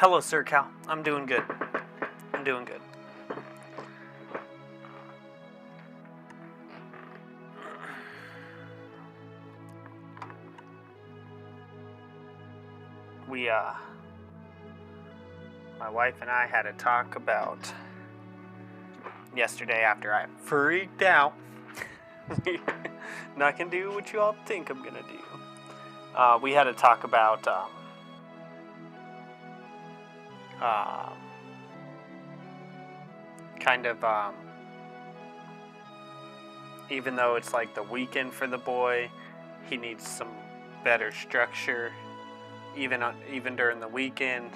Hello, Sir Cal. I'm doing good. I'm doing good. We, my wife and I had a talk about yesterday after I freaked out. Not gonna do what you all think I'm gonna do. We had a talk about, kind of, even though it's like the weekend for the boy, he needs some better structure, even during the weekend.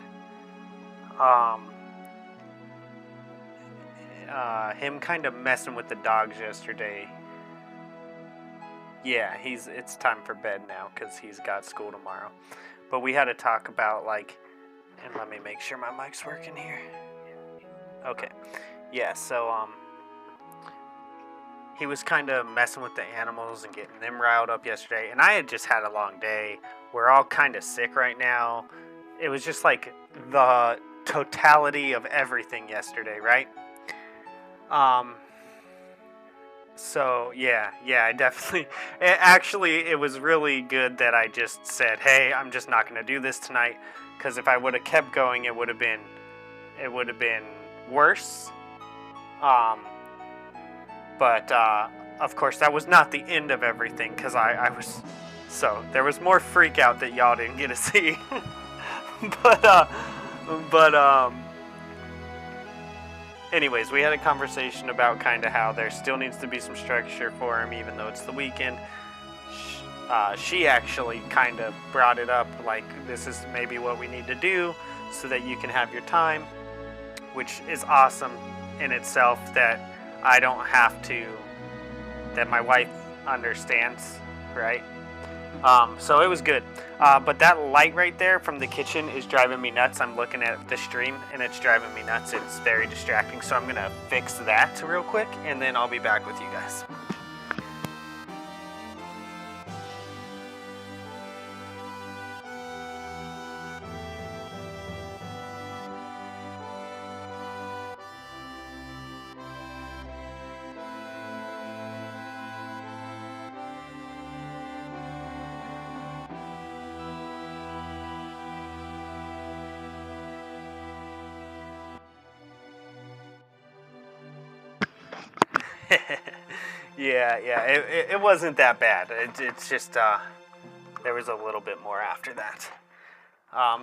Him kind of messing with the dogs yesterday. Yeah, it's time for bed now because he's got school tomorrow. But we had to talk about, like, and let me make sure my mic's working here. Okay. Yeah, so, he was kind of messing with the animals and getting them riled up yesterday. And I had just had a long day. We're all kind of sick right now. It was just like the totality of everything yesterday, right? So yeah, I definitely, it was really good that I just said, hey, I'm just not going to do this tonight. Because if I would have kept going, it would have been worse. But of course, that was not the end of everything, because I was, so there was more freak out that y'all didn't get to see. but anyways, we had a conversation about kind of how there still needs to be some structure for him, even though it's the weekend. She actually kind of brought it up, like, this is maybe what we need to do so that you can have your time, which is awesome in itself, that I don't have to, that my wife understands, right? So it was good. But that light right there from the kitchen is driving me nuts. I'm looking at the stream and it's driving me nuts. It's very distracting. So I'm going to fix that real quick and then I'll be back with you guys. Yeah, it wasn't that bad. It's just, there was a little bit more after that.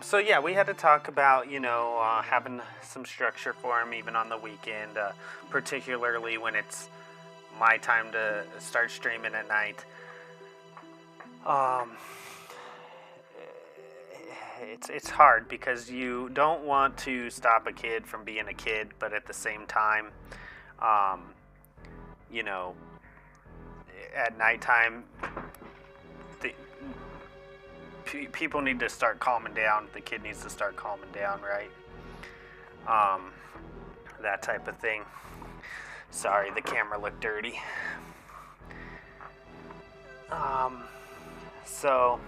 So yeah, we had to talk about, having some structure for him even on the weekend, particularly when it's my time to start streaming at night. It's hard because you don't want to stop a kid from being a kid, but at the same time, at nighttime, people need to start calming down. The kid needs to start calming down, right? That type of thing. Sorry, the camera looked dirty. So,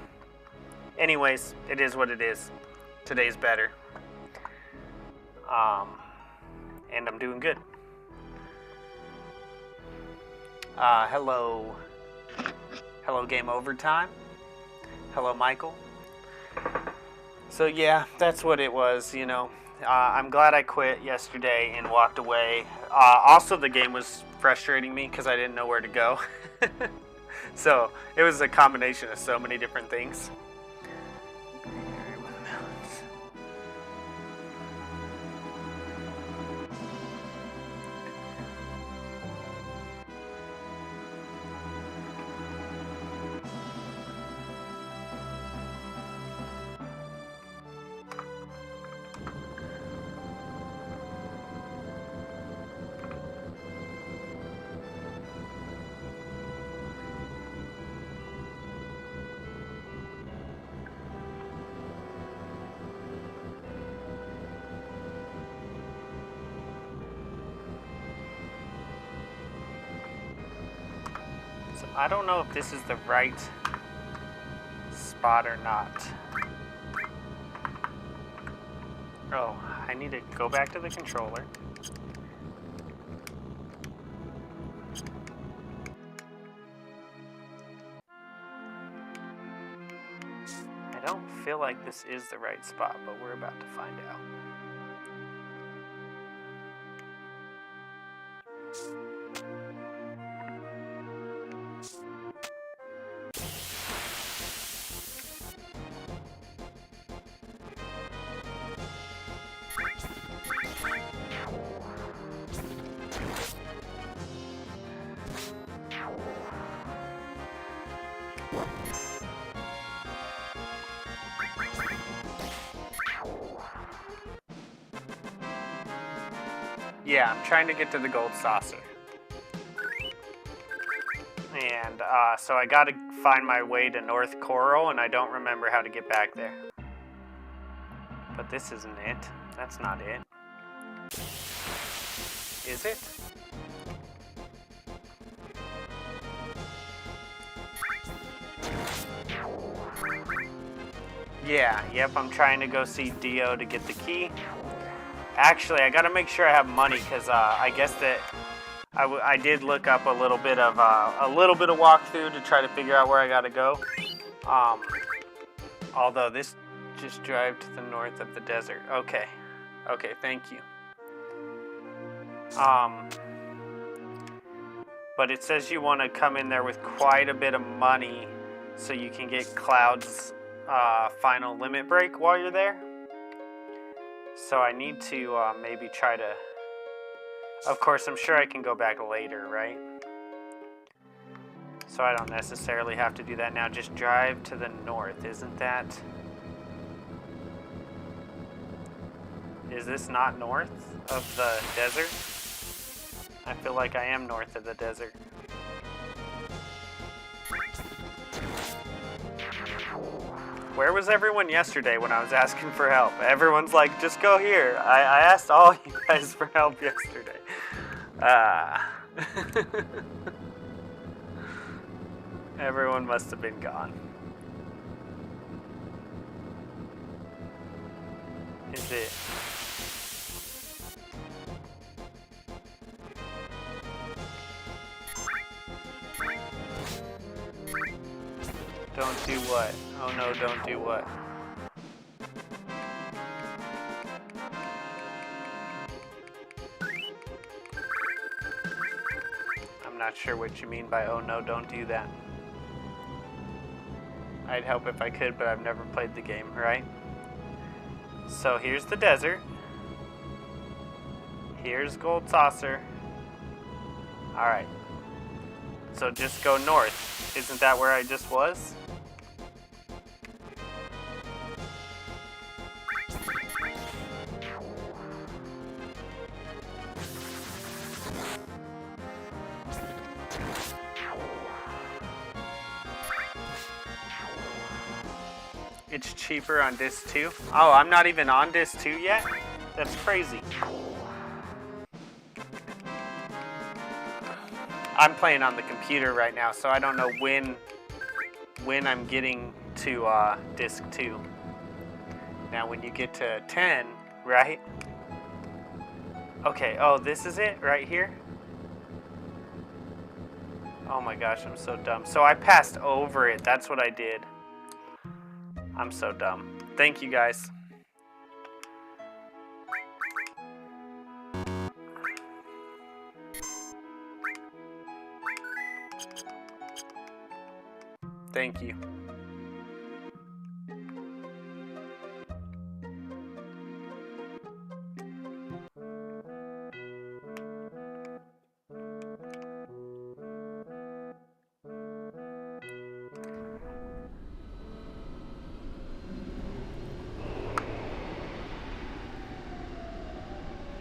anyways, it is what it is. Today's better. And I'm doing good. Hello Game Overtime. Hello, Michael. So yeah, that's what it was, I'm glad I quit yesterday and walked away. Also, the game was frustrating me because I didn't know where to go. So it was a combination of so many different things. I don't know if this is the right spot or not. Oh, I need to go back to the controller. I don't feel like this is the right spot, but we're about to find out. Yeah, I'm trying to get to the gold saucer. And so I gotta find my way to North Coral, and I don't remember how to get back there. But this isn't it. That's not it. Is it? Yeah, yep, I'm trying to go see Dio to get the key. Actually, I gotta make sure I have money, because I guess that I did look up a little bit of walkthrough to try to figure out where I gotta go. Although this just drive to the north of the desert. Okay, thank you. But it says you want to come in there with quite a bit of money so you can get Cloud's final limit break while you're there. So I need to maybe try to... Of course, I'm sure I can go back later, right? So I don't necessarily have to do that now. Just drive to the north, isn't that... Is this not north of the desert? I feel like I am north of the desert. Where was everyone yesterday when I was asking for help? Everyone's like, just go here. I asked all you guys for help yesterday. Everyone must have been gone. Is it? Don't do what? Oh no, don't do what? I'm not sure what you mean by oh no, don't do that. I'd help if I could, but I've never played the game, right? So here's the desert. Here's Gold Saucer. Alright. So just go north. Isn't that where I just was? It's cheaper on disc 2. Oh, I'm not even on disc 2 yet? That's crazy. I'm playing on the computer right now, so I don't know when I'm getting to disc 2. Now when you get to 10, right? Okay, oh, this is it right here? Oh my gosh, I'm so dumb. So I passed over it. That's what I did. I'm so dumb. Thank you, guys. Thank you.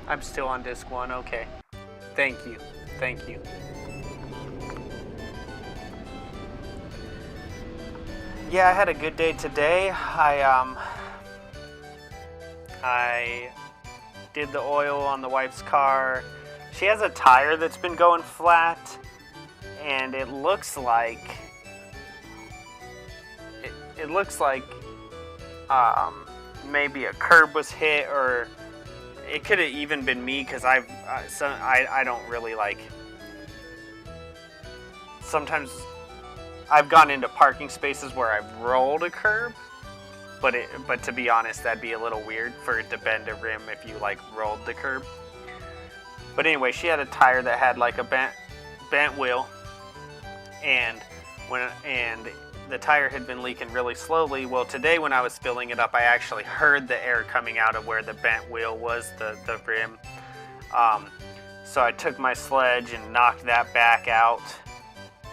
I'm still on disc 1, okay. Thank you. Thank you. Yeah, I had a good day today. I did the oil on the wife's car. She has a tire that's been going flat, and it looks like... It looks like maybe a curb was hit, or it could have even been me, because I don't really like. Sometimes I've gone into parking spaces where I've rolled a curb, but to be honest, that'd be a little weird for it to bend a rim if you like rolled the curb. But anyway, she had a tire that had like a bent wheel, and the tire had been leaking really slowly. Well, today when I was filling it up, I actually heard the air coming out of where the bent wheel was, the rim. So I took my sledge and knocked that back out.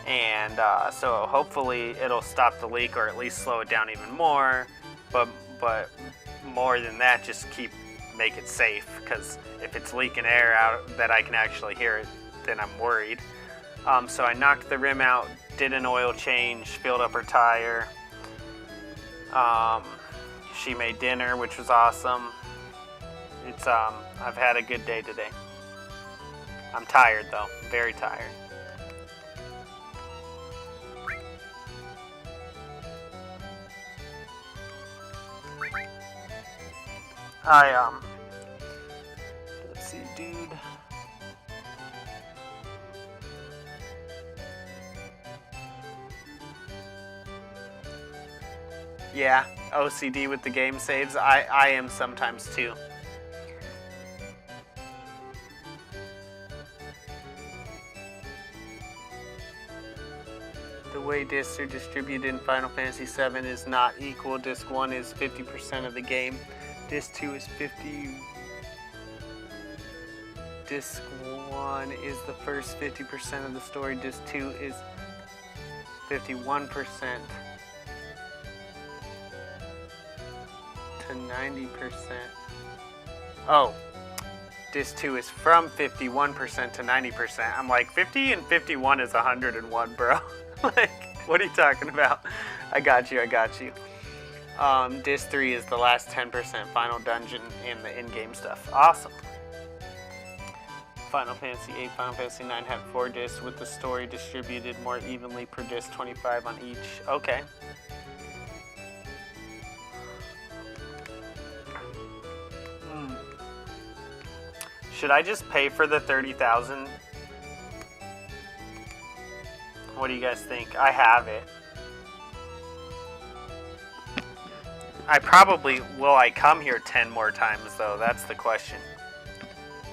And so hopefully it'll stop the leak, or at least slow it down even more. But more than that, just make it safe, because if it's leaking air out that I can actually hear it, then I'm worried. So I knocked the rim out, did an oil change, filled up her tire. She made dinner, which was awesome. I've had a good day today. I'm tired though, very tired. Let's see, dude. Yeah, OCD with the game saves. I am sometimes too. The way discs are distributed in Final Fantasy VII is not equal. Disc 1 is 50% of the game. Disc 2 is 50. Disc 1 is the first 50% of the story. Disc 2 is 51% to 90%. Oh, Disc 2 is from 51% to 90%. I'm like, 50 and 51 is 101, bro. Like, what are you talking about? I got you. Disc 3 is the last 10% final dungeon in the in-game stuff. Awesome. Final Fantasy 8, Final Fantasy 9 have 4 discs with the story distributed more evenly per disc, 25 on each. Okay. Should I just pay for the 30,000? What do you guys think? I have it. Will I come here 10 more times though? That's the question.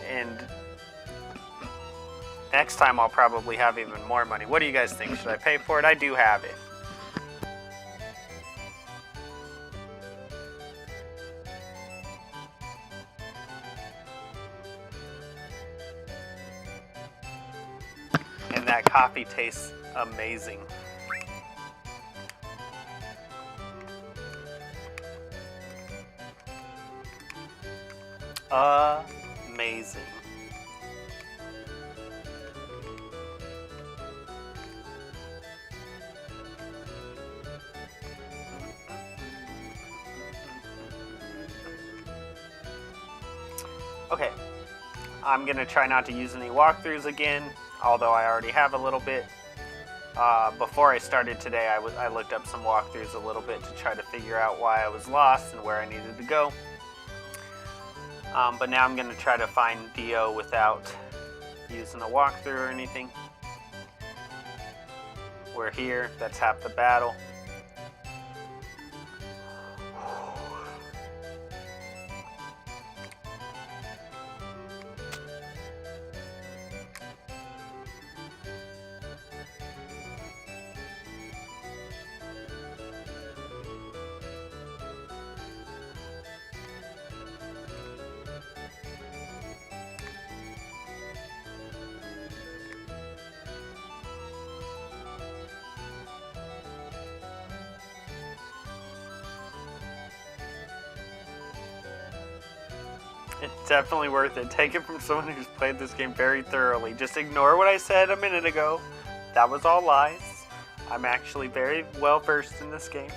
And next time I'll probably have even more money. What do you guys think? Should I pay for it? I do have it. And that coffee tastes amazing. Amazing. Okay, I'm gonna try not to use any walkthroughs again, although I already have a little bit. Before I started today, I looked up some walkthroughs a little bit to try to figure out why I was lost and where I needed to go. But now I'm going to try to find Dio without using a walkthrough or anything. We're here. That's half the battle. It's definitely worth it. Take it from someone who's played this game very thoroughly. Just ignore what I said a minute ago. That was all lies. I'm actually very well versed in this game.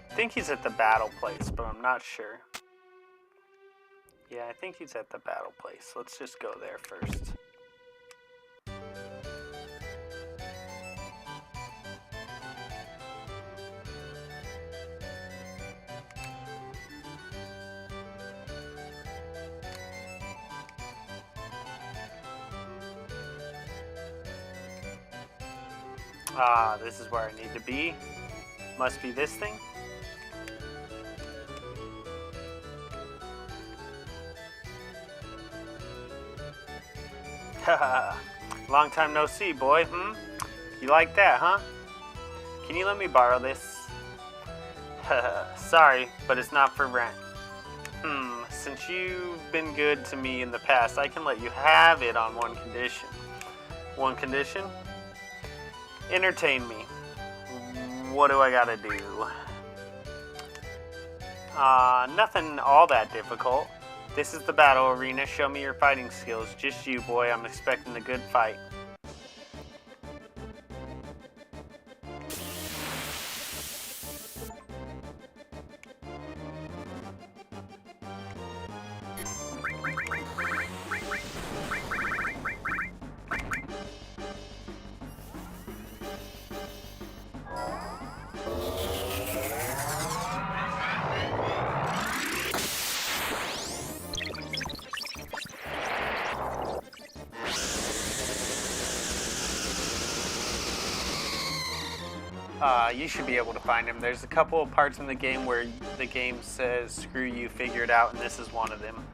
I think he's at the battle place, but I'm not sure. Yeah, I think he's at the battle place. Let's just go there first. Ah, this is where I need to be. Must be this thing. Haha, long time no see, boy. You like that, huh? Can you let me borrow this? Sorry, but it's not for rent. Since you've been good to me in the past, I can let you have it on one condition. One condition? Entertain me. What do I gotta do? Nothing all that difficult. This is the battle arena. Show me your fighting skills. Just you, boy. I'm expecting a good fight. You should be able to find him. There's a couple of parts in the game where the game says, screw you, figure it out, and this is one of them.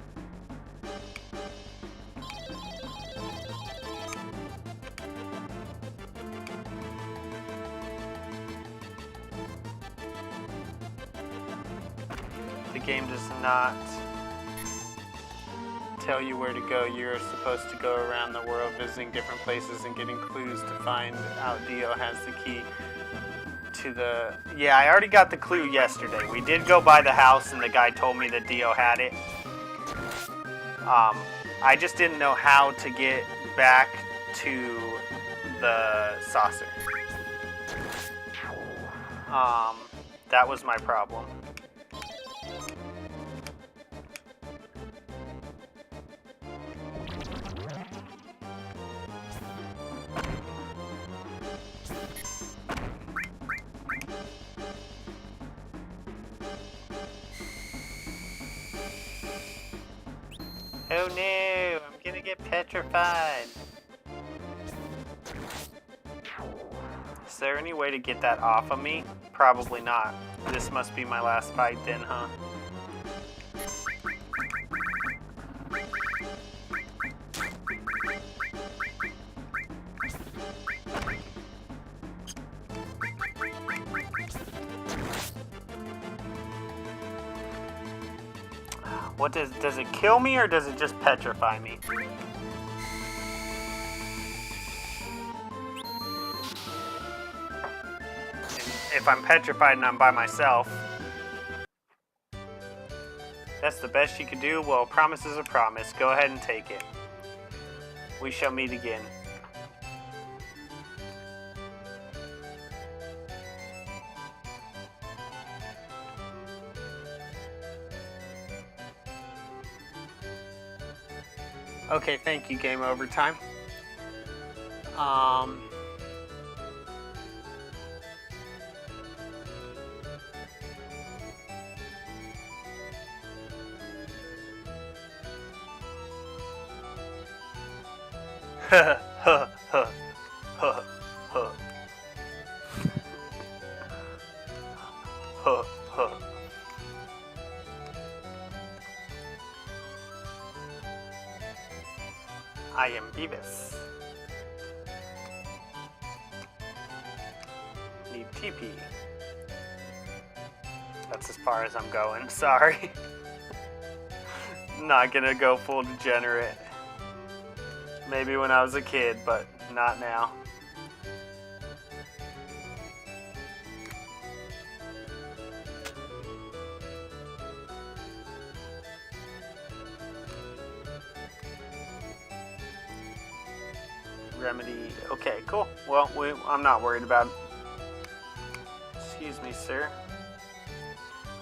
The game does not tell you where to go. You're supposed to go around the world visiting different places and getting clues to find out Dio has the key to the... Yeah, I already got the clue yesterday. We did go by the house and the guy told me that Dio had it. I just didn't know how to get back to the saucer. That was my problem. Oh no, I'm gonna get petrified. Is there any way to get that off of me? Probably not. This must be my last fight then, huh? What does it kill me or does it just petrify me? And if I'm petrified and I'm by myself, that's the best you could do? Well, a promise is a promise. Go ahead and take it. We shall meet again. Okay, thank you, Game Over Time. I am Beavis. Need TP. That's as far as I'm going, sorry. Not gonna go full degenerate. Maybe when I was a kid, but not now. Remedy. Okay, cool. Well, I'm not worried about it. Excuse me, sir.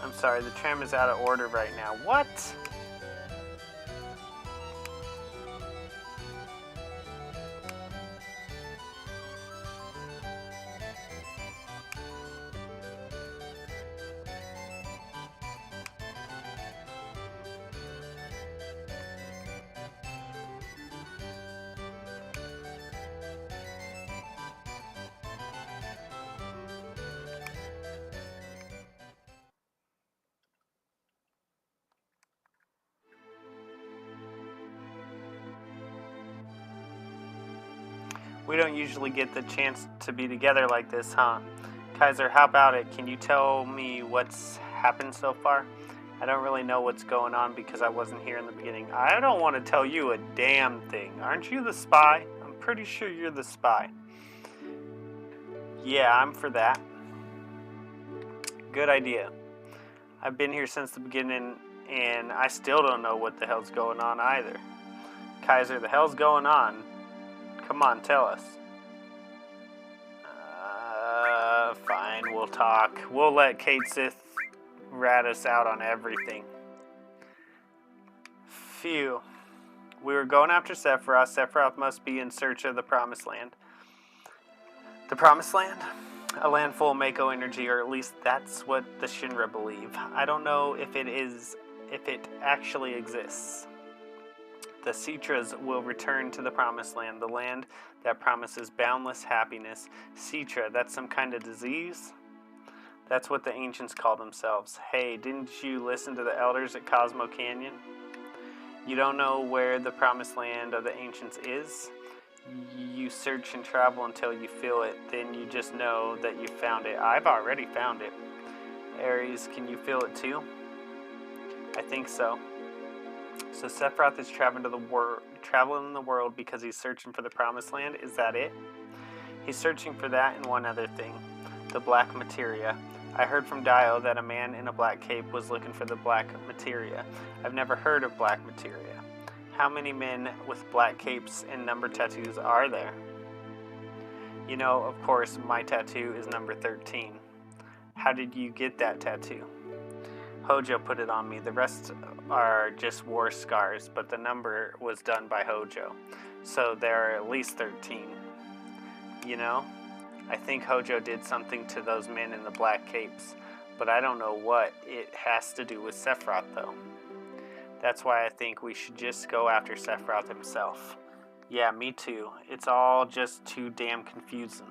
I'm sorry, the tram is out of order right now. What? We don't usually get the chance to be together like this, huh? Kaiser, how about it? Can you tell me what's happened so far? I don't really know what's going on because I wasn't here in the beginning. I don't want to tell you a damn thing. Aren't you the spy? I'm pretty sure you're the spy. Yeah, I'm for that. Good idea. I've been here since the beginning, and I still don't know what the hell's going on either. Kaiser, the hell's going on? Come on, tell us. Fine, we'll talk. We'll let Cait Sith rat us out on everything. Phew. We were going after Sephiroth. Sephiroth must be in search of the Promised Land. The Promised Land? A land full of Mako energy, or at least that's what the Shinra believe. I don't know if it actually exists. The Citras will return to the Promised Land, the land that promises boundless happiness. Citra, that's some kind of disease? That's what the ancients call themselves. Hey, didn't you listen to the elders at Cosmo Canyon? You don't know where the Promised Land of the ancients is? You search and travel until you feel it, then you just know that you found it. I've already found it. Ares, can you feel it too? I think so. So Sephiroth is traveling the world because he's searching for the Promised Land. Is that it? He's searching for that and one other thing, the Black Materia. I heard from Dio that a man in a black cape was looking for the Black Materia. I've never heard of Black Materia. How many men with black capes and number tattoos are there? You know, of course, my tattoo is number 13. How did you get that tattoo? Hojo put it on me. The rest are just war scars, but the number was done by Hojo. So there are at least 13. You know, I think Hojo did something to those men in the black capes, but I don't know what. It has to do with Sephiroth, though. That's why I think we should just go after Sephiroth himself. Yeah, me too. It's all just too damn confusing.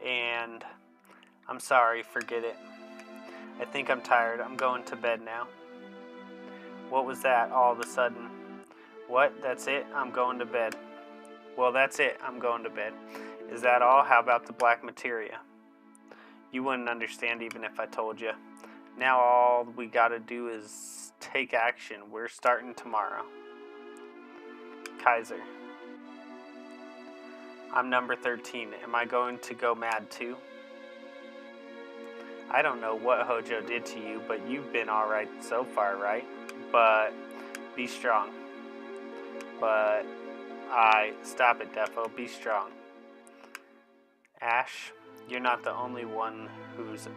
And I'm sorry, forget it. I think I'm tired. I'm going to bed now. What was that all of a sudden? What? That's it? I'm going to bed. Well, that's it. I'm going to bed. Is that all? How about the Black Materia? You wouldn't understand even if I told you. Now all we gotta do is take action. We're starting tomorrow. Kaiser. I'm number 13. Am I going to go mad too? I don't know what Hojo did to you, but you've been alright so far, right? But be strong. Stop it, Defo. Be strong. Ash, you're not the only one who's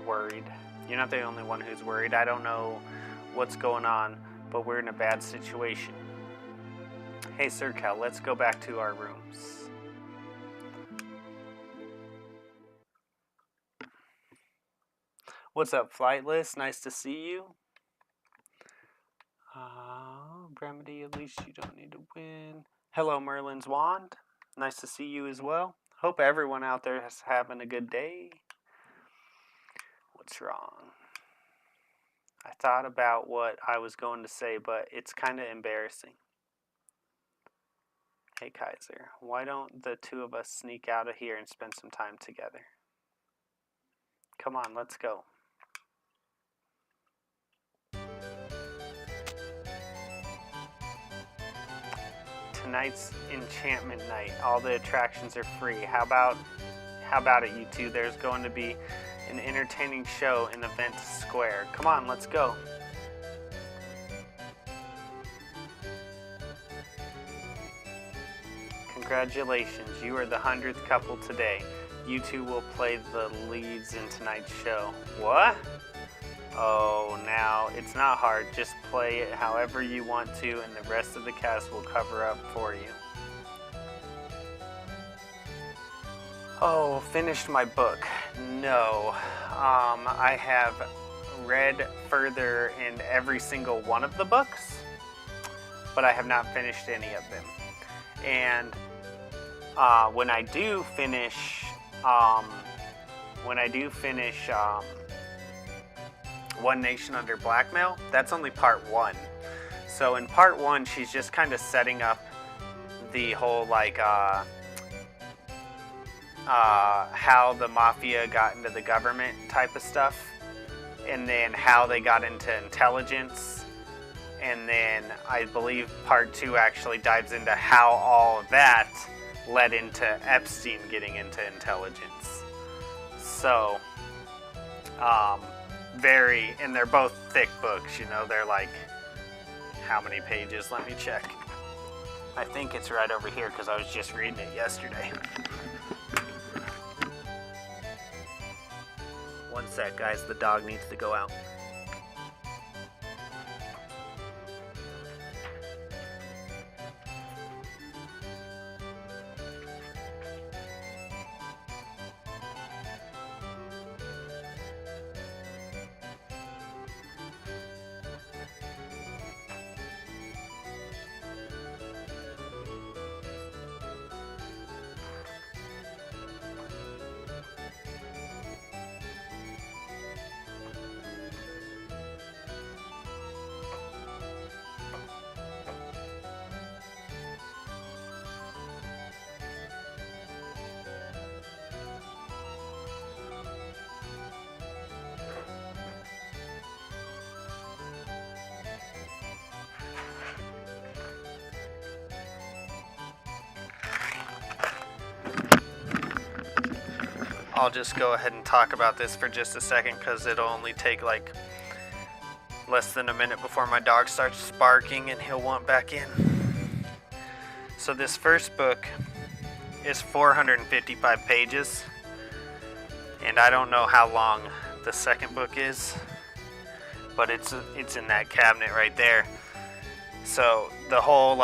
worried. I don't know what's going on, but we're in a bad situation. Hey, Sir Cal, let's go back to our rooms. What's up, Flightless? Nice to see you. Remedy, at least you don't need to win. Hello, Merlin's Wand. Nice to see you as well. Hope everyone out there is having a good day. What's wrong? I thought about what I was going to say, but it's kind of embarrassing. Hey, Kaiser, why don't the two of us sneak out of here and spend some time together? Come on, let's go. Tonight's enchantment night. All the attractions are free. How about it, you two? There's going to be an entertaining show in Event Square. Come on, let's go. Congratulations, you are the 100th couple today. You two will play the leads in tonight's show. What? Oh, now, it's not hard. Just play it however you want to, and the rest of the cast will cover up for you. Oh, finished my book. No. I have read further in every single one of the books, but I have not finished any of them. And when I do finish One Nation Under Blackmail, that's only part 1. So in part 1, she's just kind of setting up the whole like how the mafia got into the government type of stuff, and then how they got into intelligence, and then I believe part 2 actually dives into how all of that led into Epstein getting into intelligence. So and they're both thick books, you know, they're like, how many pages? Let me check. I think it's right over here because I was just reading it yesterday. One sec, guys, the dog needs to go out. I'll just go ahead and talk about this for just a second because it'll only take like less than a minute before my dog starts barking and he'll want back in. So this first book is 455 pages, and I don't know how long the second book is, but it's in that cabinet right there. So the whole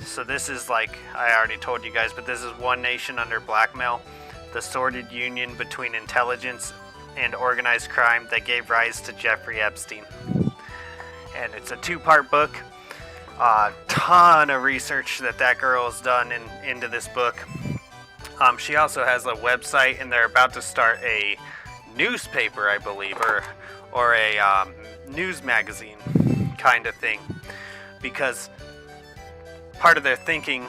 so this is like, I already told you guys, but this is One Nation Under Blackmail, the sordid union between intelligence and organized crime that gave rise to Jeffrey Epstein. And it's a 2-part book. A ton of research that girl has done into this book. She also has a website, and they're about to start a newspaper, I believe, or a news magazine kind of thing, because part of their thinking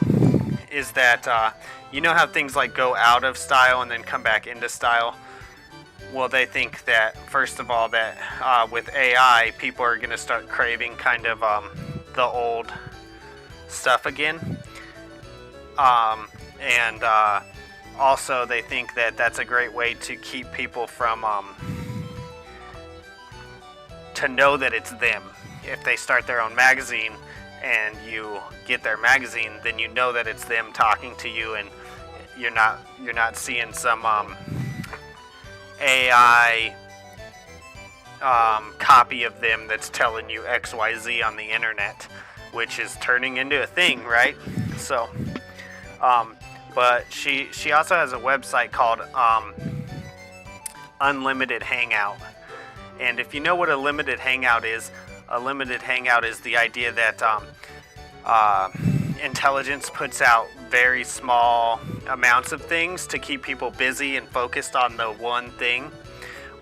is that you know how things like go out of style and then come back into style? Well, they think that, first of all, that with AI, people are going to start craving kind of the old stuff again. And also they think that that's a great way to keep people from, to know that it's them. If they start their own magazine and you get their magazine, then you know that it's them talking to you, and you're not seeing some AI copy of them that's telling you XYZ on the internet, which is turning into a thing, right? So but she also has a website called Unlimited Hangout. And if you know what a limited hangout is the idea that intelligence puts out very small amounts of things to keep people busy and focused on the one thing,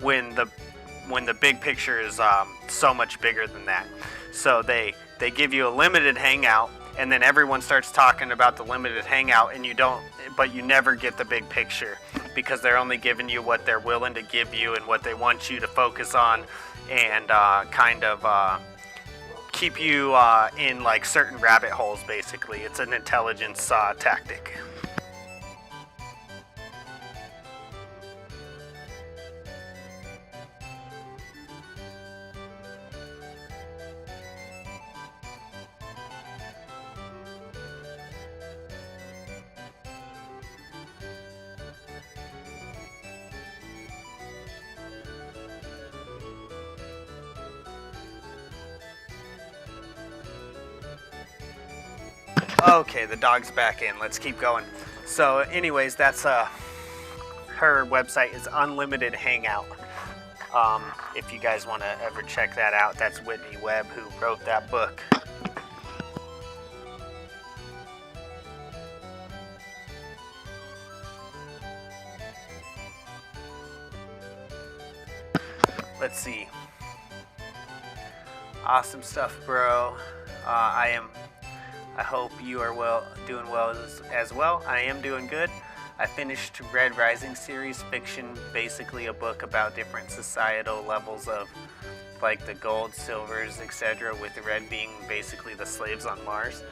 when the big picture is so much bigger than that. So they give you a limited hangout, and then everyone starts talking about the limited hangout, and you never get the big picture, because they're only giving you what they're willing to give you and what they want you to focus on, and kind of keep you in like certain rabbit holes. Basically, it's an intelligence tactic. Okay, the dog's back in. Let's keep going. So anyways, that's her website is Unlimited Hangout. If you guys want to ever check that out, that's Whitney Webb who wrote that book. Let's see. Awesome stuff, bro. I hope you are doing well as well. I am doing good. I finished Red Rising series, fiction, basically a book about different societal levels of like the gold, silvers, etc., with the red being basically the slaves on Mars.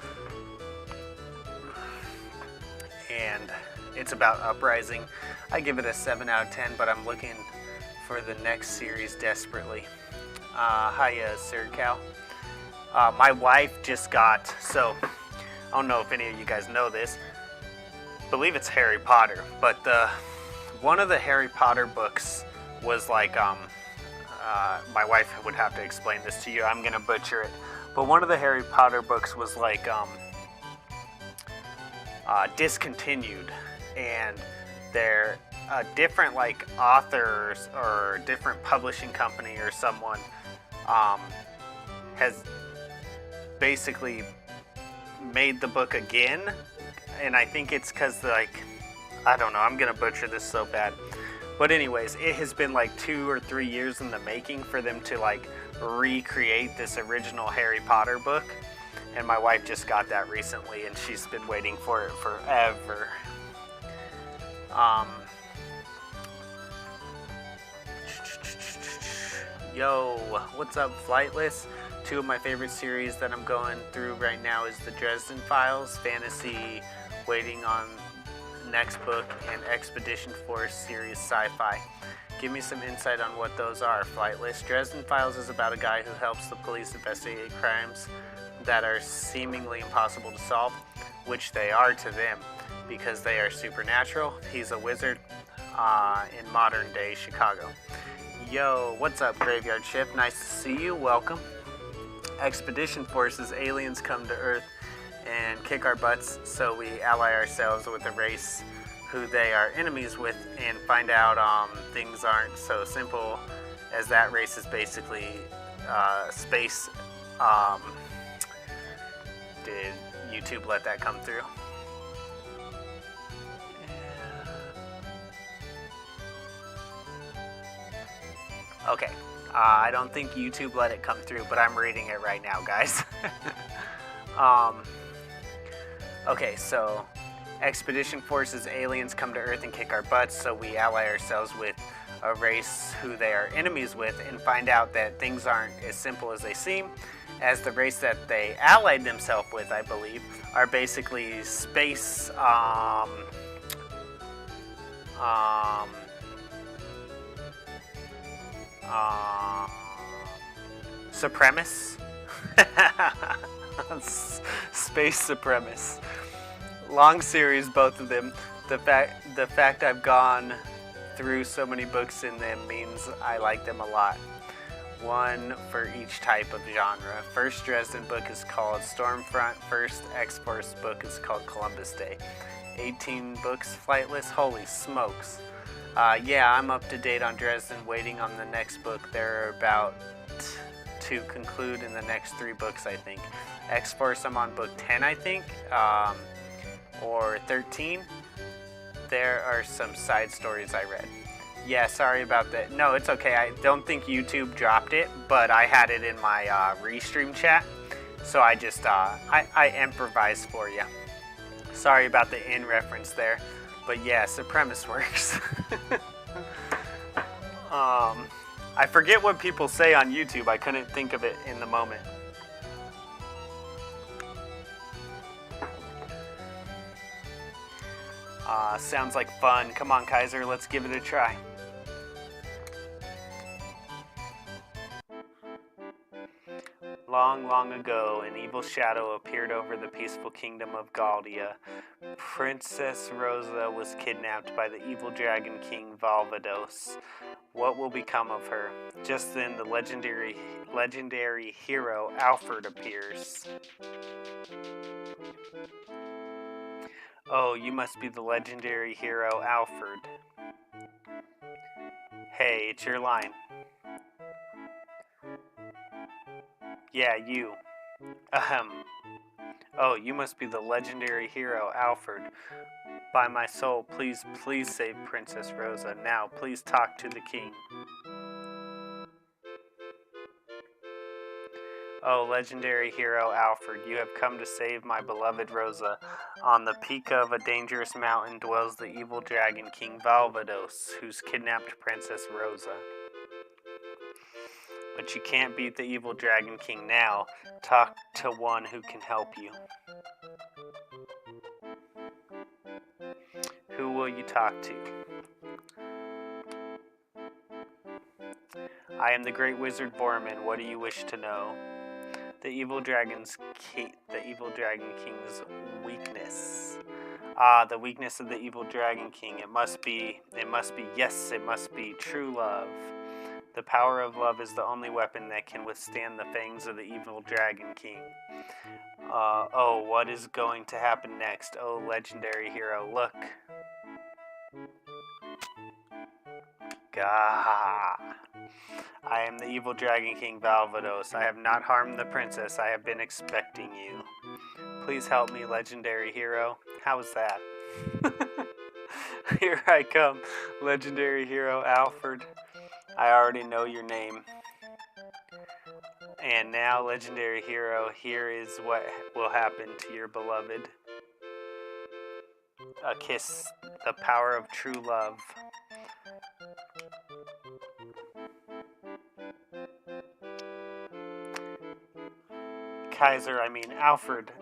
And it's about uprising. I give it a 7 out of 10, but I'm looking for the next series desperately. Hiya, Sir Cal. My wife just got, so I don't know if any of you guys know this. I believe it's Harry Potter, but one of the Harry Potter books was like, my wife would have to explain this to you. I'm gonna butcher it, but one of the Harry Potter books was like discontinued, and they're different like authors or different publishing company or someone has basically made the book again, and I think it's because like, I don't know, I'm gonna butcher this so bad, but anyways, it has been like 2 or 3 years in the making for them to like recreate this original Harry Potter book, and my wife just got that recently and she's been waiting for it forever. Yo, what's up, Flightless? 2 of my favorite series that I'm going through right now is the Dresden Files, fantasy, waiting on next book, and Expedition Force series sci-fi. Give me some insight on what those are, Flightless. Dresden Files is about a guy who helps the police investigate crimes that are seemingly impossible to solve, which they are to them because they are supernatural. He's a wizard in modern day Chicago. Yo, what's up, Graveyard Shift? Nice to see you. Welcome. Expedition Force's aliens come to Earth and kick our butts, so we ally ourselves with a race who they are enemies with and find out things aren't so simple, as that race is basically space. Did YouTube let that come through? Okay, I don't think YouTube let it come through, but I'm reading it right now, guys. Okay, so Expedition Force's aliens come to Earth and kick our butts, so we ally ourselves with a race who they are enemies with and find out that things aren't as simple as they seem, as the race that they allied themselves with, I believe, are basically space supremacists. Space supremacists. Long series, both of them. The fact I've gone through so many books in them means I like them a lot. One for each type of genre. First Dresden book is called Stormfront. First X-Force book is called Columbus Day. 18 books, Flightless. Holy smokes. Yeah, I'm up to date on Dresden, waiting on the next book. They're about to conclude in the next 3 books, I think. X-Force, I'm on book 10, I think, or 13. There are some side stories I read. Yeah, sorry about that. No, it's okay. I don't think YouTube dropped it, but I had it in my restream chat, so I just I improvised for you. Sorry about the in reference there, but yeah, Supremacist works. I forget what people say on YouTube. I couldn't think of it in the moment. Sounds like fun. Come on, Kaiser, let's give it a try. Long, long ago, an evil shadow appeared over the peaceful kingdom of Galdia. Princess Rosa was kidnapped by the evil dragon king Valvados. What will become of her? Just then, the legendary hero Alfred appears. Oh, you must be the legendary hero Alfred. Hey, it's your line. Yeah, you. Ahem. Oh, you must be the legendary hero Alfred. By my soul, please save Princess Rosa. Now, please talk to the king. Oh, legendary hero Alfred, you have come to save my beloved Rosa. On the peak of a dangerous mountain dwells the evil dragon King Valvados, who's kidnapped Princess Rosa. But you can't beat the evil dragon king now. Talk to one who can help you. Who will you talk to? I am the great wizard Borman. What do you wish to know? The evil dragon king's weakness. Ah, the weakness of the evil dragon king. It must be true love. The power of love is the only weapon that can withstand the fangs of the evil dragon king. Oh, what is going to happen next? Oh, legendary hero, look. Gah. I am the evil dragon king Valvados. I have not harmed the princess. I have been expecting you. Please help me, legendary hero. How was that? Here I come, legendary hero Alfred. I already know your name. And now, legendary hero, here is what will happen to your beloved. A kiss, the power of true love. Alfred.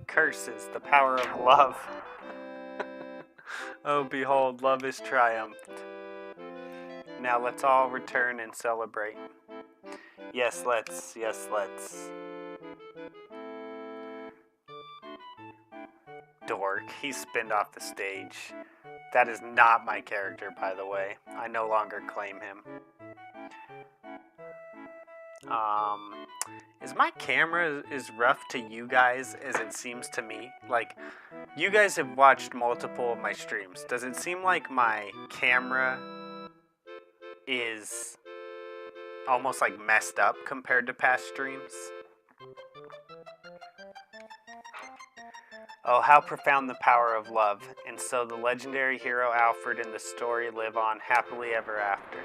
Curses, the power of love. Oh, behold, love is triumphed. Now let's all return and celebrate. Yes, let's. Dork, he's spinned off the stage. That is not my character, by the way. I no longer claim him. Is my camera as rough to you guys as it seems to me? Like, you guys have watched multiple of my streams. Does it seem like my camera is almost like messed up compared to past streams? Oh, how profound the power of love. And so the legendary hero Alfred and the story live on happily ever after.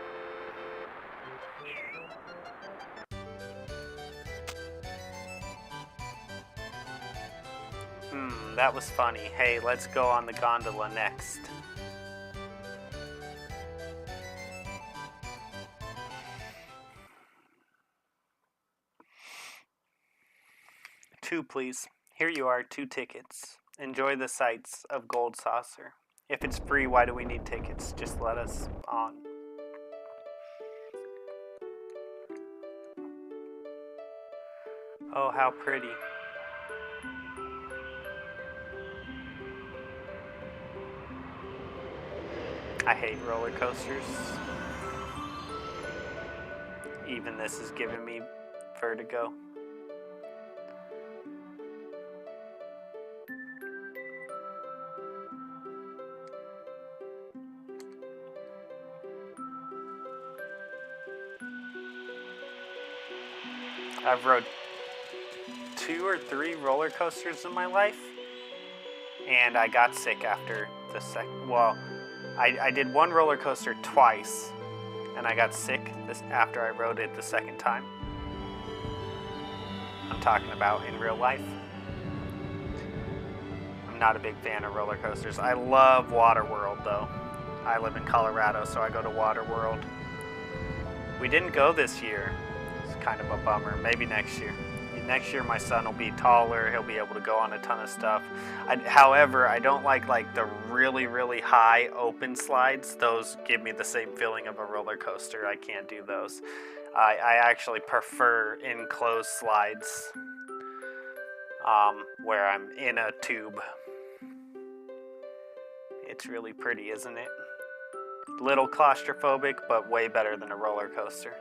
That was funny. Hey, let's go on the gondola next. Two, please. Here you are, 2 tickets. Enjoy the sights of Gold Saucer. If it's free, why do we need tickets? Just let us on. Oh, how pretty. I hate roller coasters. Even this is giving me vertigo. I've rode 2 or 3 roller coasters in my life, and I got sick after the second. Well, I did 1 roller coaster twice, and I got sick after I rode it the second time. I'm talking about in real life. I'm not a big fan of roller coasters. I love Waterworld, though. I live in Colorado, so I go to Waterworld. We didn't go this year. It's kind of a bummer. Maybe next year. Next year my son will be taller. He'll be able to go on a ton of stuff. However, I don't like the really, really high open slides. Those give me the same feeling of a roller coaster. I can't do those. I actually prefer enclosed slides where I'm in a tube. It's really pretty, isn't it? Little claustrophobic, but way better than a roller coaster.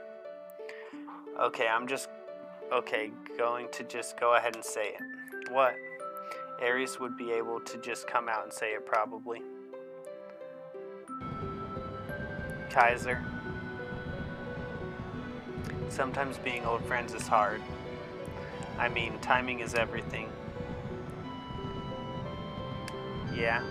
Okay, going to just go ahead and say it. What? Aries would be able to just come out and say it probably. Kaiser. Sometimes being old friends is hard. I mean, timing is everything. Yeah.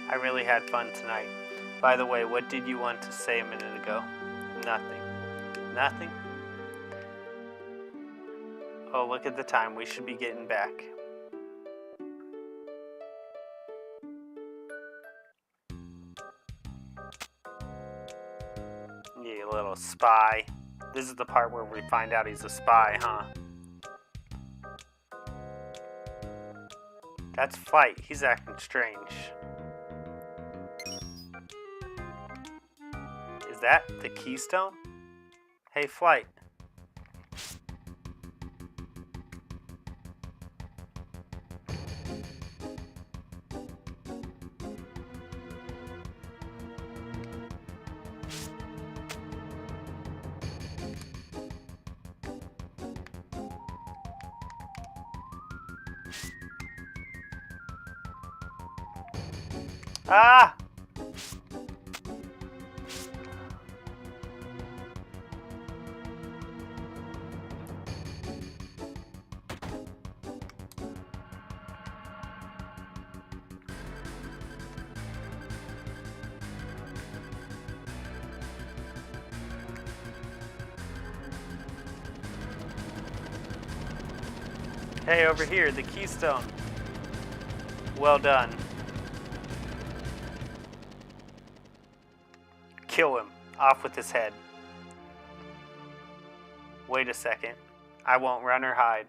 I really had fun tonight. By the way, what did you want to say a minute ago? Nothing. Nothing? Oh, look at the time. We should be getting back. You little spy. This is the part where we find out he's a spy, huh? That's Flight. He's acting strange. Is that the Keystone? Hey, Flight. Ah! Hey, over here, the Keystone. Well done. Kill him. Off with his head. Wait a second. I won't run or hide.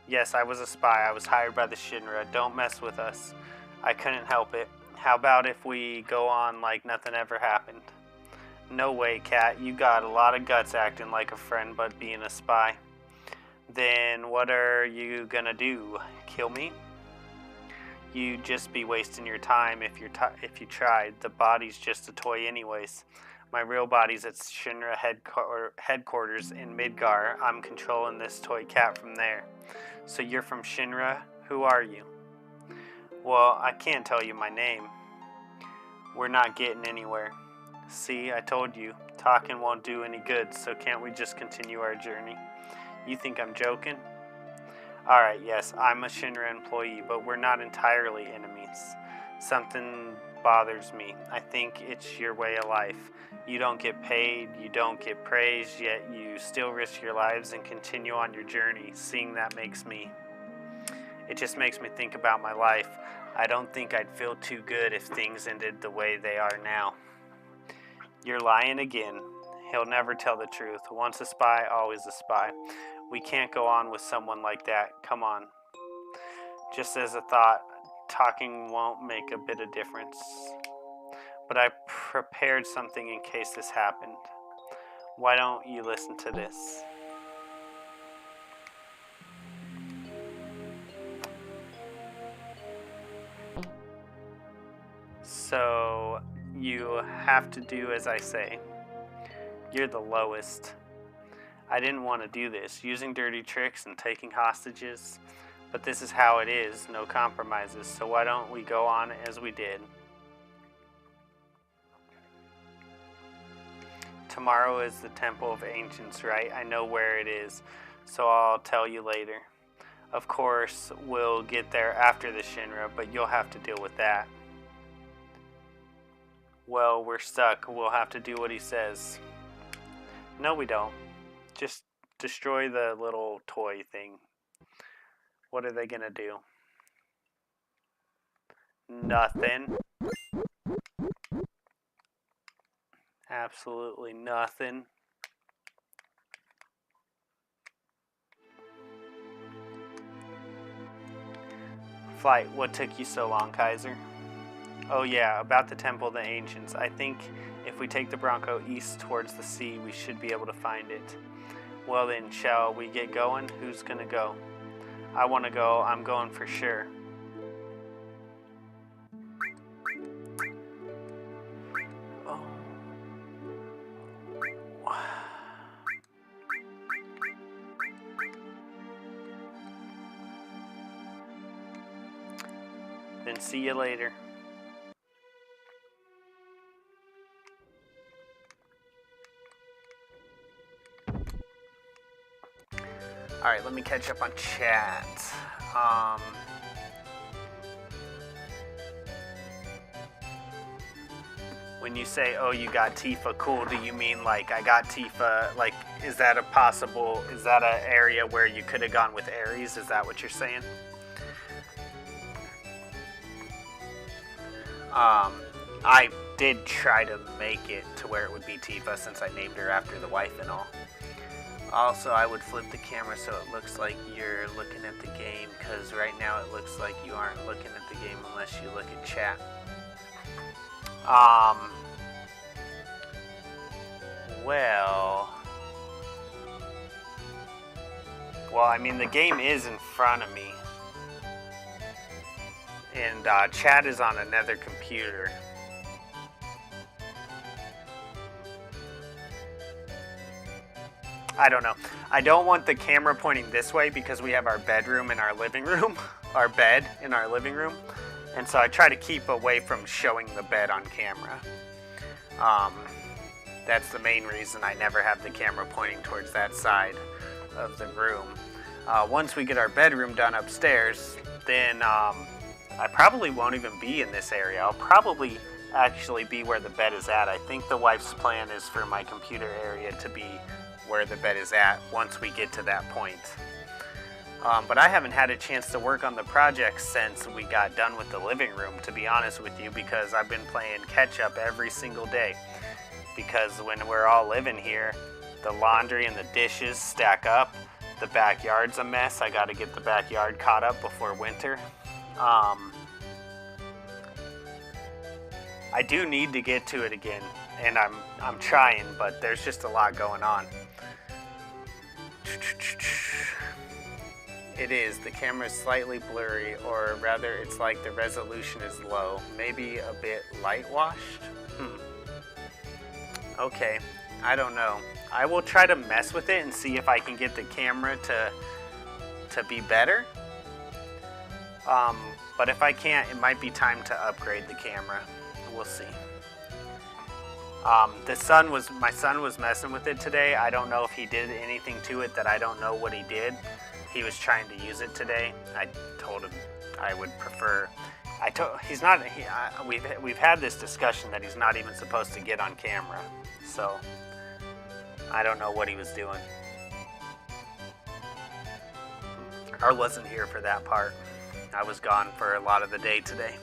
Yes, I was a spy. I was hired by the Shinra. Don't mess with us. I couldn't help it. How about if we go on like nothing ever happened? No way, Cat. You got a lot of guts acting like a friend but being a spy. Then what are you gonna do? Kill me? You'd just be wasting your time if you tried. The body's just a toy anyways. My real body's at Shinra headquarters in Midgar. I'm controlling this toy cat from there. So you're from Shinra? Who are you? Well, I can't tell you my name. We're not getting anywhere. See, I told you. Talking won't do any good, so can't we just continue our journey? You think I'm joking? Alright, yes, I'm a Shinra employee, but we're not entirely enemies. Something bothers me. I think it's your way of life. You don't get paid, you don't get praised, yet you still risk your lives and continue on your journey. Seeing that it just makes me think about my life. I don't think I'd feel too good if things ended the way they are now. You're lying again. He'll never tell the truth. Once a spy, always a spy. We can't go on with someone like that. Come on. Just as a thought, talking won't make a bit of difference. But I prepared something in case this happened. Why don't you listen to this? So, you have to do as I say. You're the lowest. I didn't want to do this, using dirty tricks and taking hostages, but this is how it is, no compromises, so why don't we go on as we did? Tomorrow is the Temple of Ancients, right? I know where it is, so I'll tell you later. Of course, we'll get there after the Shinra, but you'll have to deal with that. Well, we're stuck. We'll have to do what he says. No, we don't. Just destroy the little toy thing. What are they gonna do? Nothing. Absolutely nothing. Flight, what took you so long, Kaiser? Oh yeah, about the Temple of the Ancients. I think if we take the Bronco east towards the sea, we should be able to find it. Well then, shall we get going? Who's gonna go? I wanna go. I'm going for sure. Oh. Then see you later. Alright, let me catch up on chat. When you say, oh, you got Tifa, cool, do you mean like I got Tifa, like, is that an area where you could have gone with Aries? Is that what you're saying? I did try to make it to where it would be Tifa since I named her after the wife and all. Also, I would flip the camera so it looks like you're looking at the game, because right now it looks like you aren't looking at the game unless you look at chat. Well, I mean, the game is in front of me. And chat is on another computer. I don't know. I don't want the camera pointing this way because we have our bedroom in our living room. Our bed in our living room. And so I try to keep away from showing the bed on camera. That's the main reason I never have the camera pointing towards that side of the room. Once we get our bedroom done upstairs, then I probably won't even be in this area. I'll probably actually be where the bed is at. I think the wife's plan is for my computer area to be where the bed is at once we get to that point. But I haven't had a chance to work on the project since we got done with the living room, to be honest with you, because I've been playing catch up every single day. Because when we're all living here, the laundry and the dishes stack up. The backyard's a mess. I got to get the backyard caught up before winter. I do need to get to it again, and I'm trying, but there's just a lot going on. It is. The camera is slightly blurry, or rather, it's like the resolution is low. Maybe a bit light washed? Okay, I don't know. I will try to mess with it and see if I can get the camera to be better. But if I can't, it might be time to upgrade the camera. We'll see. My son was messing with it today. I don't know if he did anything to it that I don't know what he did. He was trying to use it today. I told him I would prefer. We've had this discussion that he's not even supposed to get on camera. So I don't know what he was doing. I wasn't here for that part. I was gone for a lot of the day today.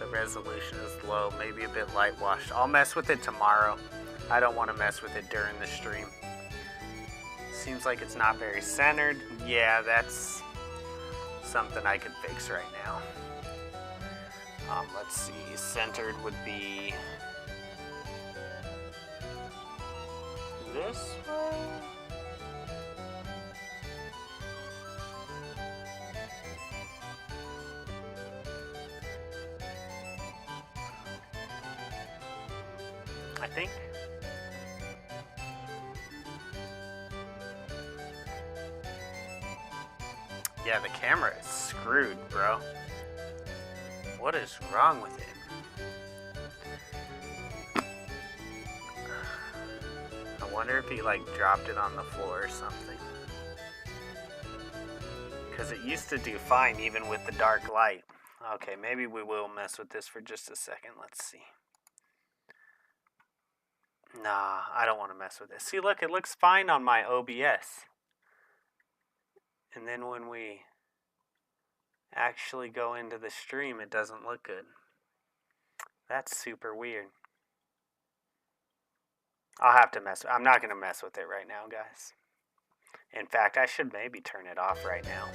The resolution is low, maybe a bit light washed. I'll mess with it tomorrow. I don't want to mess with it during the stream. Seems like it's not very centered. Yeah, that's something I could fix right now. Let's see, centered would be this way? I think. Yeah, the camera is screwed, bro. What is wrong with it? I wonder if he like dropped it on the floor or something. Because it used to do fine even with the dark light. Okay, maybe we will mess with this for just a second. Let's see. Nah, I don't want to mess with this. See, look, it looks fine on my OBS. And then when we actually go into the stream, it doesn't look good. That's super weird. I'll have to I'm not going to mess with it right now, guys. In fact, I should maybe turn it off right now.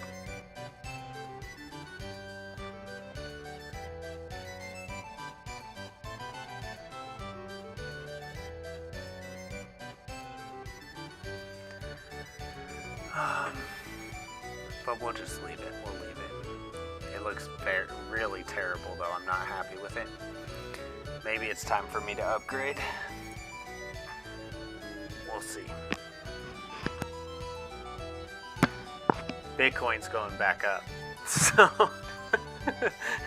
But we'll just leave it. We'll leave it. It looks really terrible, though. I'm not happy with it. Maybe it's time for me to upgrade. We'll see. Bitcoin's going back up. So,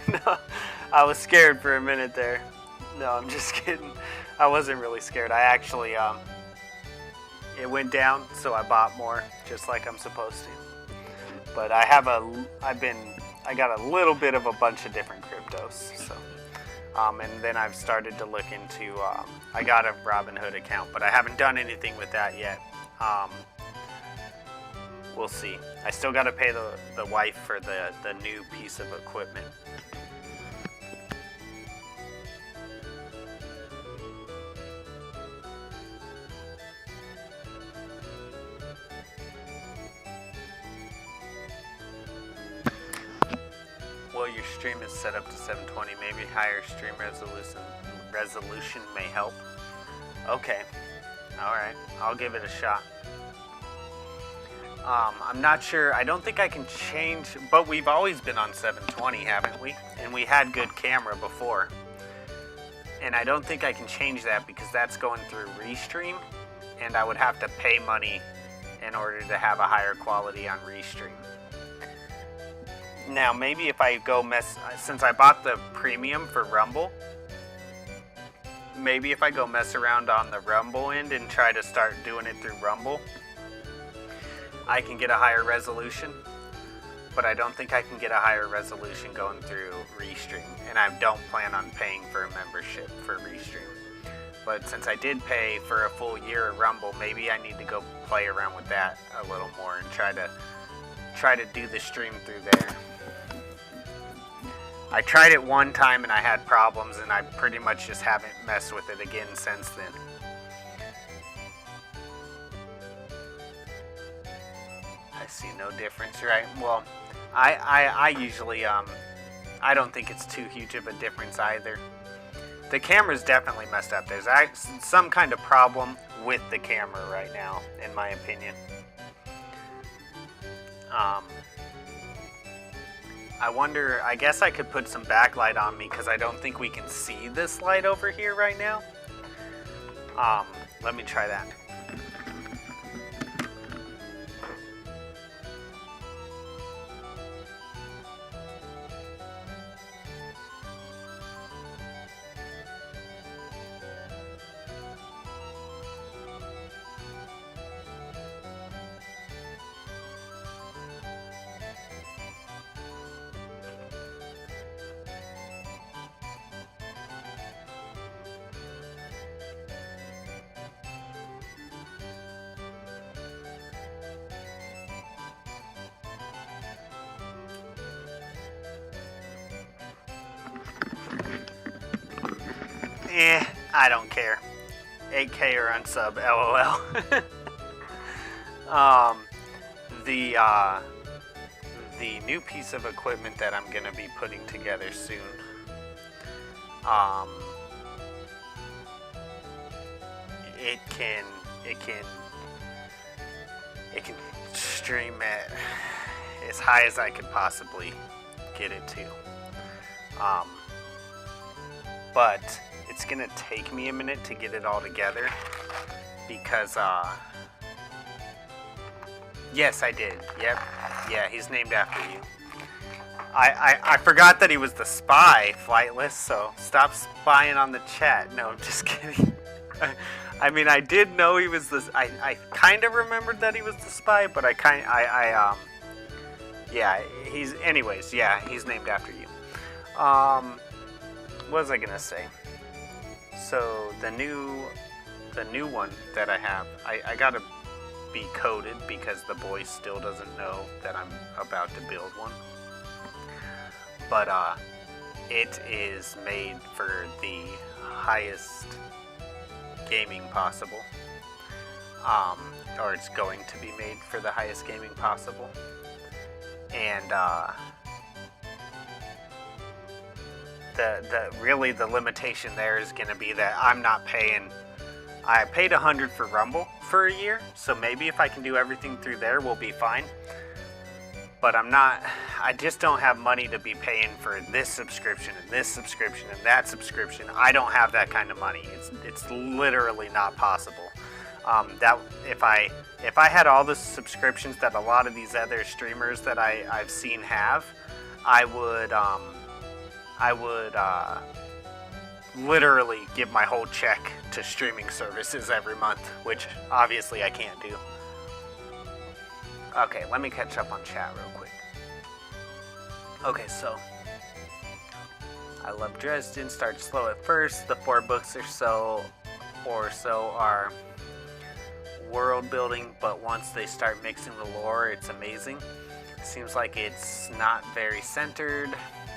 no, I was scared for a minute there. No, I'm just kidding. I wasn't really scared. I actually, it went down, so I bought more, just like I'm supposed to. But I've been I got a little bit of a bunch of different cryptos. So, and then I've started to look into. I got a Robinhood account, but I haven't done anything with that yet. We'll see. I still got to pay the wife for the new piece of equipment. Well, your stream is set up to 720. Maybe higher stream resolution may help. Okay. Alright. I'll give it a shot. I'm not sure. I don't think I can change, but we've always been on 720, haven't we? And we had good camera before. And I don't think I can change that because that's going through Restream, and I would have to pay money in order to have a higher quality on Restream. Now, maybe if I go since I bought the premium for Rumble, maybe if I go mess around on the Rumble end and try to start doing it through Rumble, I can get a higher resolution, but I don't think I can get a higher resolution going through Restream, and I don't plan on paying for a membership for Restream. But since I did pay for a full year of Rumble, maybe I need to go play around with that a little more and try to do the stream through there. I tried it one time and I had problems, and I pretty much just haven't messed with it again since then. I see no difference, right? Well, I usually, I don't think it's too huge of a difference either. The camera's definitely messed up. There's some kind of problem with the camera right now, in my opinion. I wonder, I guess I could put some backlight on me because I don't think we can see this light over here right now. Let me try that. I don't care. 8K or unsub, LOL. The new piece of equipment that I'm gonna be putting together soon. It can stream at as high as I could possibly get it to. But it's gonna take me a minute to get it all together because yes, I did. Yep. Yeah, he's named after you. I forgot that he was the spy, Flightless, so stop spying on the chat. No, I'm just kidding. I mean, I did know he was the... I kind of remembered that he was the spy, but yeah, he's... Anyways, yeah, he's named after you. What was I gonna say? So, the new one that I have, I gotta be coded because the boy still doesn't know that I'm about to build one. But, it is made for the highest gaming possible. Or it's going to be made for the highest gaming possible. And, really the limitation there is going to be that I'm not paying. I paid $100 for Rumble for a year, so maybe if I can do everything through there, we'll be fine. But I just don't have money to be paying for this subscription and this subscription and that subscription. I don't have that kind of money. It's literally not possible. That if I had all the subscriptions that a lot of these other streamers that I've seen have, I would literally give my whole check to streaming services every month, which obviously I can't do. Okay, let me catch up on chat real quick. Okay, so I Love Dresden starts slow at first. The 4 books or so are world building, but once they start mixing the lore, it's amazing. It seems like it's not very centered.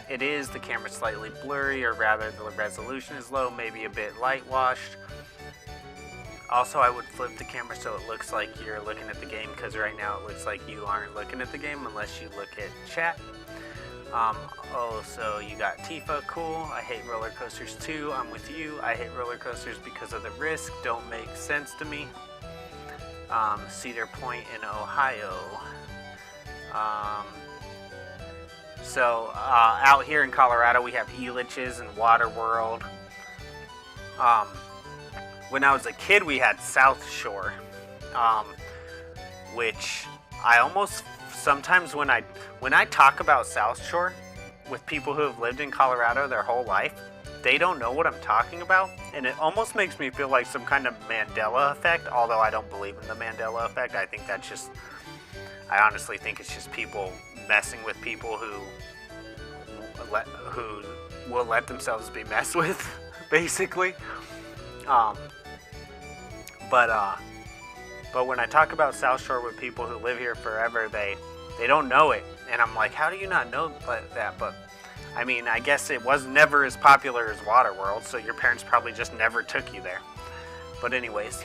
It is. The camera's slightly blurry, or rather the resolution is low, maybe a bit light washed. Also, I would flip the camera so it looks like you're looking at the game, because right now it looks like you aren't looking at the game unless you look at chat. So you got Tifa, cool. I hate roller coasters too. I'm with you. I hate roller coasters because of the risk. Don't make sense to me. Cedar Point in Ohio. Out here in Colorado, we have Elitch's and Waterworld. When I was a kid, we had South Shore, which I almost sometimes when I talk about South Shore with people who have lived in Colorado their whole life, they don't know what I'm talking about, and it almost makes me feel like some kind of Mandela effect, although I don't believe in the Mandela effect. I honestly think it's just people messing with people who will let themselves be messed with, basically. But when I talk about South Shore with people who live here forever, they don't know it. And I'm like, how do you not know that? But, I mean, I guess it was never as popular as Waterworld, so your parents probably just never took you there. But anyways,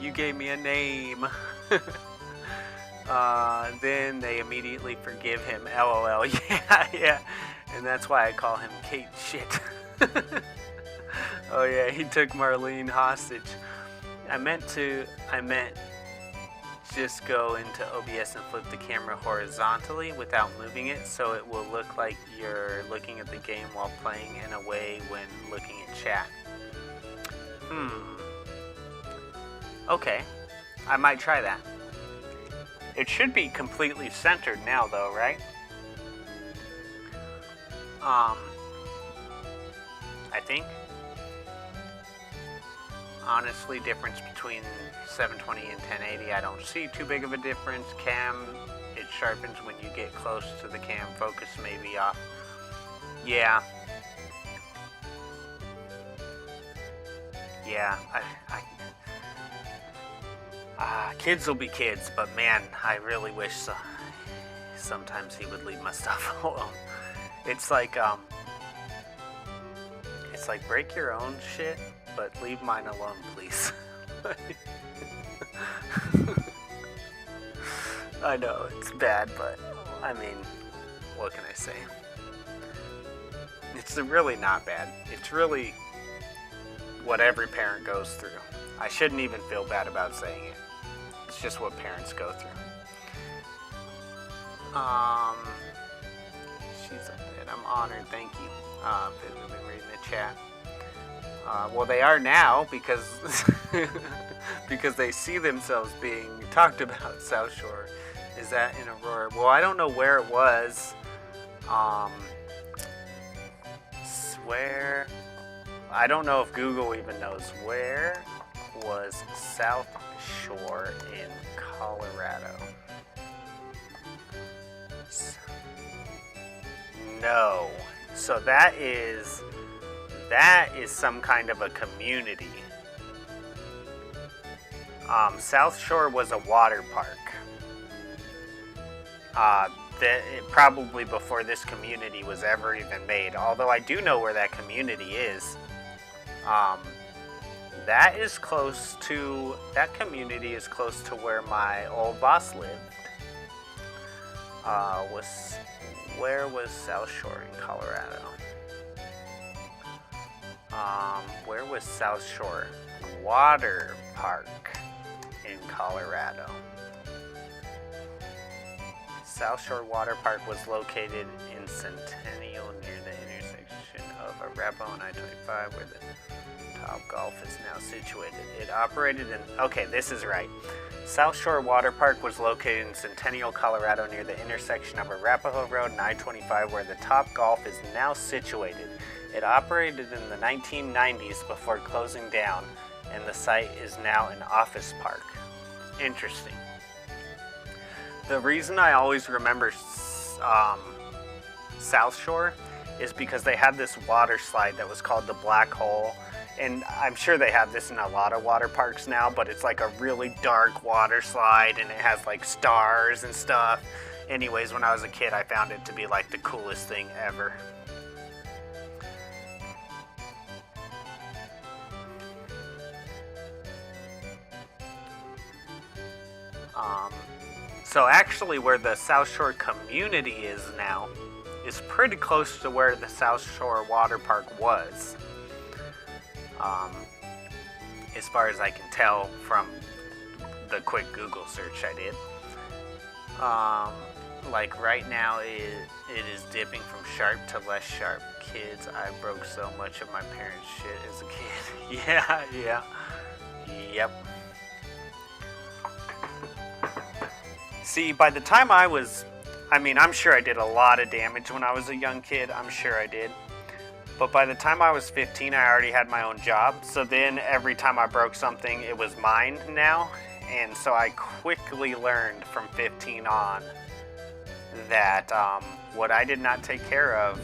you gave me a name. Then they immediately forgive him. LOL. Yeah. And that's why I call him Kate Shit. Oh yeah, he took Marlene hostage. I meant just go into OBS and flip the camera horizontally without moving it, so it will look like you're looking at the game while playing in a way when looking at chat. Okay, I might try that. It should be completely centered now though, right? I think. Honestly, difference between 720 and 1080, I don't see too big of a difference. Cam, it sharpens when you get close to the cam. Focus may be off. Yeah. Kids will be kids, but man, I really wish sometimes he would leave my stuff alone. It's like break your own shit, but leave mine alone, please. I know, it's bad, but, I mean, what can I say? It's really not bad. It's really what every parent goes through. I shouldn't even feel bad about saying it. It's just what parents go through. She's up there. I'm honored, thank you. I've been reading the chat. Well, they are now because because they see themselves being talked about. South Shore, is that in Aurora? Well, I don't know where it was. Where? I don't know if Google even knows where was South Shore in Colorado. No. So that is some kind of a community. South Shore was a water park. Probably before this community was ever even made. Although I do know where that community is. That community is close to where my old boss lived. Where was South Shore in Colorado? Where was South Shore Water Park in Colorado? South Shore Water Park was located in Centennial near the intersection of Arapahoe and I-25 where the Top Golf is now situated. It operated in... Okay, this is right. South Shore Water Park was located in Centennial, Colorado near the intersection of Arapahoe Road and I-25 where the Top Golf is now situated. It operated in the 1990s before closing down, and the site is now an office park. Interesting. The reason I always remember South Shore is because they had this water slide that was called the Black Hole. And I'm sure they have this in a lot of water parks now, but it's like a really dark water slide and it has like stars and stuff. Anyways, when I was a kid, I found it to be like the coolest thing ever. So actually where the South Shore community is now is pretty close to where the South Shore Water Park was. As far as I can tell from the quick Google search I did. Like right now it is dipping from sharp to less sharp. Kids, I broke so much of my parents' shit as a kid. Yep. See, by the time I'm sure I did a lot of damage when I was a young kid. I'm sure I did. But by the time I was 15, I already had my own job. So then every time I broke something, it was mine now. And so I quickly learned from 15 on that what I did not take care of,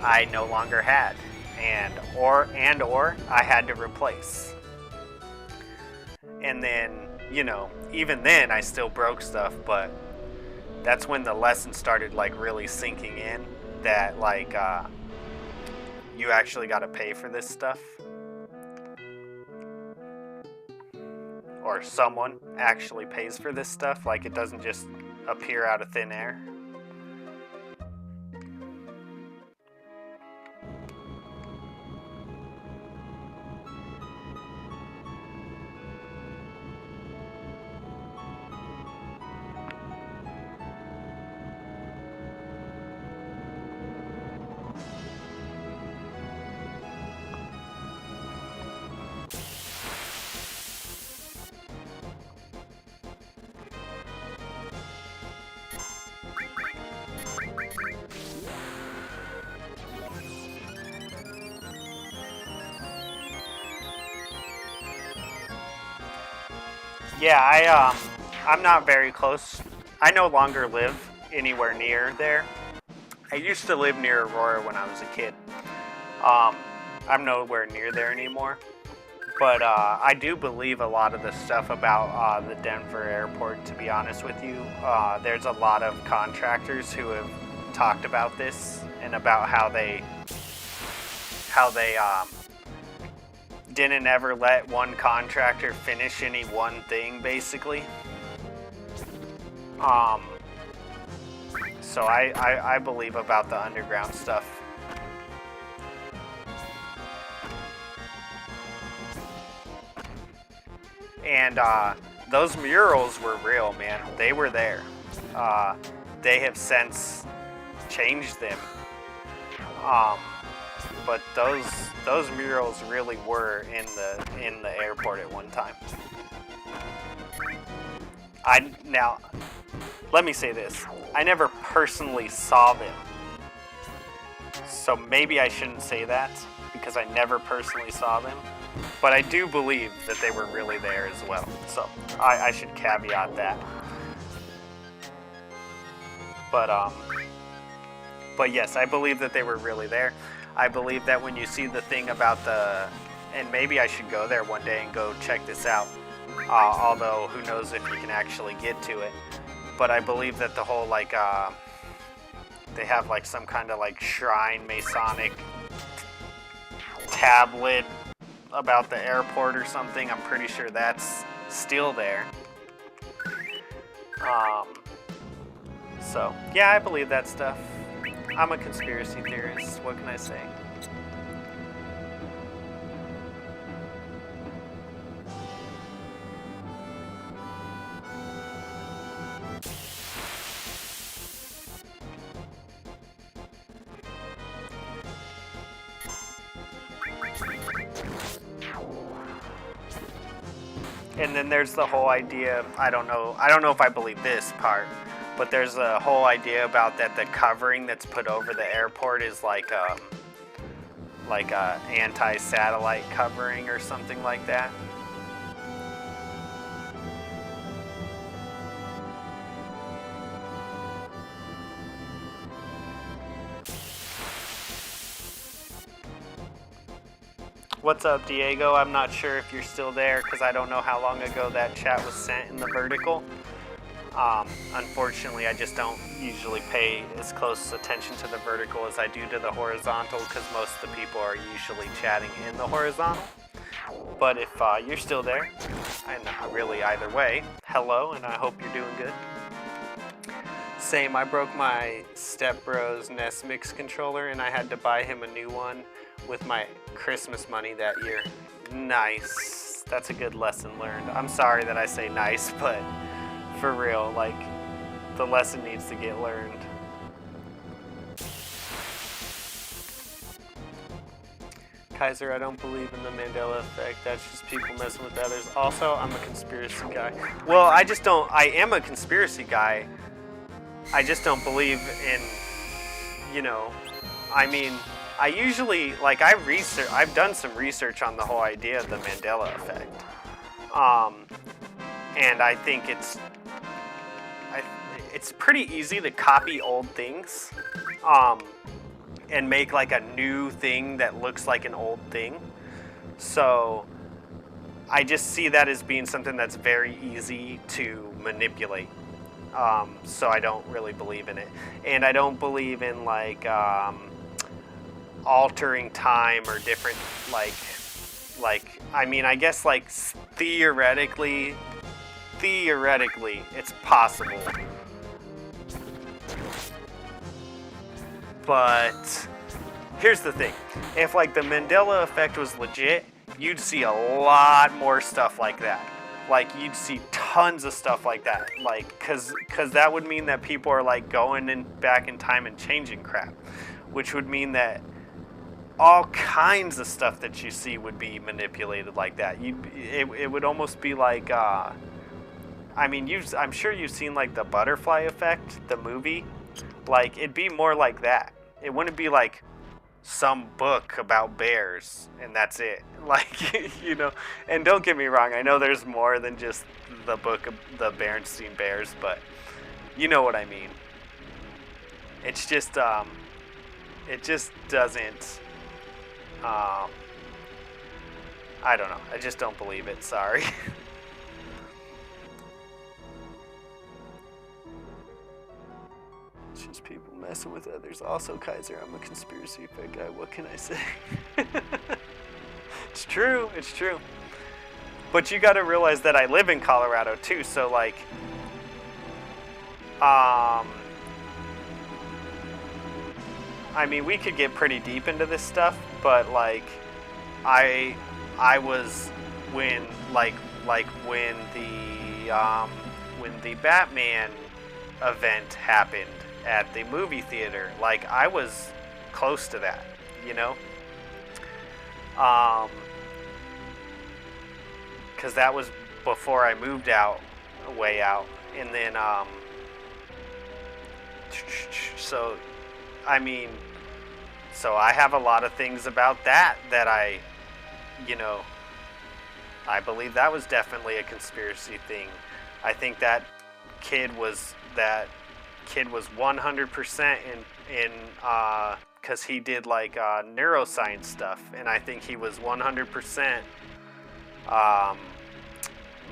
I no longer had. Or I had to replace. And then, even then I still broke stuff, but that's when the lesson started like really sinking in that like you actually got to pay for this stuff, or someone actually pays for this stuff. Like it doesn't just appear out of thin air. Yeah, I'm not very close. I no longer live anywhere near there. I used to live near Aurora when I was a kid. I'm nowhere near there anymore. But I do believe a lot of the stuff about the Denver airport, to be honest with you. There's a lot of contractors who have talked about this and about how they didn't ever let one contractor finish any one thing, basically. So I believe about the underground stuff. And those murals were real, man. They were there. They have since changed them. But those murals really were in the airport at one time. Now, let me say this. I never personally saw them. So maybe I shouldn't say that because I never personally saw them. But I do believe that they were really there as well. So I should caveat that. But yes, I believe that they were really there. I believe that when you see the thing about and maybe I should go there one day and go check this out. Although who knows if you can actually get to it. But I believe that the whole like they have like some kind of like shrine Masonic tablet about the airport or something. I'm pretty sure that's still there. So yeah, I believe that stuff. I'm a conspiracy theorist. What can I say? And then there's the whole idea, I don't know if I believe this part, but there's a whole idea about that the covering that's put over the airport is like a anti-satellite covering or something like that. What's up, Diego? I'm not sure if you're still there because I don't know how long ago that chat was sent in the vertical. Unfortunately, I just don't usually pay as close attention to the vertical as I do to the horizontal because most of the people are usually chatting in the horizontal. But if you're still there, and really either way, hello, and I hope you're doing good. Same, I broke my stepbro's NES Mix controller and I had to buy him a new one with my Christmas money that year. Nice. That's a good lesson learned. I'm sorry that I say nice, but for real, like, the lesson needs to get learned. Kaiser, I don't believe in the Mandela effect. That's just people messing with others. Also, I'm a conspiracy guy. Well, I am a conspiracy guy. I just don't believe in, I mean, I usually, like, I've done some research on the whole idea of the Mandela effect. And I think it's pretty easy to copy old things, and make like a new thing that looks like an old thing. So I just see that as being something that's very easy to manipulate. So I don't really believe in it. And I don't believe in like altering time or different I mean, I guess like theoretically it's possible. But here's the thing. If like the Mandela effect was legit, you'd see a lot more stuff like that. Like you'd see tons of stuff like that. Like cuz that would mean that people are like going back in time and changing crap, which would mean that all kinds of stuff that you see would be manipulated like that. It would almost be like I mean, I'm sure you've seen like the Butterfly Effect, the movie. Like it'd be more like that. It wouldn't be like some book about bears and that's it. Like, and don't get me wrong, I know there's more than just the book of the Berenstain Bears, but you know what I mean. It's just, it just doesn't, I don't know. I just don't believe it. Sorry. It's just people messing with others. Also, Kaiser, I'm a conspiracy effect guy. What can I say? It's true. It's true. But you got to realize that I live in Colorado too. So like, I mean, we could get pretty deep into this stuff, but like, I was when the Batman event happened at the movie theater, like I was close to that, because that was before I moved way out, and then so I mean, so I have a lot of things about that I believe that was definitely a conspiracy thing. I think that kid was 100% in because he did like neuroscience stuff, and I think he was 100%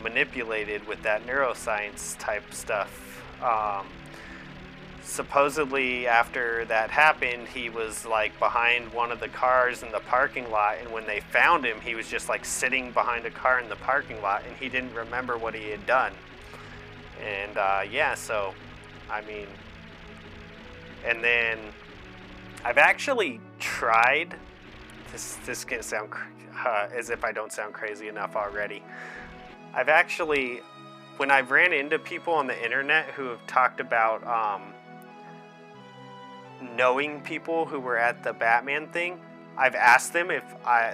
manipulated with that neuroscience type stuff. Supposedly after that happened, he was like behind one of the cars in the parking lot, and when they found him, he was just like sitting behind a car in the parking lot, and he didn't remember what he had done. And so I mean, and then I've actually tried, this can sound as if I don't sound crazy enough already. I've actually, when I've ran into people on the internet who have talked about knowing people who were at the Batman thing, I've asked them if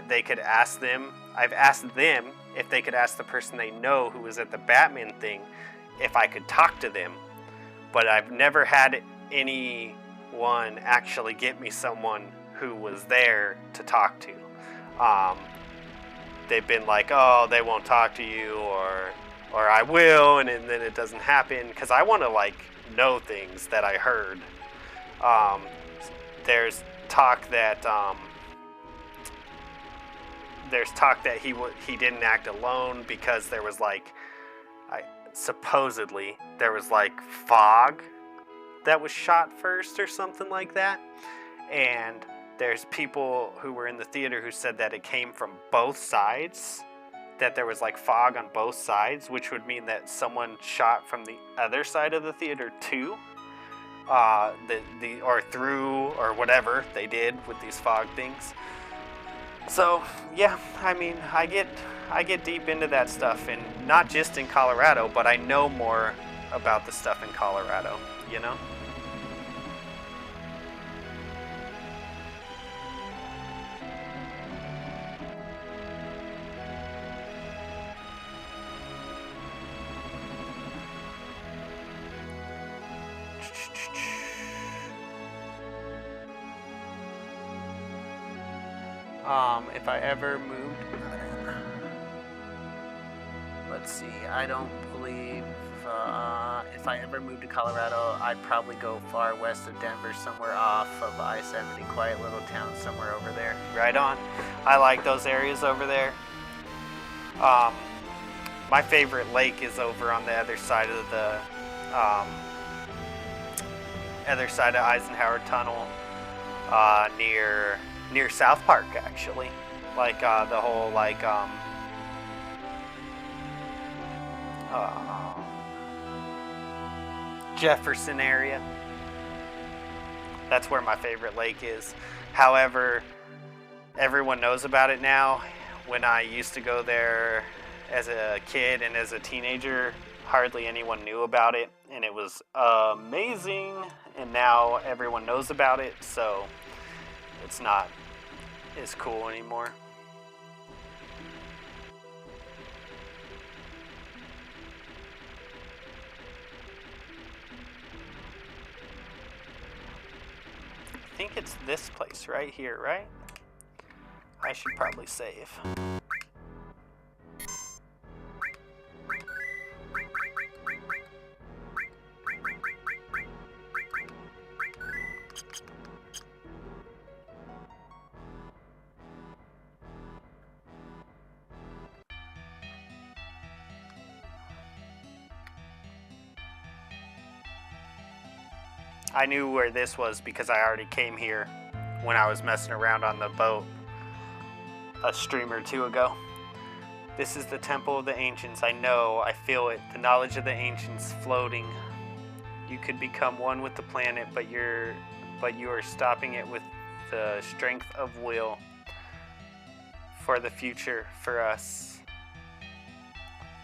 they could ask them, I've asked them if they could ask the person they know who was at the Batman thing if I could talk to them. But I've never had anyone actually get me someone who was there to talk to. They've been like, oh, they won't talk to you, or I will, and then it doesn't happen, because I want to like know things that I heard. There's talk that there's talk that he didn't act alone because there was like, supposedly there was like fog that was shot first or something like that, and there's people who were in the theater who said that it came from both sides, that there was like fog on both sides, which would mean that someone shot from the other side of the theater too, or through, or whatever they did with these fog things. So yeah, I mean, I get deep into that stuff, and not just in Colorado, but I know more about the stuff in Colorado, you know? If I ever moved, let's see, I don't believe, if I ever moved to Colorado, I'd probably go far west of Denver, somewhere off of I-70, quiet little town somewhere over there. Right on. I like those areas over there. My favorite lake is over on the other side of the, other side of Eisenhower Tunnel, near South Park, actually. Like, the whole, like, Jefferson area. That's where my favorite lake is. However, everyone knows about it now. When I used to go there as a kid and as a teenager, hardly anyone knew about it, and it was amazing, and now everyone knows about it, so it's not as cool anymore. I think it's this place right here, right? I should probably save. I knew where this was because I already came here when I was messing around on the boat a stream or two ago. This is the Temple of the Ancients. I know, I feel it. The knowledge of the ancients floating. You could become one with the planet, but you are stopping it with the strength of will for the future, for us.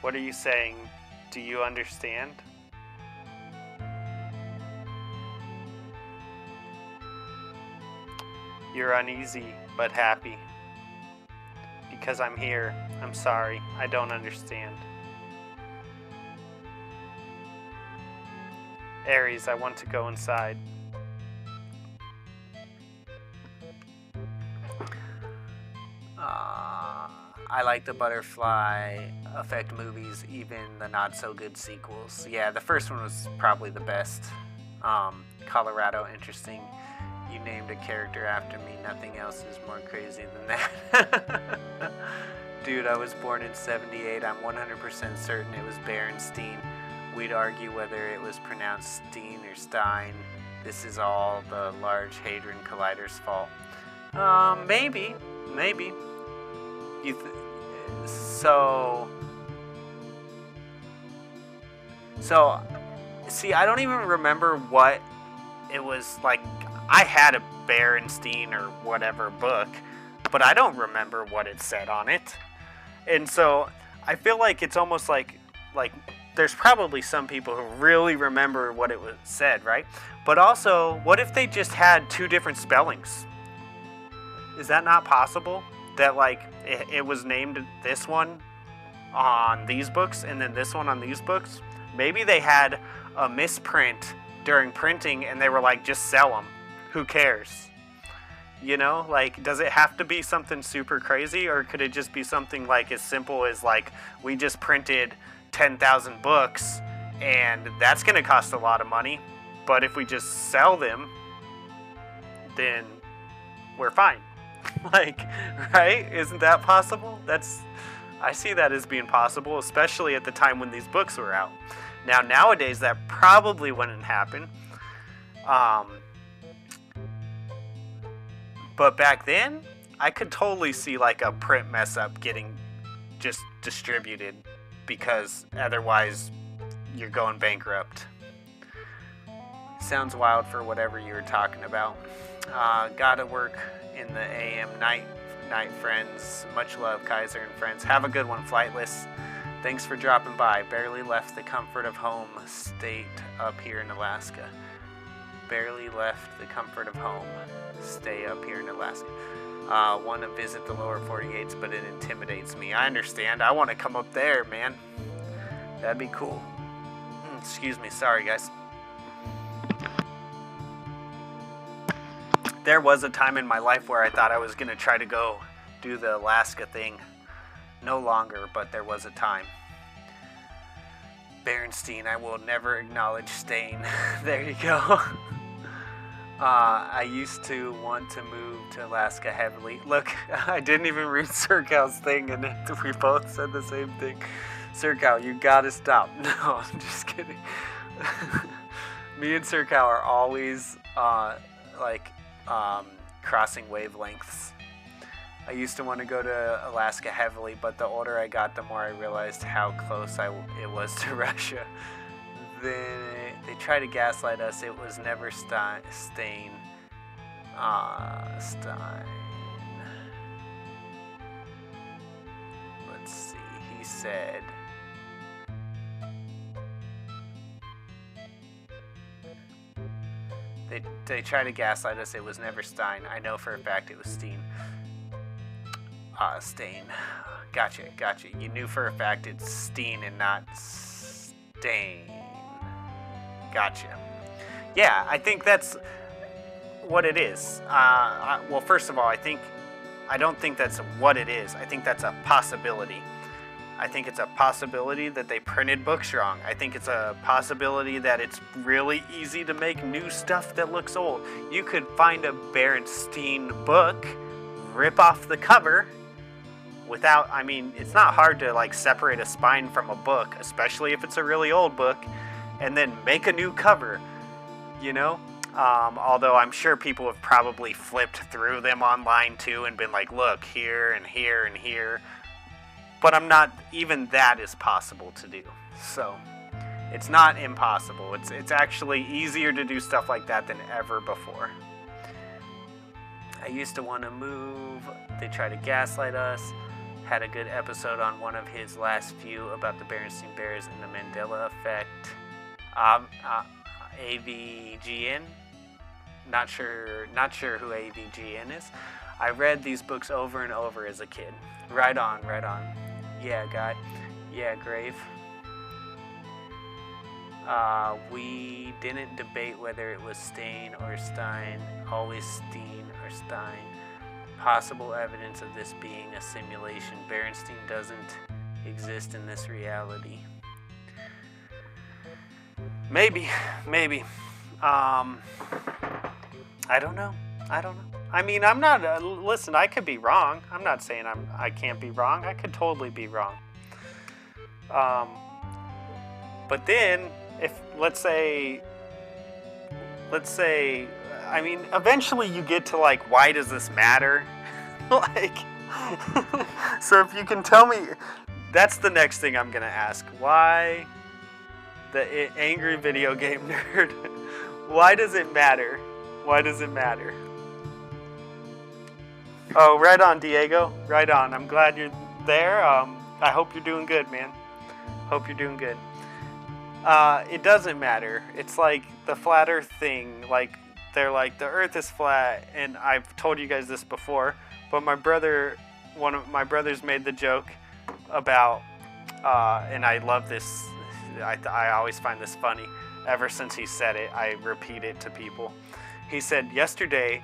What are you saying? Do you understand? You're uneasy, but happy. Because I'm here. I'm sorry. I don't understand. Aries, I want to go inside. I like the butterfly effect movies, even the not so good sequels. Yeah, the first one was probably the best. Colorado, interesting. You named a character after me. Nothing else is more crazy than that. Dude, I was born in 78. I'm 100% certain it was Berenstein. We'd argue whether it was pronounced Steen or Stein. This is all the Large Hadron Collider's fault. Maybe. So, see, I don't even remember what it was like. I had a Berenstein or whatever book, but I don't remember what it said on it. And so I feel like it's almost like there's probably some people who really remember what it was said, right? But also, what if they just had two different spellings? Is that not possible? That like it was named this one on these books and then this one on these books? Maybe they had a misprint during printing and they were like, just sell them. Who cares? You know, like, does it have to be something super crazy, or could it just be something like as simple as like, we just printed 10,000 books and that's going to cost a lot of money, but if we just sell them, then we're fine, Like, right? Isn't that possible? I see that as being possible, especially at the time when these books were out. Now, nowadays, that probably wouldn't happen. But back then, I could totally see like a print mess up getting just distributed because otherwise you're going bankrupt. Sounds wild for whatever you were talking about. Gotta work in the AM night, friends. Much love, Kaiser and friends. Have a good one, Flightless. Thanks for dropping by. Barely left the comfort of home. Stayed up here in Alaska. Barely left the comfort of home. Stay up here in Alaska. Want to visit the lower 48s, but it intimidates me. I understand. I want to come up there, man. That'd be cool. Excuse me. Sorry, guys. There was a time in my life where I thought I was going to try to go do the Alaska thing. No longer, but there was a time. Berenstein, I will never acknowledge Stain. There you go. I used to want to move to Alaska heavily. Look, I didn't even read Surcow's thing, and we both said the same thing. Surcow, you gotta stop. No, I'm just kidding. Me and Surcow are always, crossing wavelengths. I used to want to go to Alaska heavily, but the older I got, the more I realized how close it was to Russia. Then they try to gaslight us. It was never Stein. Stein. Let's see. He said, they try to gaslight us. It was never Stein. I know for a fact it was Steen. Stain. Gotcha. You knew for a fact it's Steen and not Stain. Gotcha. Yeah, I think that's what it is. Well, first of all, I don't think that's what it is. I think that's a possibility. I think it's a possibility that they printed books wrong. I think it's a possibility that it's really easy to make new stuff that looks old. You could find a Berenstein book, rip off the cover, it's not hard to separate a spine from a book, especially if it's a really old book, and then make a new cover, although I'm sure people have probably flipped through them online too and been like, look, here and here and here, but even that is possible to do, so it's not impossible. It's actually easier to do stuff like that than ever before. I used to want to move. They try to gaslight us. Had a good episode on one of his last few about the Berenstein Bears and the Mandela effect. AVGN? Not sure who AVGN is. I read these books over and over as a kid. Right on. Yeah, guy. Yeah, Grave. We didn't debate whether it was Stain or Stein. Always Steen or Stein. Possible evidence of this being a simulation. Berenstein doesn't exist in this reality. Maybe. I don't know. I'm not. Listen, I could be wrong. I'm not saying I can't be wrong. I could totally be wrong. But then, if let's say, eventually you get to why does this matter? So if you can tell me, that's the next thing I'm gonna ask. Why, the angry video game nerd? Why does it matter? Oh, right on, Diego. Right on. I'm glad you're there. I hope you're doing good, man. Hope you're doing good. It doesn't matter. It's like the flat earth thing. They're like, the earth is flat, and I've told you guys this before, but one of my brothers made the joke about, and I love this, I always find this funny. Ever since he said it, I repeat it to people. He said, yesterday,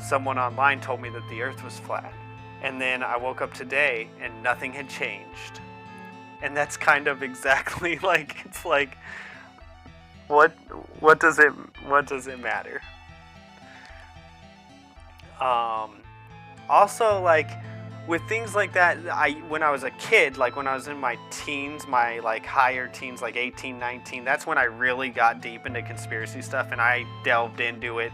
someone online told me that the earth was flat, and then I woke up today, and nothing had changed. And that's kind of exactly it's like, what does it matter? Also, like, with things like that, when I was a kid, like when I was in my teens, my like higher teens, like 18, 19, that's when I really got deep into conspiracy stuff and I delved into it.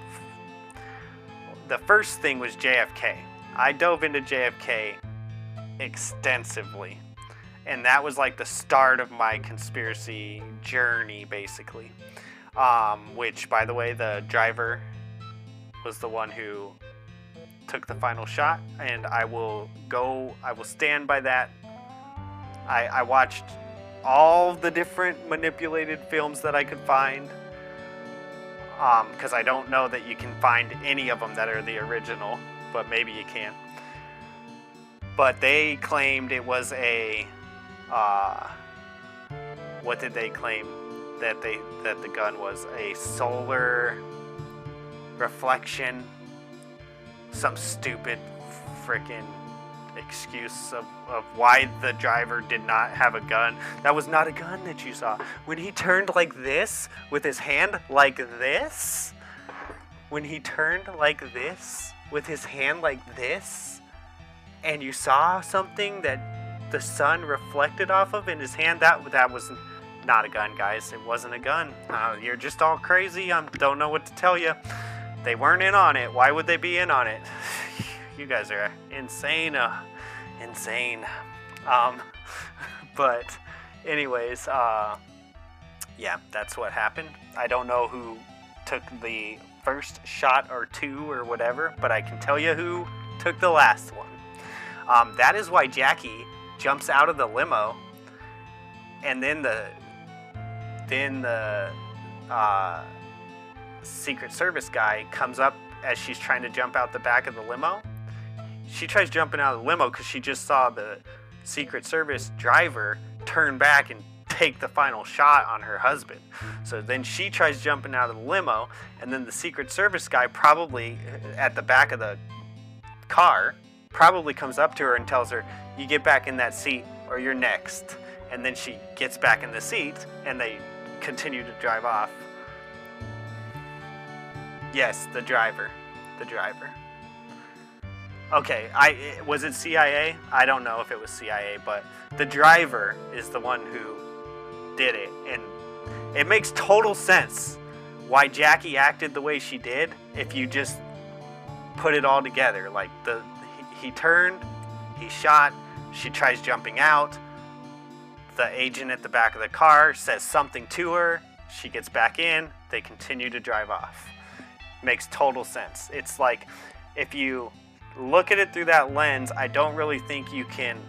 The first thing was JFK. I dove into JFK extensively. And that was like the start of my conspiracy journey, basically. Which, by the way, the driver was the one who took the final shot, and I will stand by that. I watched all the different manipulated films that I could find, because I don't know that you can find any of them that are the original, but maybe you can. But they claimed it was a, what did they claim? That the gun was a solar reflection, some stupid freaking excuse of why the driver did not have a gun. That was not a gun that you saw. When he turned like this, with his hand like this, when he turned like this, with his hand like this, and you saw something that the sun reflected off of in his hand, that was not a gun, guys. It wasn't a gun. You're just all crazy. I don't know what to tell you. They weren't in on it. Why would they be in on it? You guys are insane. Insane. But anyways, yeah, that's what happened. I don't know who took the first shot or two or whatever, but I can tell you who took the last one. That is why Jackie jumps out of the limo, and then the Secret Service guy comes up as she's trying to jump out the back of the limo. She tries jumping out of the limo because she just saw the Secret Service driver turn back and take the final shot on her husband. So then she tries jumping out of the limo, and then the Secret Service guy, probably at the back of the car, probably comes up to her and tells her, "You get back in that seat or you're next." And then she gets back in the seat and they continue to drive off. Yes, the driver. Okay, was it CIA? I don't know if it was CIA, but the driver is the one who did it. And it makes total sense why Jackie acted the way she did if you just put it all together. Like, he turned, he shot, she tries jumping out, the agent at the back of the car says something to her, she gets back in, they continue to drive off. Makes total sense. It's like, if you look at it through that lens, I don't really think you can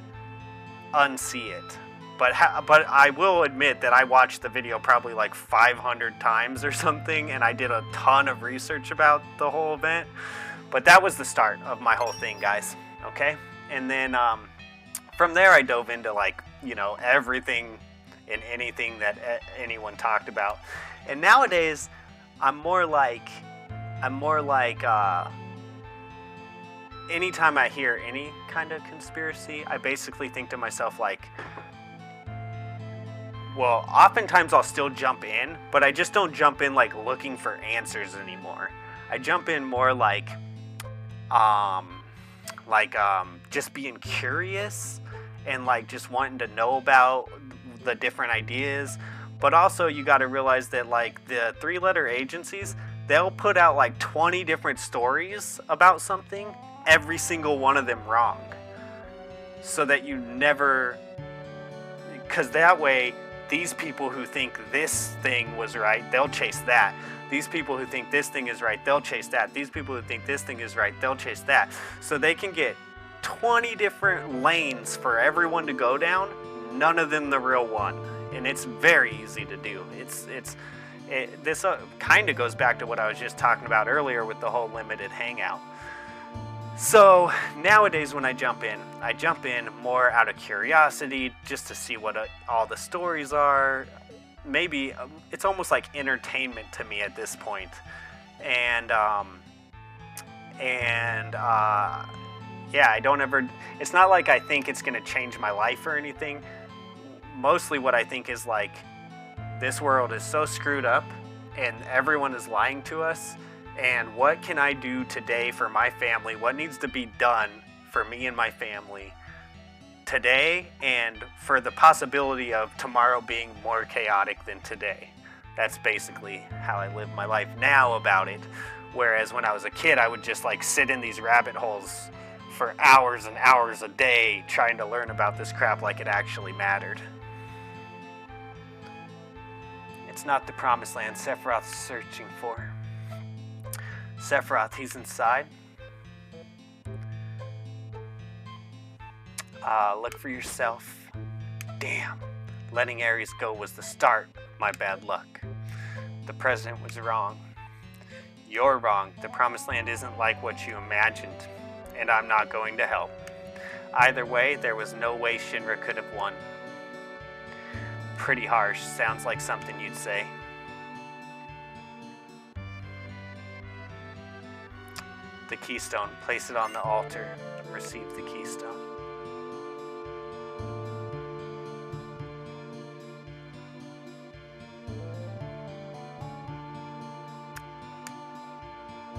unsee it. But I will admit that I watched the video probably like 500 times or something, and I did a ton of research about the whole event. But that was the start of my whole thing, guys. Okay? And then from there I dove into, like, you know, everything and anything that anyone talked about. And nowadays I'm more like anytime I hear any kind of conspiracy, I basically think to myself, like, well, oftentimes I'll still jump in, but I just don't jump in like looking for answers anymore. I jump in more like just being curious and like just wanting to know about the different ideas. But also you got to realize that, like, the three-letter agencies, they'll put out like 20 different stories about something, every single one of them wrong. So that you never, because that way, these people who think this thing was right, they'll chase that. These people who think this thing is right, they'll chase that. These people who think this thing is right, they'll chase that. So they can get 20 different lanes for everyone to go down, none of them the real one. And it's very easy to do. This kind of goes back to what I was just talking about earlier with the whole limited hangout. So nowadays when I jump in more out of curiosity, just to see what all the stories are. Maybe it's almost like entertainment to me at this point. Yeah, I don't ever, it's not like I think it's going to change my life or anything. Mostly what I think is, like, this world is so screwed up and everyone is lying to us, And what can I do today for my family? What needs to be done for me and my family today, and for the possibility of tomorrow being more chaotic than today? That's basically how I live my life now about it. Whereas when I was a kid, I would just like sit in these rabbit holes for hours and hours a day trying to learn about this crap like it actually mattered. It's not the promised land Sephiroth's searching for. Sephiroth, he's inside. Look for yourself. Damn. Letting Ares go was the start of my bad luck. The president was wrong. You're wrong. The promised land isn't like what you imagined, and I'm not going to help. Either way, there was no way Shinra could have won. Pretty harsh. Sounds like something you'd say. The keystone. Place it on the altar. Receive the keystone.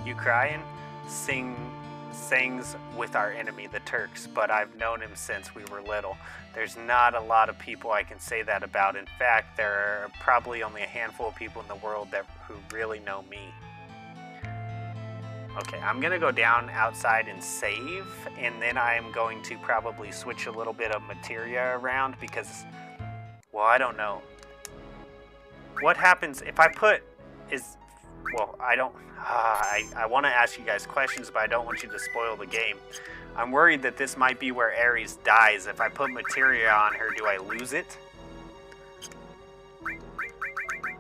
You crying? Sings with our enemy, the Turks, but I've known him since we were little. There's not a lot of people I can say that about. In fact, there are probably only a handful of people in the world who really know me. Okay, I'm gonna go down outside and save, and then I am going to probably switch a little bit of materia around because, well, I don't know. What happens if I put well, I don't. I want to ask you guys questions, but I don't want you to spoil the game. I'm worried that this might be where Ares dies. If I put materia on her, do I lose it?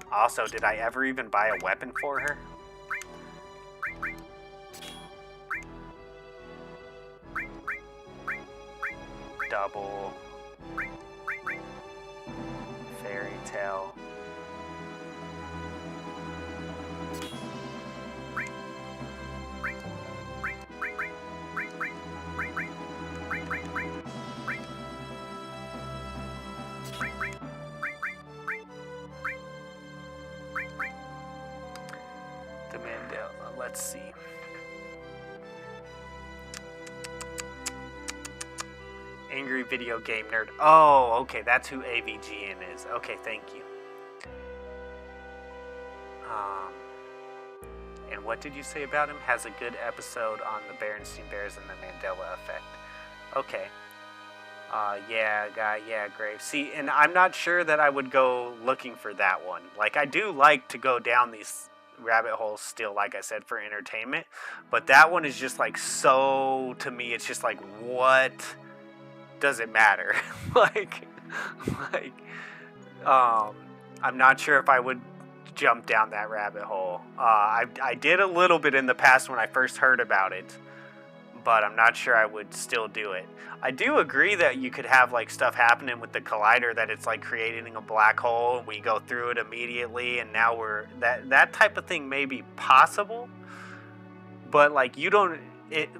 Also, did I ever even buy a weapon for her? Double. Fairy tale. Let's see. Angry video game nerd. Oh, okay, that's who AVGN is. Okay, thank you. And what did you say about him? Has a good episode on the Berenstein Bears and the Mandela effect. Okay. Yeah, great. See, and I'm not sure that I would go looking for that one. Like, I do like to go down these rabbit holes still, like I said, for entertainment, but that one is just like, so to me it's just like, what does it matter? like I'm not sure if I would jump down that rabbit hole. I did a little bit in the past when I first heard about it, but I'm not sure I would still do it. I do agree that you could have like stuff happening with the collider, that it's like creating a black hole and we go through it immediately, and now we're that type of thing may be possible, but like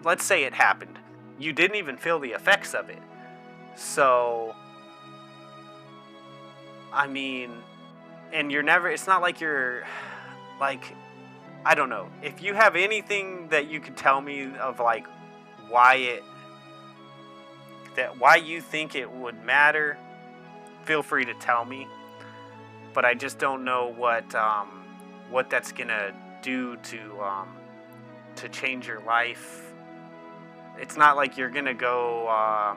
let's say it happened, you didn't even feel the effects of it, so I mean, and it's not like you're like, I don't know, if you have anything that you could tell me of like why you think it would matter, feel free to tell me. But I just don't know what that's gonna do to change your life. It's not like you're gonna go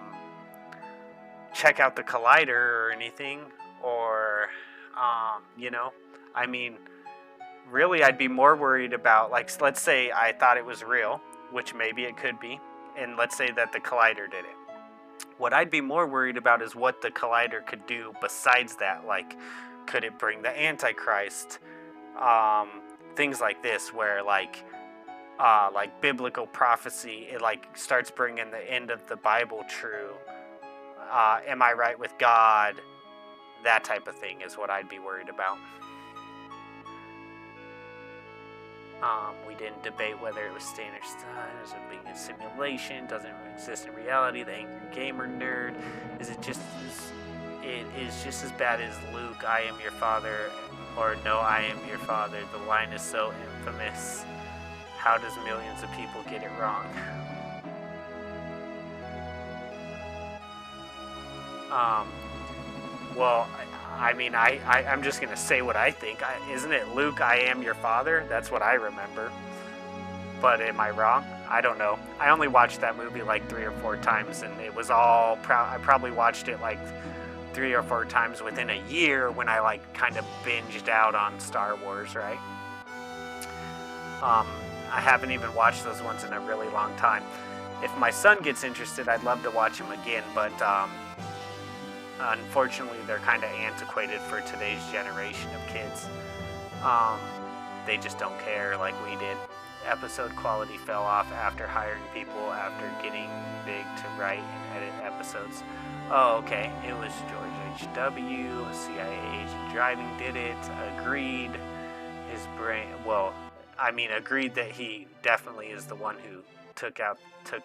check out the collider or anything, or I mean, really, I'd be more worried about, like, let's say I thought it was real, which maybe it could be, and let's say that the collider did it. What I'd be more worried about is what the collider could do besides that. Like, could it bring the Antichrist? Things like this, where like biblical prophecy, it like starts bringing the end of the Bible true. Am I right with God? That type of thing is what I'd be worried about. We didn't debate whether it was standard style, is it being a simulation, doesn't exist in reality, the angry gamer nerd, it is just as bad as Luke, I am your father, or no, I am your father, the line is so infamous. how does millions of people get it wrong? Um, well, I'm just going to say what I think. Isn't it Luke, I am your father? That's what I remember. But am I wrong? I don't know. I only watched that movie like 3 or 4 times, and it was all I probably watched it like 3 or 4 times within a year when I like kind of binged out on Star Wars, right? I haven't even watched those ones in a really long time. If my son gets interested, I'd love to watch them again, but unfortunately they're kind of antiquated for today's generation of kids. They just don't care like we did. Episode quality fell off after hiring people after getting big to write and edit episodes. Oh, okay. It was George H.W., CIA agent driving did it. Agreed. His brain, agreed that he definitely is the one who took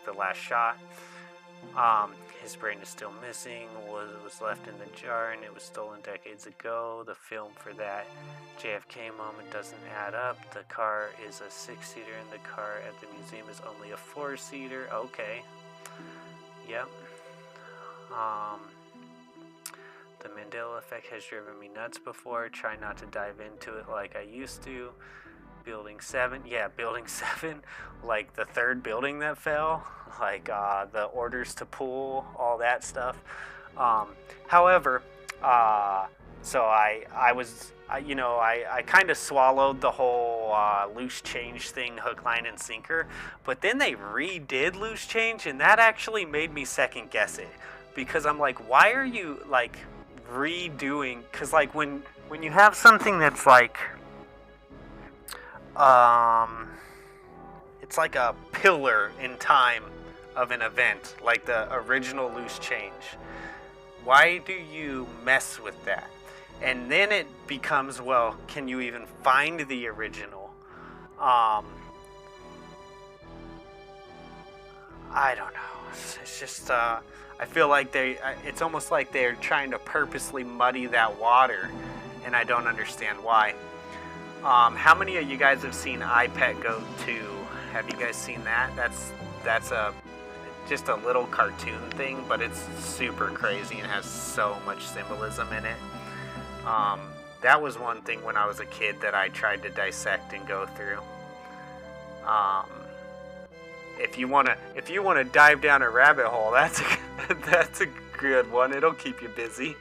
the last shot. His brain is still missing, was left in the jar, and it was stolen decades ago. The film for that JFK moment doesn't add up. The car is a 6-seater, and the car at the museum is only a 4-seater. Okay. Yep. The Mandela effect has driven me nuts before. Try not to dive into it like I used to. Building 7, yeah, Building 7, like the third building that fell, like the orders to pull, all that stuff. However, so I kind of swallowed the whole loose change thing, hook, line, and sinker, but then they redid loose change, and that actually made me second guess it, because I'm like, why are you like redoing? Because like when you have something that's like it's like a pillar in time of an event, like the original loose change. Why do you mess with that? And then it becomes, well, can you even find the original? I don't know. It's just, I feel like it's almost like they're trying to purposely muddy that water, and I don't understand why. How many of you guys have seen I, Pet Goat 2? Have you guys seen that? That's just a little cartoon thing, but it's super crazy and has so much symbolism in it. That was one thing when I was a kid that I tried to dissect and go through. If you wanna dive down a rabbit hole, that's a good one. It'll keep you busy.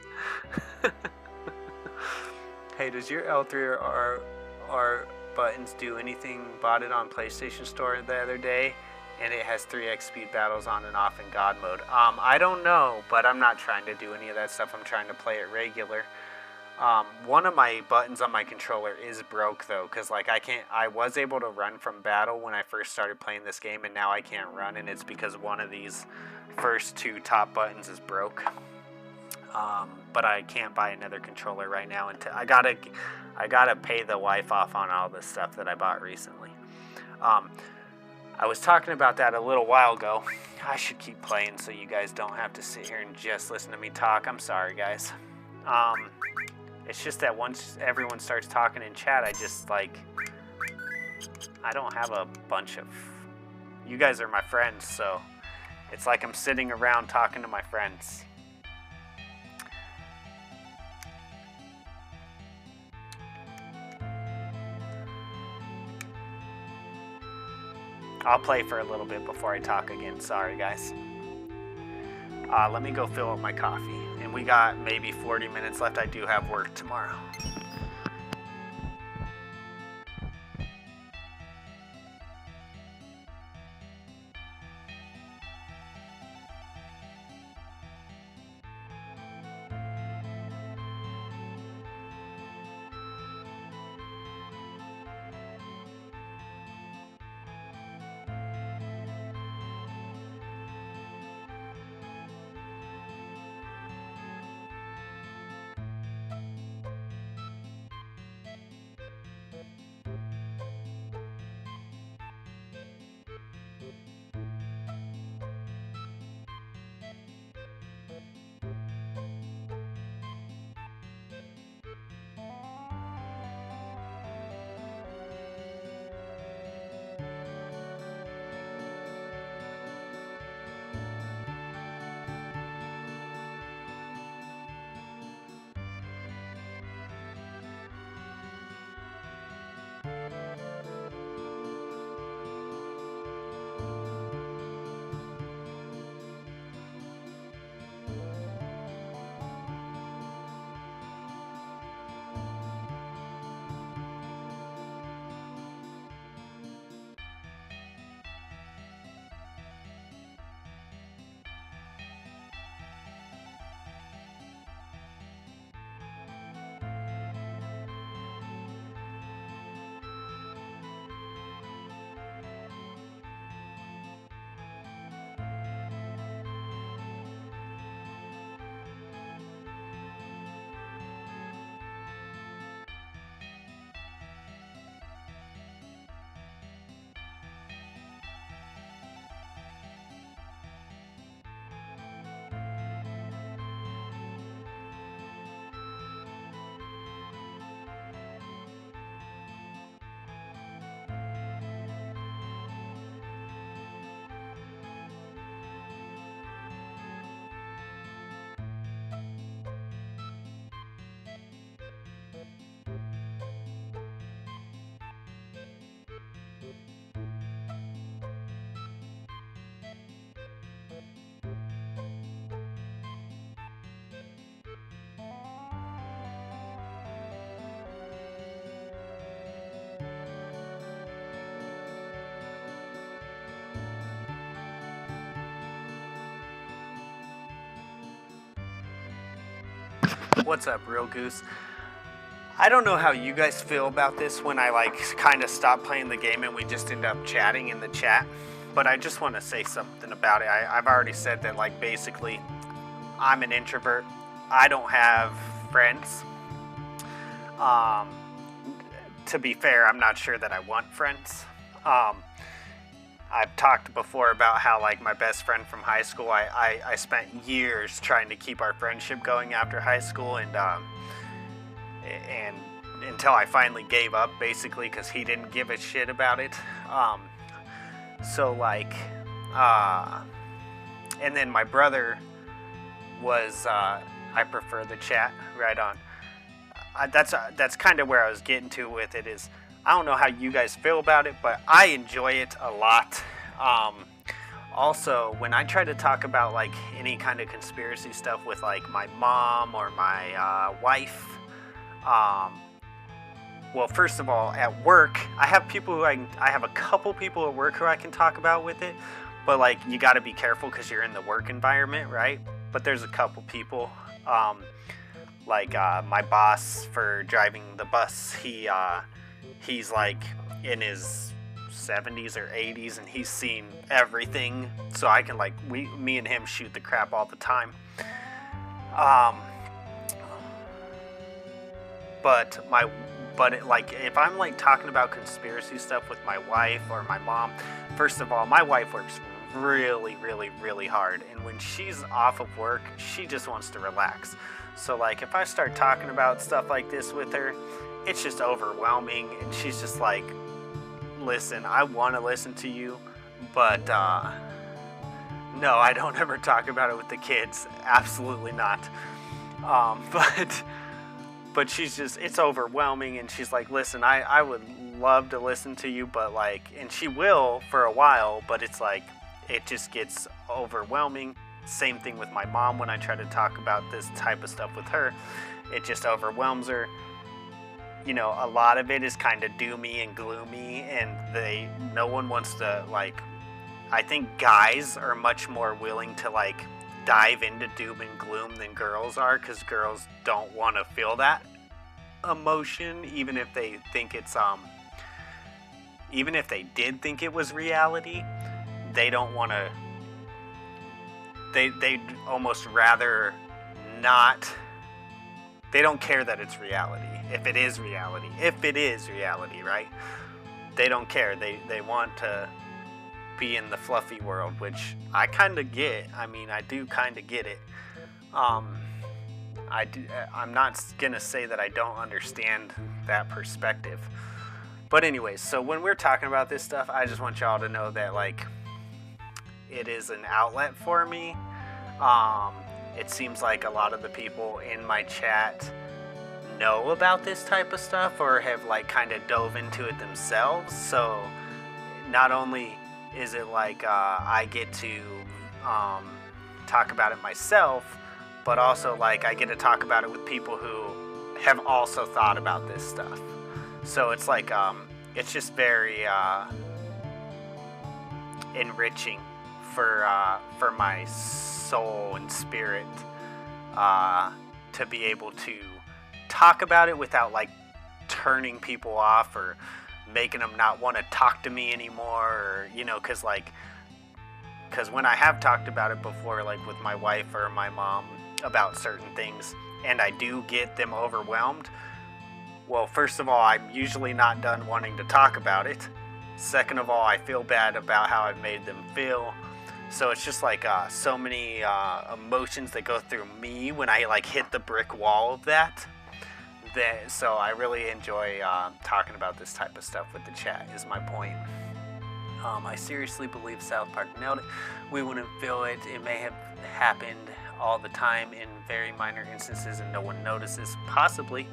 Hey, does your L3 or buttons do anything? Bought it on PlayStation Store the other day, and it has 3x speed battles on and off in God mode. I don't know, but I'm not trying to do any of that stuff. I'm trying to play it regular. One of my buttons on my controller is broke though, because like I was able to run from battle when I first started playing this game, and now I can't run, and it's because one of these first 2 top buttons is broke. But I can't buy another controller right now until I gotta pay the wife off on all this stuff that I bought recently. I was talking about that a little while ago. I should keep playing so you guys don't have to sit here and just listen to me talk. I'm sorry, guys. It's just that once everyone starts talking in chat, I don't have a bunch of... You guys are my friends, so it's like I'm sitting around talking to my friends. I'll play for a little bit before I talk again. Sorry, guys. Let me go fill up my coffee. And we got maybe 40 minutes left. I do have work tomorrow. What's up, Real Goose? I don't know how you guys feel about this when I like kind of stop playing the game and we just end up chatting in the chat, but I just want to say something about it. I've already said that, like, basically I'm an introvert. I don't have friends. To be fair, I'm not sure that I want friends. I've talked before about how, like, my best friend from high school, I spent years trying to keep our friendship going after high school, and until I finally gave up, basically, because he didn't give a shit about it. So, like, and then my brother was, I prefer the chat, right on. That's kind of where I was getting to with it is, I don't know how you guys feel about it, but I enjoy it a lot. Also, when I try to talk about, like, any kind of conspiracy stuff with, like, my mom or my wife, well, first of all, at work, I have people who I have a couple people at work who I can talk about with it, but, like, you got to be careful because you're in the work environment, right? But there's a couple people, like, my boss for driving the bus, he's like in his 70s or 80s, and he's seen everything, so I can, like, me and him shoot the crap all the time. But like, if I'm, like, talking about conspiracy stuff with my wife or my mom, first of all, my wife works really, really, really hard, and when she's off of work, she just wants to relax. So, like, if I start talking about stuff like this with her, it's just overwhelming, and she's just like, listen, I want to listen to you, but no, I don't ever talk about it with the kids. Absolutely not. But she's just, it's overwhelming, and she's like, listen, I would love to listen to you, but, like, and she will for a while, but it's like, it just gets overwhelming. Same thing with my mom when I try to talk about this type of stuff with her. It just overwhelms her. You know, a lot of it is kind of doomy and gloomy, and no one wants to, like, I think guys are much more willing to, like, dive into doom and gloom than girls are, because girls don't want to feel that emotion, even if they think it's, even if they did think it was reality, they don't want to, they'd almost rather not, they don't care that it's reality. If it is reality, right? They don't care. They want to be in the fluffy world, which I kind of get. I mean, I do kind of get it. I'm not gonna say that I don't understand that perspective. But anyways, so when we're talking about this stuff, I just want y'all to know that, like, it is an outlet for me. It seems like a lot of the people in my chat know about this type of stuff or have, like, kind of dove into it themselves. So not only is it like I get to talk about it myself, but also, like, I get to talk about it with people who have also thought about this stuff. So it's like, it's just very enriching for my soul and spirit to be able to talk about it without, like, turning people off or making them not want to talk to me anymore, or, you know, because when I have talked about it before, like with my wife or my mom about certain things, and I do get them overwhelmed, well, first of all, I'm usually not done wanting to talk about it. Second of all, I feel bad about how I've made them feel. So it's just like so many emotions that go through me when I, like, hit the brick wall of that. So I really enjoy talking about this type of stuff with the chat, is my point. I seriously believe South Park nailed it. We wouldn't feel it. It may have happened all the time in very minor instances and no one notices. Possibly.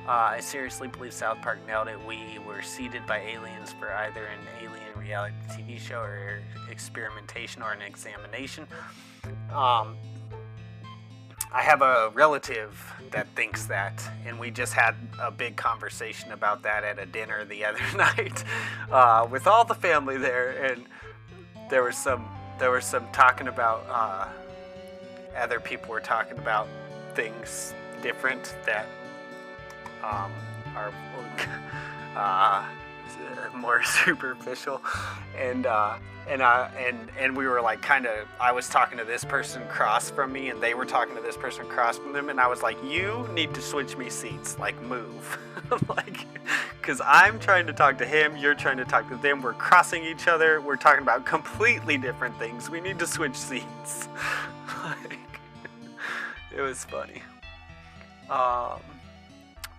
I seriously believe South Park nailed it. We were seeded by aliens for either an alien reality TV show or experimentation or an examination. I have a relative that thinks that, and we just had a big conversation about that at a dinner the other night with all the family there, and there was some talking about other people were talking about things different that are more superficial, and we were like kind of, I was talking to this person across from me, and they were talking to this person across from them, and I was like, you need to switch me seats, like move. Like, because I'm trying to talk to him, you're trying to talk to them, we're crossing each other, we're talking about completely different things, we need to switch seats. Like, it was funny.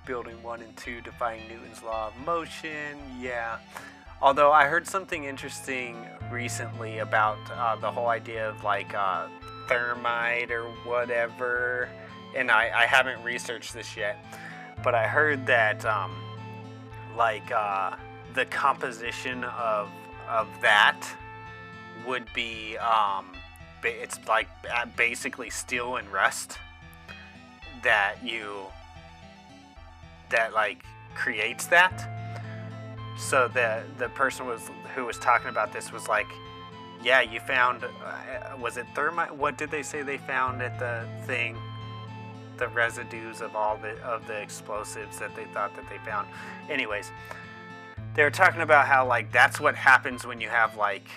Building 1 and 2, defying Newton's law of motion, yeah. Although I heard something interesting recently about the whole idea of like thermite or whatever, and I haven't researched this yet, but I heard that the composition of that would be it's like basically steel and rust that like creates that. So the person who was talking about this was like, yeah, you found was it thermite? What did they say they found at the thing? The residues of all the explosives that they thought that they found. Anyways, they were talking about how like that's what happens when you have like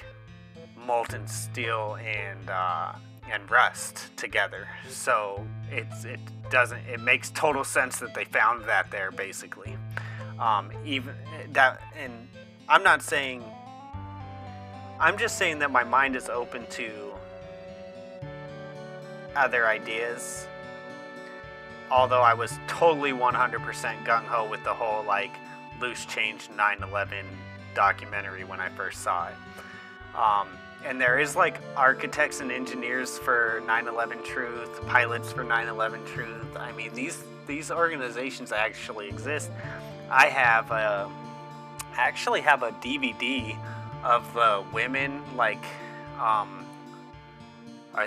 molten steel and rust together. So it makes total sense that they found that there, basically. Even that, and I'm just saying that my mind is open to other ideas. Although I was totally 100% gung-ho with the whole like loose change 9/11 documentary when I first saw it. And there is like architects and engineers for 9/11 Truth, pilots for 9/11 Truth. I mean, these organizations actually exist. I actually have a DVD of the women, like, are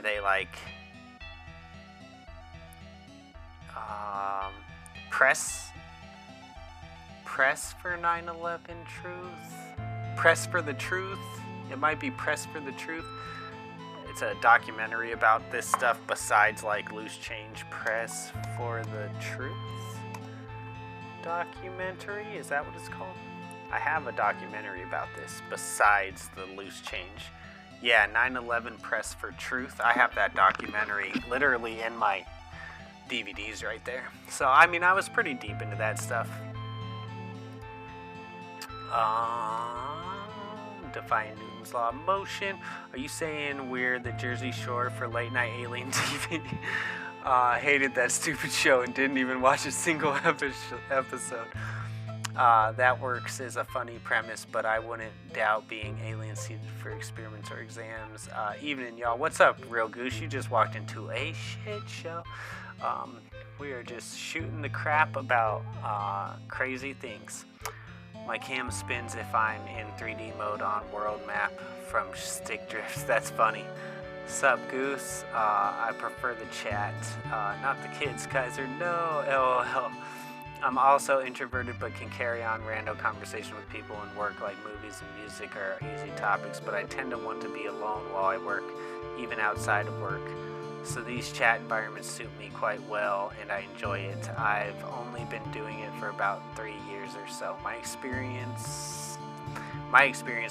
they like press for 9/11 Truth? Press for the Truth? It might be Press for the Truth. It's a documentary about this stuff besides like loose change. Press for the Truth documentary? Is that what it's called? I have a documentary about this besides the loose change. Yeah, 9/11 Press for Truth. I have that documentary literally in my DVDs right there. So, I mean, I was pretty deep into that stuff. Defying Newton's law of motion. Are you saying we're the Jersey Shore for late night alien TV? Hated that stupid show and didn't even watch a single episode. That works as a funny premise, but I wouldn't doubt being alien seated for experiments or exams. Evening, y'all. What's up, Real Goose? You just walked into a shit show. We are just shooting the crap about crazy things. My cam spins if I'm in 3D mode on world map from stick drifts. That's funny. Sup, Goose? I prefer the chat, not the kids, Kaiser. No, LOL. I'm also introverted but can carry on random conversation with people in work, like movies and music are easy topics, but I tend to want to be alone while I work, even outside of work. So these chat environments suit me quite well, and I enjoy it. I've only been doing it for about 3 years or so. My experience,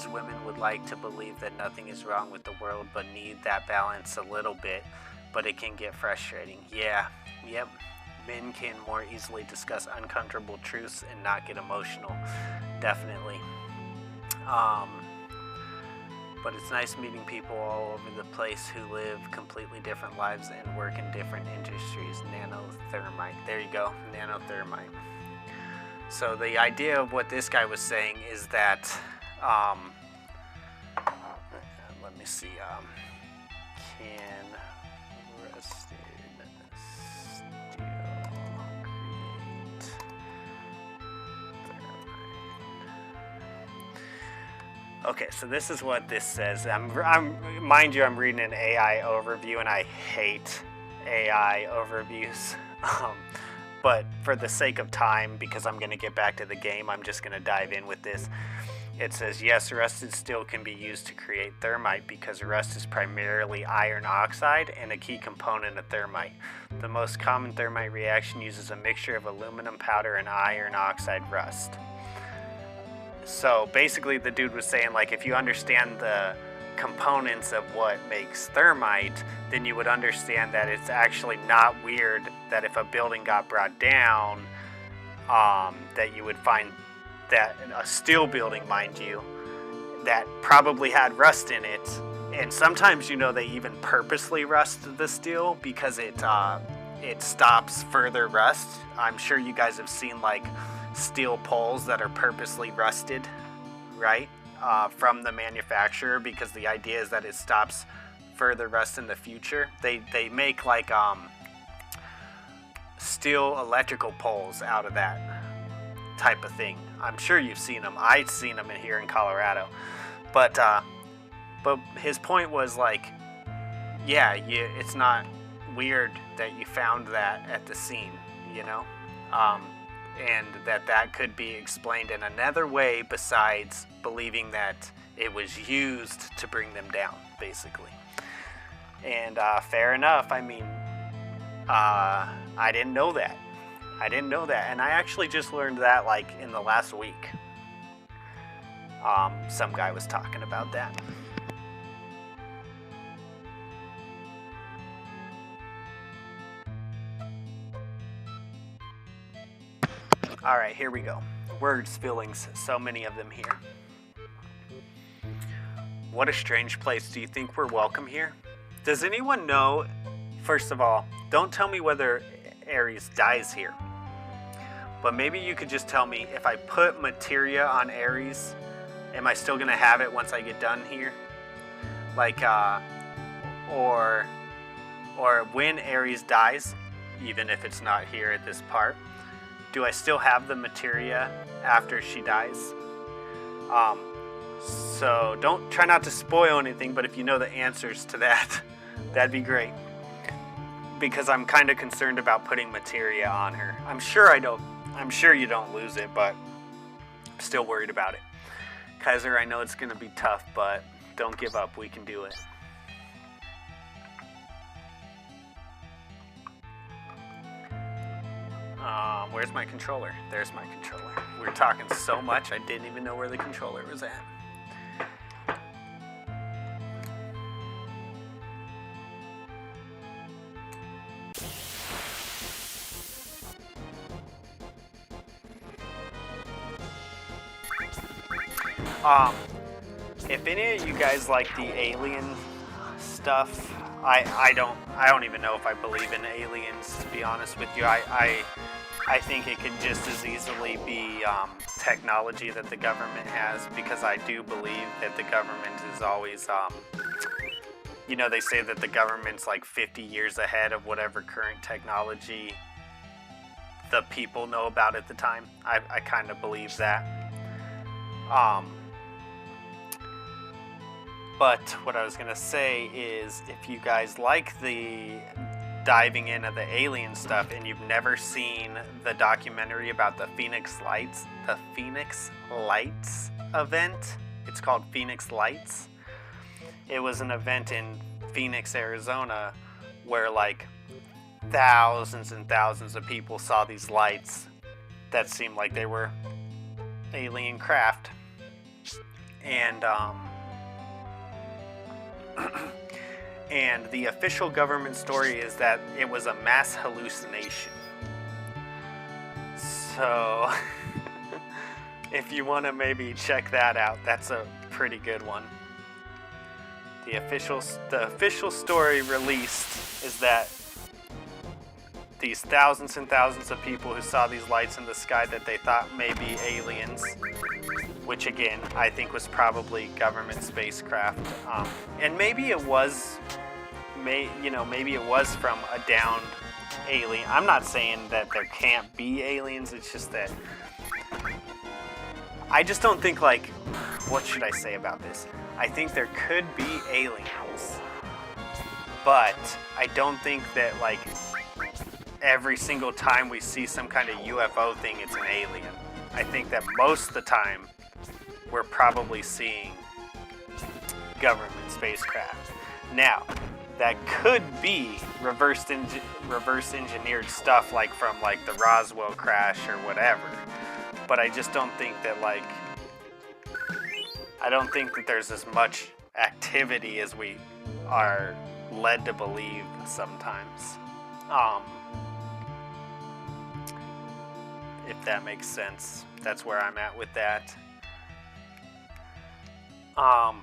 women would like to believe that nothing is wrong with the world, but need that balance a little bit, but it can get frustrating. Yeah, yep. Men can more easily discuss uncomfortable truths and not get emotional. Definitely. But it's nice meeting people all over the place who live completely different lives and work in different industries. Nanothermite. There you go. Nanothermite. So the idea of what this guy was saying is that, let me see, can rusted steel create thermite? Okay, so this is what this says. Mind you, I'm reading an AI overview, and I hate AI overviews. But for the sake of time, because I'm going to get back to the game, I'm just going to dive in with this. It says, yes, rusted steel can be used to create thermite because rust is primarily iron oxide and a key component of thermite. The most common thermite reaction uses a mixture of aluminum powder and iron oxide rust. So basically the dude was saying, like, if you understand the components of what makes thermite, then you would understand that it's actually not weird that if a building got brought down, that you would find that a steel building, mind you, that probably had rust in it. And sometimes, you know, they even purposely rust the steel because it stops further rust. I'm sure you guys have seen like steel poles that are purposely rusted, right? From the manufacturer, because the idea is that it stops further rust in the future. They make like steel electrical poles out of that type of thing. I'm sure you've seen them. I've seen them here in Colorado. But his point was like, yeah, it's not weird that you found that at the scene, you know? And that could be explained in another way besides believing that it was used to bring them down, basically. And fair enough. I mean, I didn't know that. And I actually just learned that like in the last week. Some guy was talking about that. All right, here we go. Words, feelings, so many of them here. What a strange place. Do you think we're welcome here? Does anyone know, first of all, don't tell me whether Ares dies here. But maybe you could just tell me, if I put materia on Ares, am I still gonna have it once I get done here? Like, or when Ares dies, even if it's not here at this part, do I still have the materia after she dies? So try not to spoil anything, but if you know the answers to that, that'd be great. Because I'm kind of concerned about putting materia on her. I'm sure you don't lose it, but I'm still worried about it. Kaiser, I know it's gonna be tough, but don't give up, we can do it. Where's my controller? There's my controller. We were talking so much, I didn't even know where the controller was at. If any of you guys like the alien stuff, I don't even know if I believe in aliens, to be honest with you. I think it could just as easily be technology that the government has, because I do believe that the government is always, you know, they say that the government's like 50 years ahead of whatever current technology the people know about at the time. I kind of believe that. But what I was going to say is, if you guys like the diving into the alien stuff and you've never seen the documentary about the Phoenix Lights event, it's called Phoenix Lights. It was an event in Phoenix, Arizona, where like thousands and thousands of people saw these lights that seemed like they were alien craft. And and the official government story is that it was a mass hallucination. So if you want to maybe check that out, that's a pretty good one. The official story released is that these thousands and thousands of people who saw these lights in the sky that they thought may be aliens, which again, I think was probably government spacecraft. And maybe it was, maybe it was from a downed alien. I'm not saying that there can't be aliens, it's just that I just don't think, like, what should I say about this? I think there could be aliens, but I don't think that, like, every single time we see some kind of UFO thing, it's an alien. I think that most of the time, we're probably seeing government spacecraft. Now, that could be reverse engineered stuff like from like the Roswell crash or whatever. But I just don't think that there's as much activity as we are led to believe sometimes. If that makes sense. That's where I'm at with that.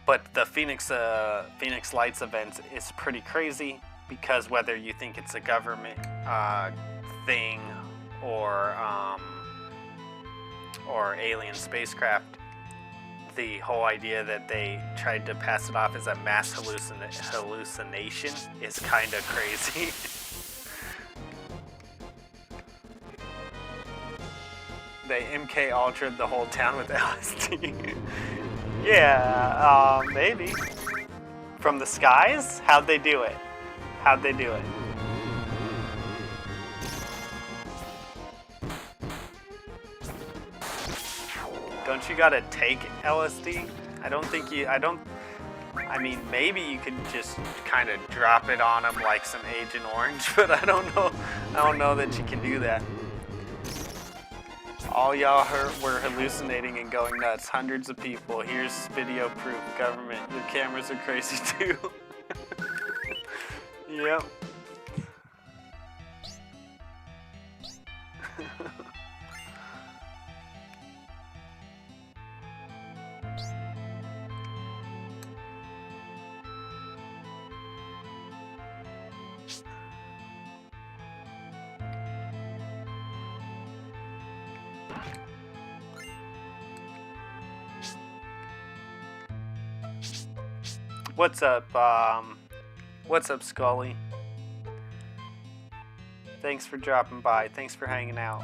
But the Phoenix Lights event is pretty crazy because whether you think it's a government thing or alien spacecraft, the whole idea that they tried to pass it off as a mass hallucination is kind of crazy. They MK Ultra'd the whole town with LSD. Yeah, maybe. From the skies? How'd they do it? Don't you gotta take LSD? I mean, maybe you could just kind of drop it on them like some Agent Orange, but I don't know that you can do that. All y'all were hallucinating and going nuts. Hundreds of people. Here's video proof. Government, your cameras are crazy too. Yep. What's up, Scully? Thanks for dropping by. Thanks for hanging out.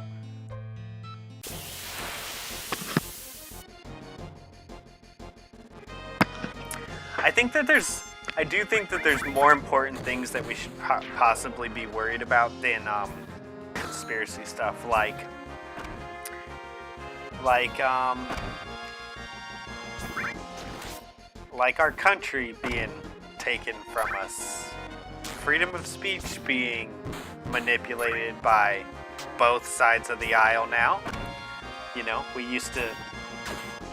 I do think that there's more important things that we should possibly be worried about than conspiracy stuff, like our country being taken from us, freedom of speech being manipulated by both sides of the aisle now. You know, we used to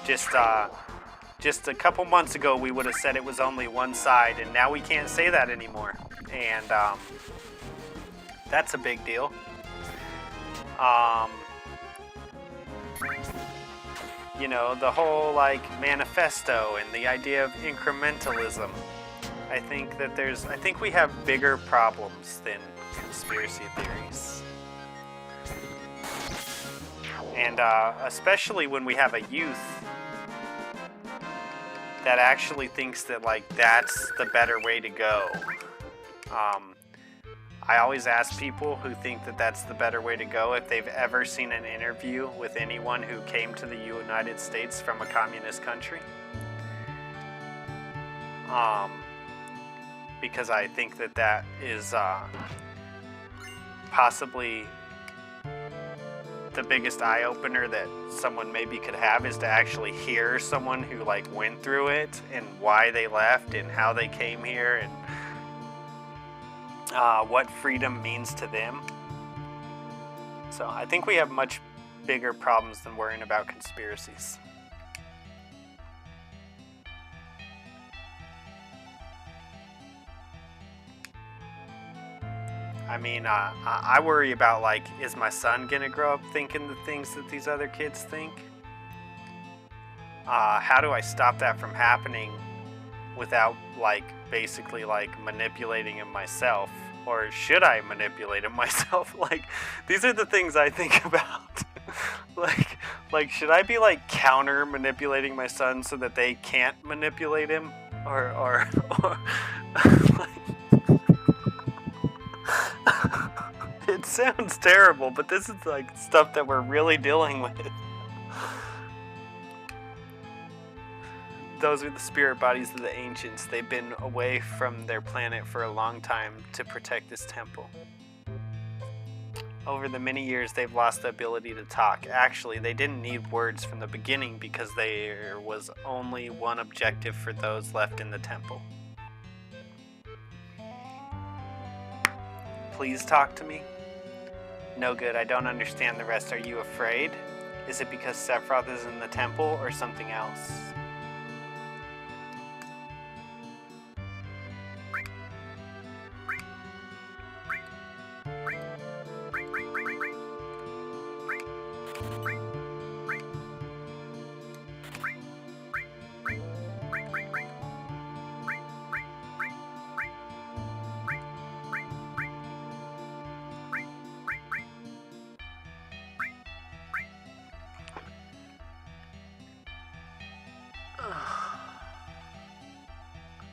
just a couple months ago we would have said it was only one side, and now we can't say that anymore, and that's a big deal. You know, the whole like manifesto and the idea of incrementalism. I think we have bigger problems than conspiracy theories. And especially when we have a youth that actually thinks that like that's the better way to go. I always ask people who think that that's the better way to go if they've ever seen an interview with anyone who came to the United States from a communist country. Because I think that is possibly the biggest eye-opener that someone maybe could have, is to actually hear someone who like went through it and why they left and how they came here and what freedom means to them. So I think we have much bigger problems than worrying about conspiracies. I mean, I worry about like, is my son gonna grow up thinking the things that these other kids think? How do I stop that from happening without like basically like manipulating him myself? Or should I manipulate him myself? Like, these are the things I think about. like should I be like counter manipulating my son so that they can't manipulate him? Or like, it sounds terrible, but this is like stuff that we're really dealing with. Those are the spirit bodies of the ancients. They've been away from their planet for a long time to protect this temple. Over the many years, they've lost the ability to talk. Actually, they didn't need words from the beginning because there was only one objective for those left in the temple. Please talk to me. No good, I don't understand the rest. Are you afraid? Is it because Sephiroth is in the temple or something else?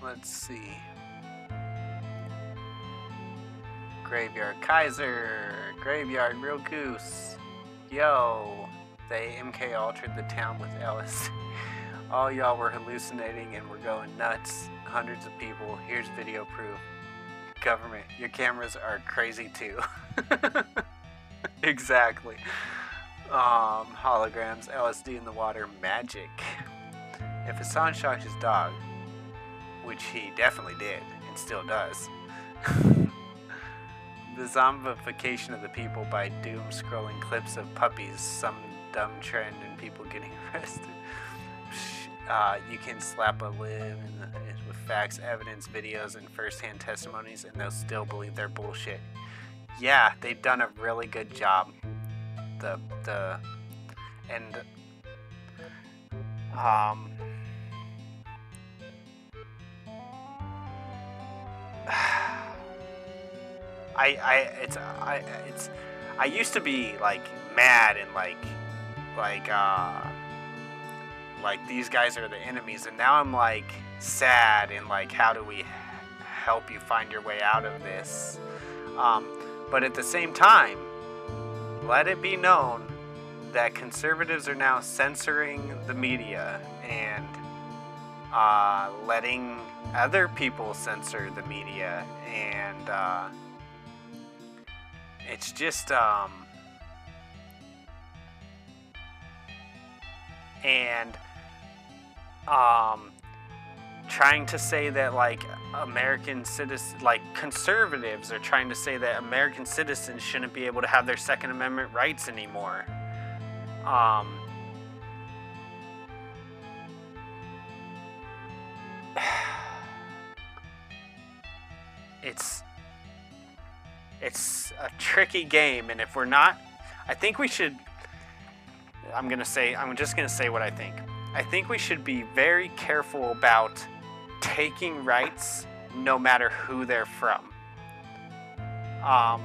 Let's see. Graveyard Kaiser. Graveyard Real Goose. Yo. They MK altered the town with Ellis. All y'all were hallucinating and were going nuts. Hundreds of people. Here's video proof. Government, your cameras are crazy too. Exactly. Holograms, LSD in the water, magic. If Hassan shocked his dog, which he definitely did and still does, the zombification of the people by doom scrolling clips of puppies, some dumb trend and people getting arrested. You can slap a live with facts, evidence, videos, and first-hand testimonies, and they'll still believe they're bullshit. Yeah, they've done a really good job. I used to be like mad and like these guys are the enemies, and now I'm like sad and like, how do we help you find your way out of this? But at the same time, let it be known that conservatives are now censoring the media and letting other people censor the media, and it's just trying to say that like American citizens, like conservatives are trying to say that American citizens shouldn't be able to have their Second Amendment rights anymore. It's a tricky game, and if we're not, I think we should, I'm just gonna say what I think. I think we should be very careful about taking rights no matter who they're from. I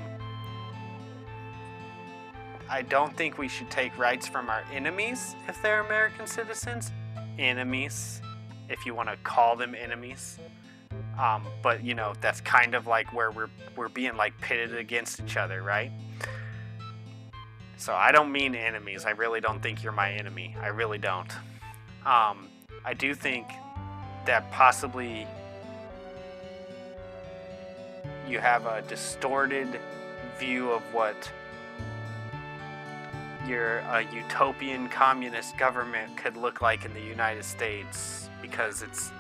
don't think we should take rights from our enemies if they're American citizens. Enemies, if you want to call them enemies. But you know, that's kind of like where we're being like pitted against each other, right? So I don't mean enemies. I really don't think you're my enemy. I really don't. I do think that possibly you have a distorted view of what a utopian communist government could look like in the United States, because it's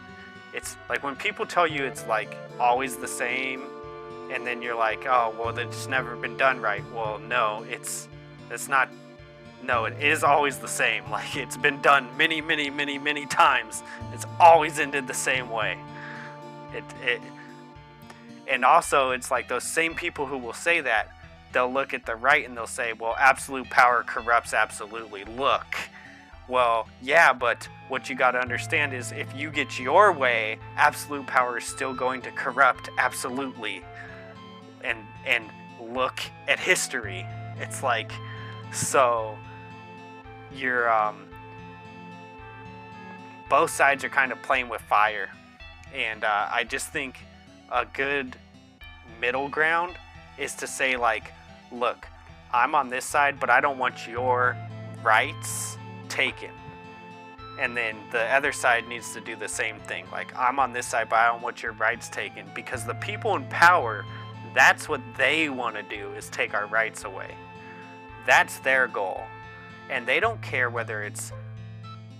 like when people tell you it's like always the same, and then you're like, oh well, that's never been done right. Well, no, it's not. No, it is always the same. Like, it's been done many, many, many, many times. It's always ended the same way. And also, it's like those same people who will say that, they'll look at the right and they'll say, well, absolute power corrupts absolutely. Look. Well, yeah, but what you got to understand is if you get your way, absolute power is still going to corrupt absolutely. And look at history. It's like, so you're both sides are kind of playing with fire, and I just think a good middle ground is to say, like, look, I'm on this side, but I don't want your rights taken. And then the other side needs to do the same thing. Like, I'm on this side, but I don't want your rights taken, because the people in power, That's what they want to do, is take our rights away. That's their goal. And they don't care whether it's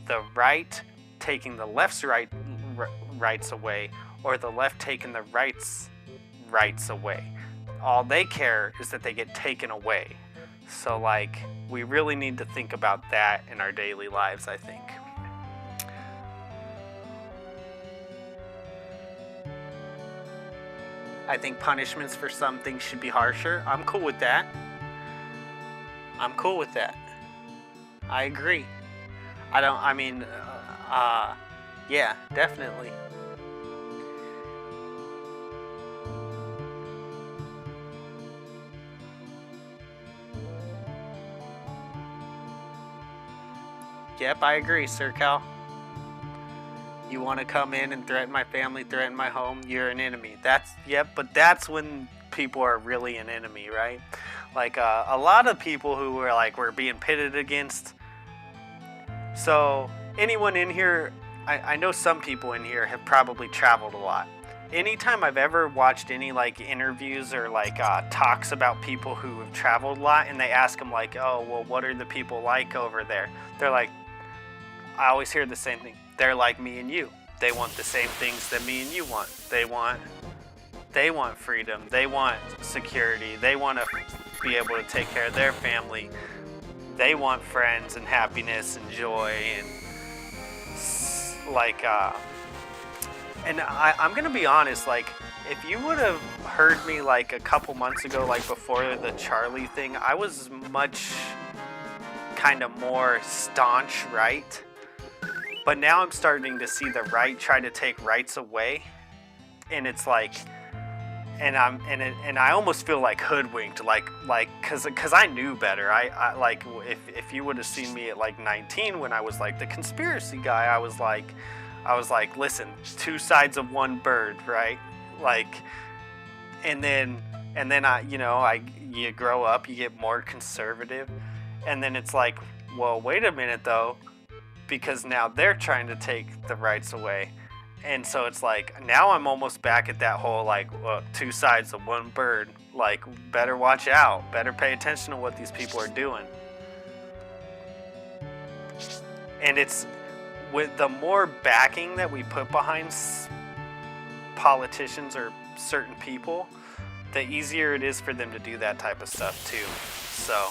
the right taking the left's rights away or the left taking the rights away. All they care is that they get taken away. So like, we really need to think about that in our daily lives, I think. I think punishments for some things should be harsher. I'm cool with that. I agree. Yeah, definitely. Yep, I agree, Sir Cal. You want to come in and threaten my family, threaten my home, you're an enemy. But that's when people are really an enemy, right? Like a lot of people who were like, we're being pitted against. So anyone in here, I know some people in here have probably traveled a lot. Anytime I've ever watched any like interviews or like talks about people who have traveled a lot, and they ask them like, oh, well, what are the people like over there? They're like, I always hear the same thing. They're like me and you. They want the same things that me and you want. They want freedom. They want security. They want to be able to take care of their family. They want friends and happiness and joy and like and I'm gonna be honest, like if you would have heard me like a couple months ago, like before the Charlie thing, I was much kind of more staunch right. But now I'm starting to see the right try to take rights away, and it's like, and I almost feel like hoodwinked, like cause I knew better. I like if you would have seen me at like 19 when I was like the conspiracy guy, I was like, listen, two sides of one bird, right? Like, and then you grow up, you get more conservative, and then it's like, well, wait a minute though. Because now they're trying to take the rights away. And so it's like, now I'm almost back at that whole like, well, two sides of one bird. Like, better watch out. Better pay attention to what these people are doing. And it's, with the more backing that we put behind politicians or certain people, the easier it is for them to do that type of stuff too. So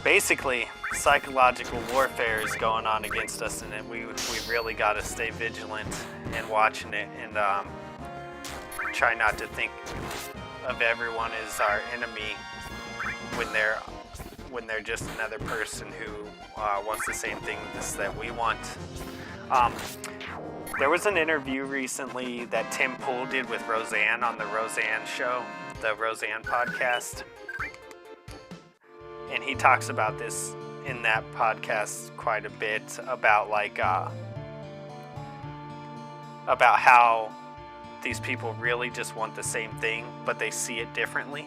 basically, psychological warfare is going on against us, and we really got to stay vigilant and watching it, and try not to think of everyone as our enemy when they're just another person who wants the same things that we want. There was an interview recently that Tim Pool did with Roseanne on the Roseanne show, the Roseanne podcast. And he talks about this in that podcast quite a bit, about like about how these people really just want the same thing, but they see it differently.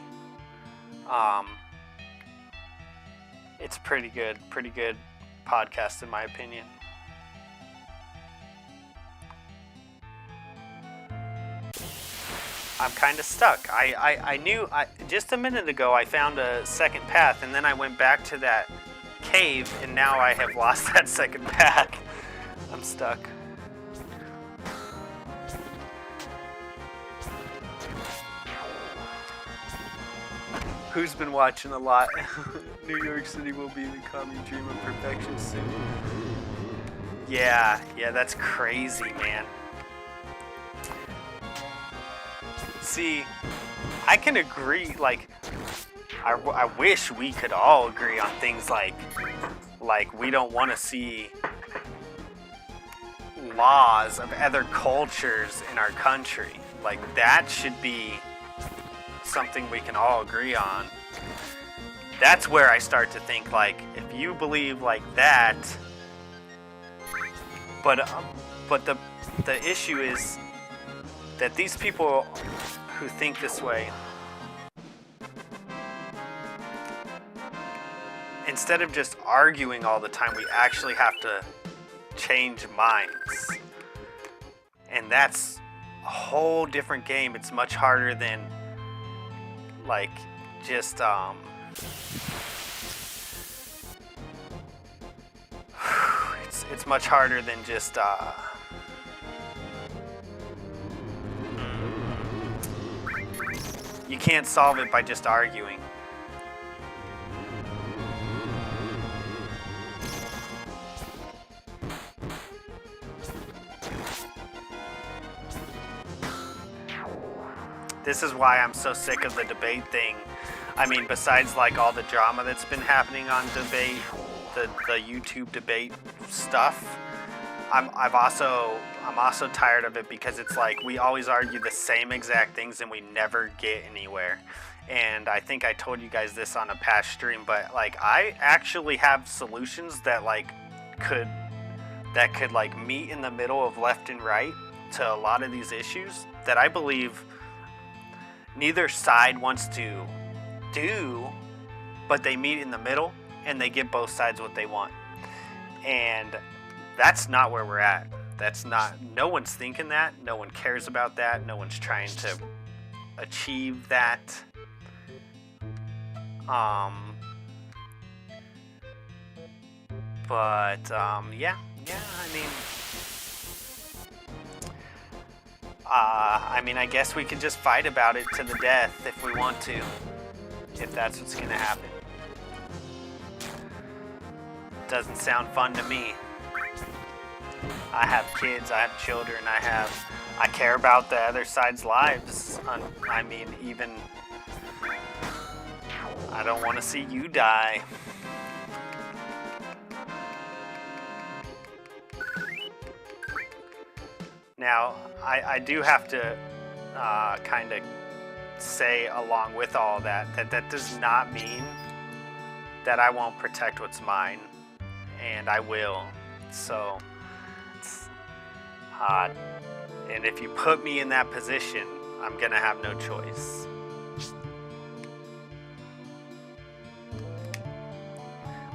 It's pretty good podcast in my opinion. I'm kind of stuck. I knew just a minute ago I found a second path, and then I went back to that cave, and now I have lost that second path. I'm stuck. Who's been watching a lot? New York City will be the common dream of perfection soon. Yeah, that's crazy, man. See, I can agree, like, I wish we could all agree on things like we don't want to see laws of other cultures in our country. Like, that should be something we can all agree on. That's where I start to think, like, if you believe like that, but the issue is that these people who think this way, instead of just arguing all the time, we actually have to change minds. And that's whole different game. It's much harder than like just it's much harder than just you can't solve it by just arguing. This is why I'm so sick of the debate thing. I mean, besides like all the drama that's been happening on debate, the YouTube debate stuff, I'm also tired of it because it's like we always argue the same exact things and we never get anywhere. And I think I told you guys this on a past stream, but like I actually have solutions that could like meet in the middle of left and right to a lot of these issues that I believe neither side wants to do, but they meet in the middle and they give both sides what they want. And that's not where we're at. That's not, no one's thinking that. No one cares about that. No one's trying to achieve that. I mean, I guess we could just fight about it to the death if we want to, if that's what's gonna happen. Doesn't sound fun to me. I have kids, I have children, I care about the other side's lives. I mean, even, I don't want to see you die. Now, I do have to kind of say along with all that does not mean that I won't protect what's mine, and I will. So, and if you put me in that position, I'm gonna have no choice.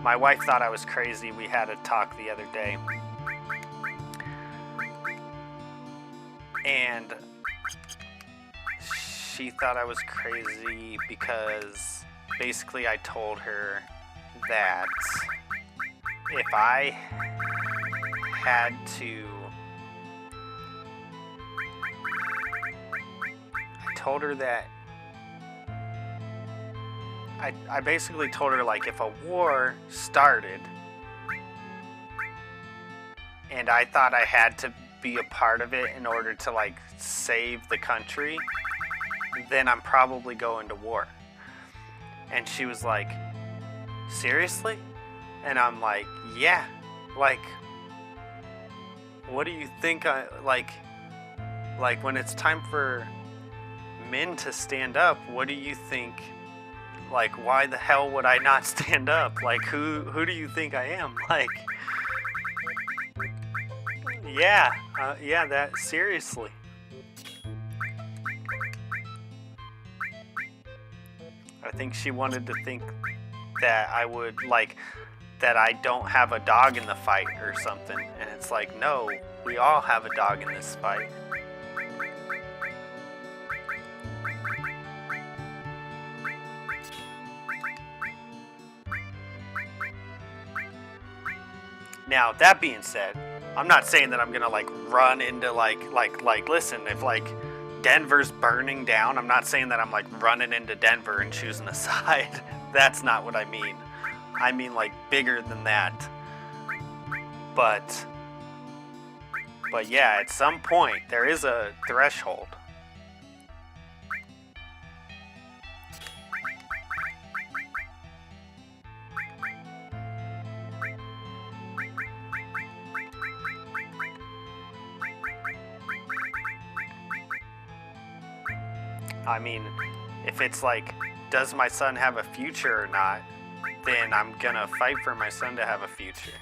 My wife thought I was crazy. We had a talk the other day. And she thought I was crazy because basically I told her that if I had to, I told her that, I basically told her, like, if a war started and I thought I had to be a part of it in order to like save the country, then I'm probably going to war. And she was like, seriously? And I'm like, yeah. Like, what do you think like when it's time for men to stand up, what do you think? Like, why the hell would I not stand up? Like, who do you think I am? Like, yeah, that, seriously. I think she wanted to think that I would, like, that I don't have a dog in the fight or something. And it's like, no, we all have a dog in this fight. Now, that being said, I'm not saying that I'm gonna like run into like listen, if like Denver's burning down, I'm not saying that I'm like running into Denver and choosing a side. That's not what I mean. I mean like bigger than that. But yeah, at some point there is a threshold. I mean, if it's like, does my son have a future or not, then I'm gonna fight for my son to have a future.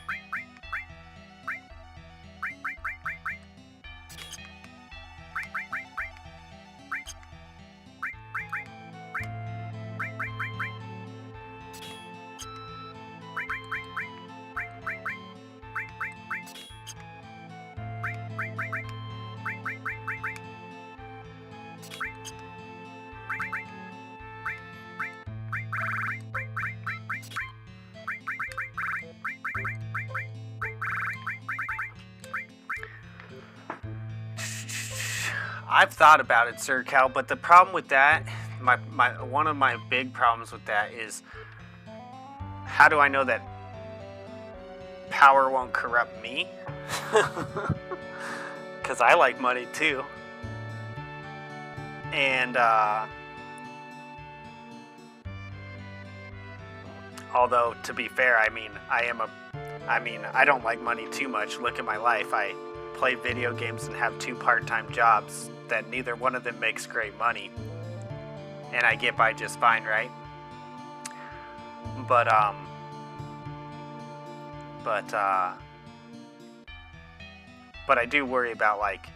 I've thought about it, Sir Cal, but the problem with that, one of my big problems with that is, how do I know that power won't corrupt me? Because I like money too. And although, to be fair, I don't like money too much. Look at my life. I play video games and have 2 part-time jobs that neither one of them makes great money, and I get by just fine, right? But I do worry about, like,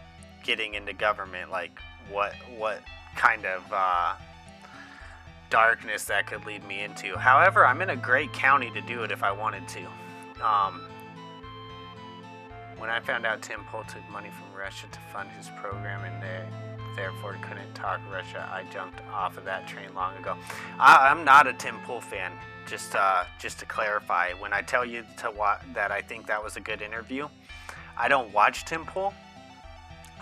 getting into government, like what kind of darkness that could lead me into. However, I'm in a great county to do it if I wanted to. When I found out Tim Pool took money from Russia to fund his program and therefore couldn't talk Russia, I jumped off of that train long ago. I'm not a Tim Pool fan, just to clarify. When I tell you that I think that was a good interview, I don't watch Tim Pool.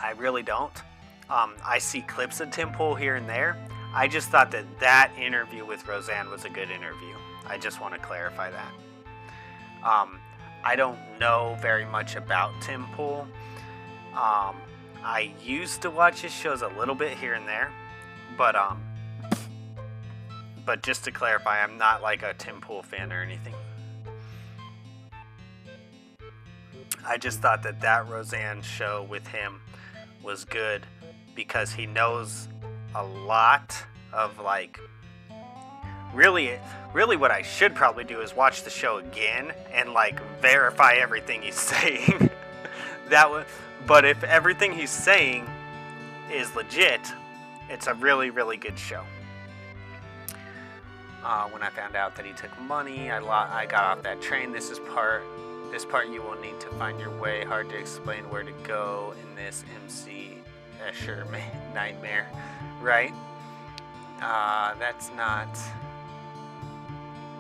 I really don't. I see clips of Tim Pool here and there. I just thought that interview with Roseanne was a good interview. I just want to clarify that. I don't know very much about Tim Pool. I used to watch his shows a little bit here and there, but just to clarify, I'm not like a Tim Pool fan or anything. I just thought that Roseanne show with him was good because he knows a lot of, like, really what I should probably do is watch the show again and, like, verify everything he's saying. But if everything he's saying is legit, it's a really, really good show. When I found out that he took money, I got off that train. This part you will need to find your way. Hard to explain where to go in this MC Escher nightmare, right? That's not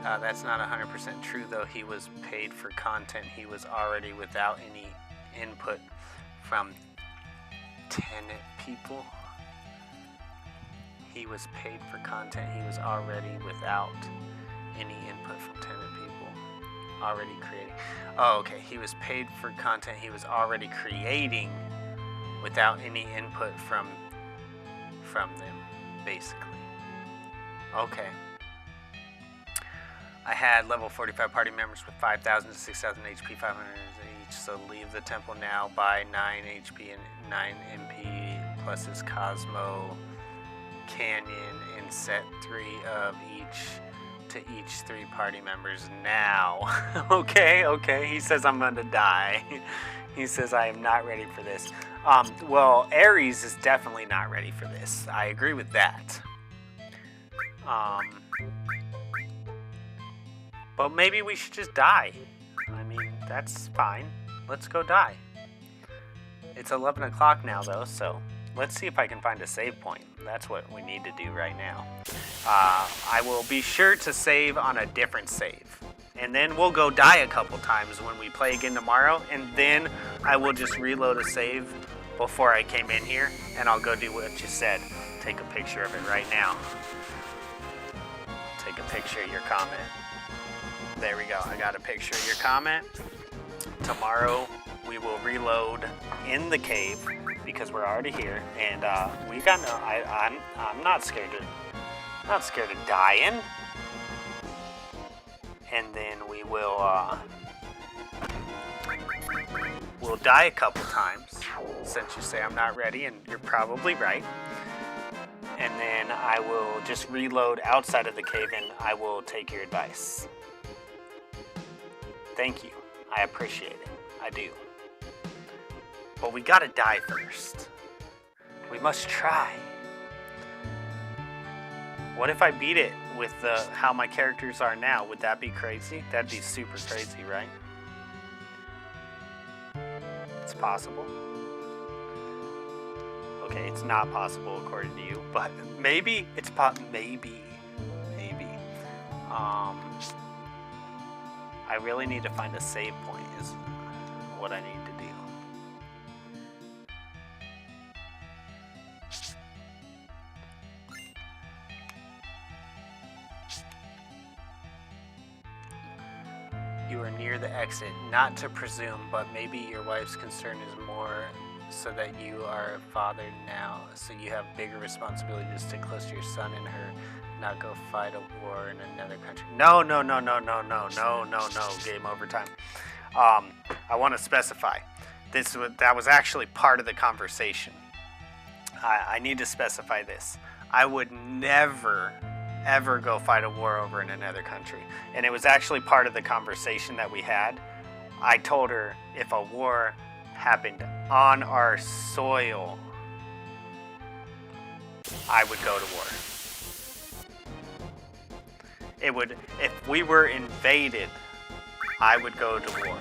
100% true, though. He was paid for content he was already without any input from tenant people. He was paid for content he was already without any input from tenant people. Already creating. Oh, okay. He was paid for content he was already creating without any input from them, basically. Okay. I had level 45 party members with 5,000 to 6,000 HP, 500 each, so leave the temple now, buy 9 HP and 9 MP plus his Cosmo Canyon and set 3 of each to each 3 party members now. Okay, he says I'm gonna die. He says I am not ready for this. Well, Aries is definitely not ready for this. I agree with that. But maybe we should just die. I mean, that's fine. Let's go die. It's 11 o'clock now, though, so let's see if I can find a save point. That's what we need to do right now. I will be sure to save on a different save. And then we'll go die a couple times when we play again tomorrow, and then I will just reload a save before I came in here, and I'll go do what you said. Take a picture of it right now. Take a picture of your comment. There we go. I got a picture of your comment. Tomorrow we will reload in the cave because we're already here, and we got no. I'm not scared of dying. And then we'll die a couple times since you say I'm not ready, and you're probably right. And then I will just reload outside of the cave, and I will take your advice. Thank you. I appreciate it. I do. But we gotta die first. We must try. What if I beat it with how my characters are now? Would that be crazy? That'd be super crazy, right? It's possible. Okay, it's not possible according to you, but maybe it's maybe. I really need to find a save point is what I need to do. You are near the exit. Not to presume, but maybe your wife's concern is more so that you are a father now, so you have bigger responsibility to stick close to your son and her, not go fight a war in another country. No, game over time. I want to specify. That was actually part of the conversation. I need to specify this. I would never, ever go fight a war over in another country. And it was actually part of the conversation that we had. I told her if a war happened on our soil, I would go to war. It would, if we were invaded, I would go to war.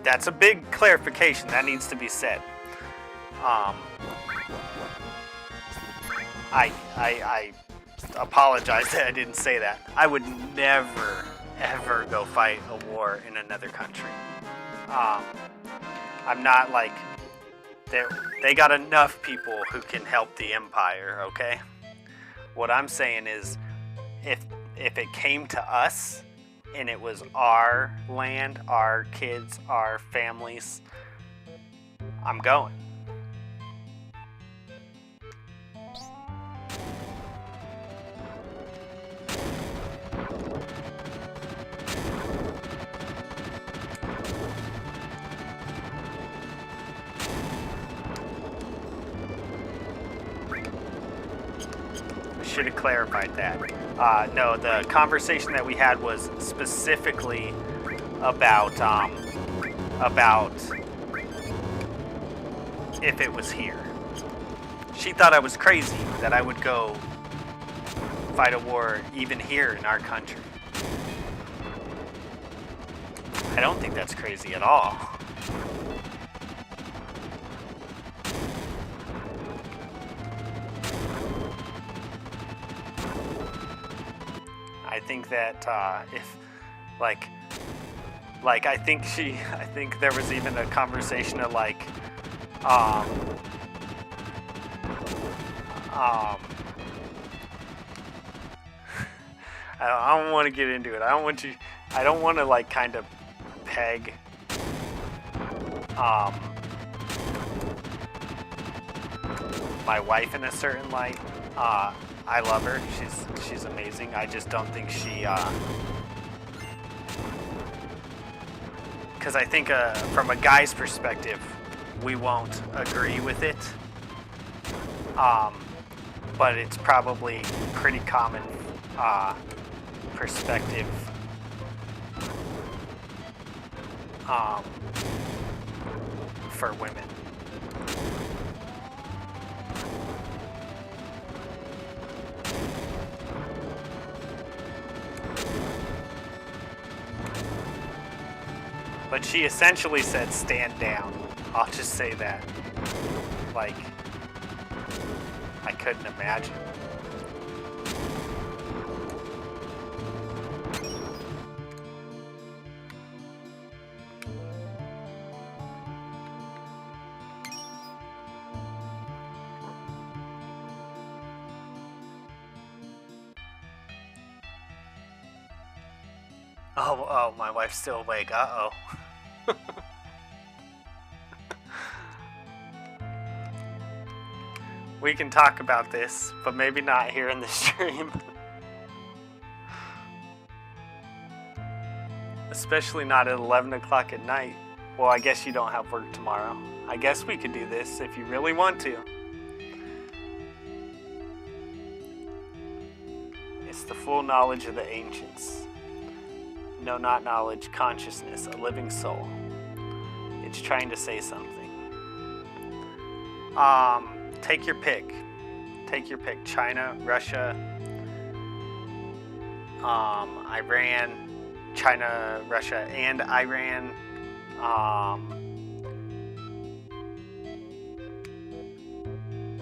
That's a big clarification that needs to be said. I apologize that I didn't say that. I would never, ever go fight a war in another country. I'm not like, they got enough people who can help the empire, okay? What I'm saying is, if it came to us, and it was our land, our kids, our families, I'm going. Should have clarified that. No, the conversation that we had was specifically about if it was here. She thought I was crazy that I would go fight a war even here in our country. I don't think that's crazy at all. I think that if, I think there was even a conversation of I don't want to get into it. I don't want to kind of peg my wife in a certain light. I love her. She's amazing. I just don't think she, because I think from a guy's perspective, we won't agree with it. But it's probably pretty common perspective for women. But she essentially said, stand down. I'll just say that. I couldn't imagine. Oh, my wife's still awake. Uh-oh. We can talk about this, but maybe not here in the stream. Especially not at 11 o'clock at night. Well, I guess you don't have work tomorrow. I guess we could do this if you really want to. It's the full knowledge of the ancients. No, not knowledge, consciousness, a living soul. It's trying to say something. Take your pick. Take your pick. China, Russia, Iran, China, Russia, and Iran.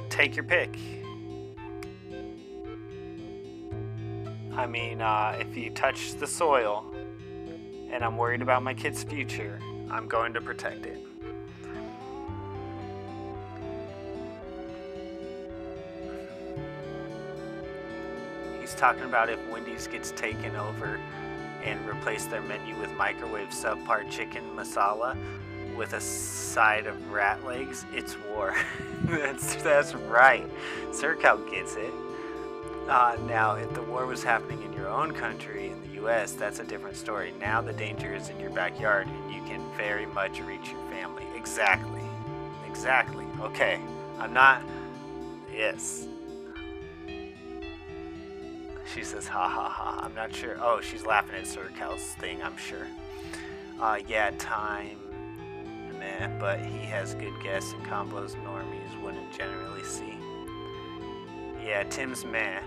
Take your pick. I mean, if you touch the soil and I'm worried about my kid's future, I'm going to protect it. He's talking about if Wendy's gets taken over and replace their menu with microwave subpar chicken masala with a side of rat legs, it's war. That's right. Sir Cal gets it. Now, if the war was happening in your own country, in the U.S., that's a different story. Now the danger is in your backyard, and you can very much reach your family. Exactly. Exactly. Okay. I'm not... Yes. She says, ha ha ha. I'm not sure. Oh, she's laughing at Sir Cal's thing, I'm sure. Yeah, time. Meh, but he has good guests and combos normies wouldn't generally see. Yeah, Tim's meh,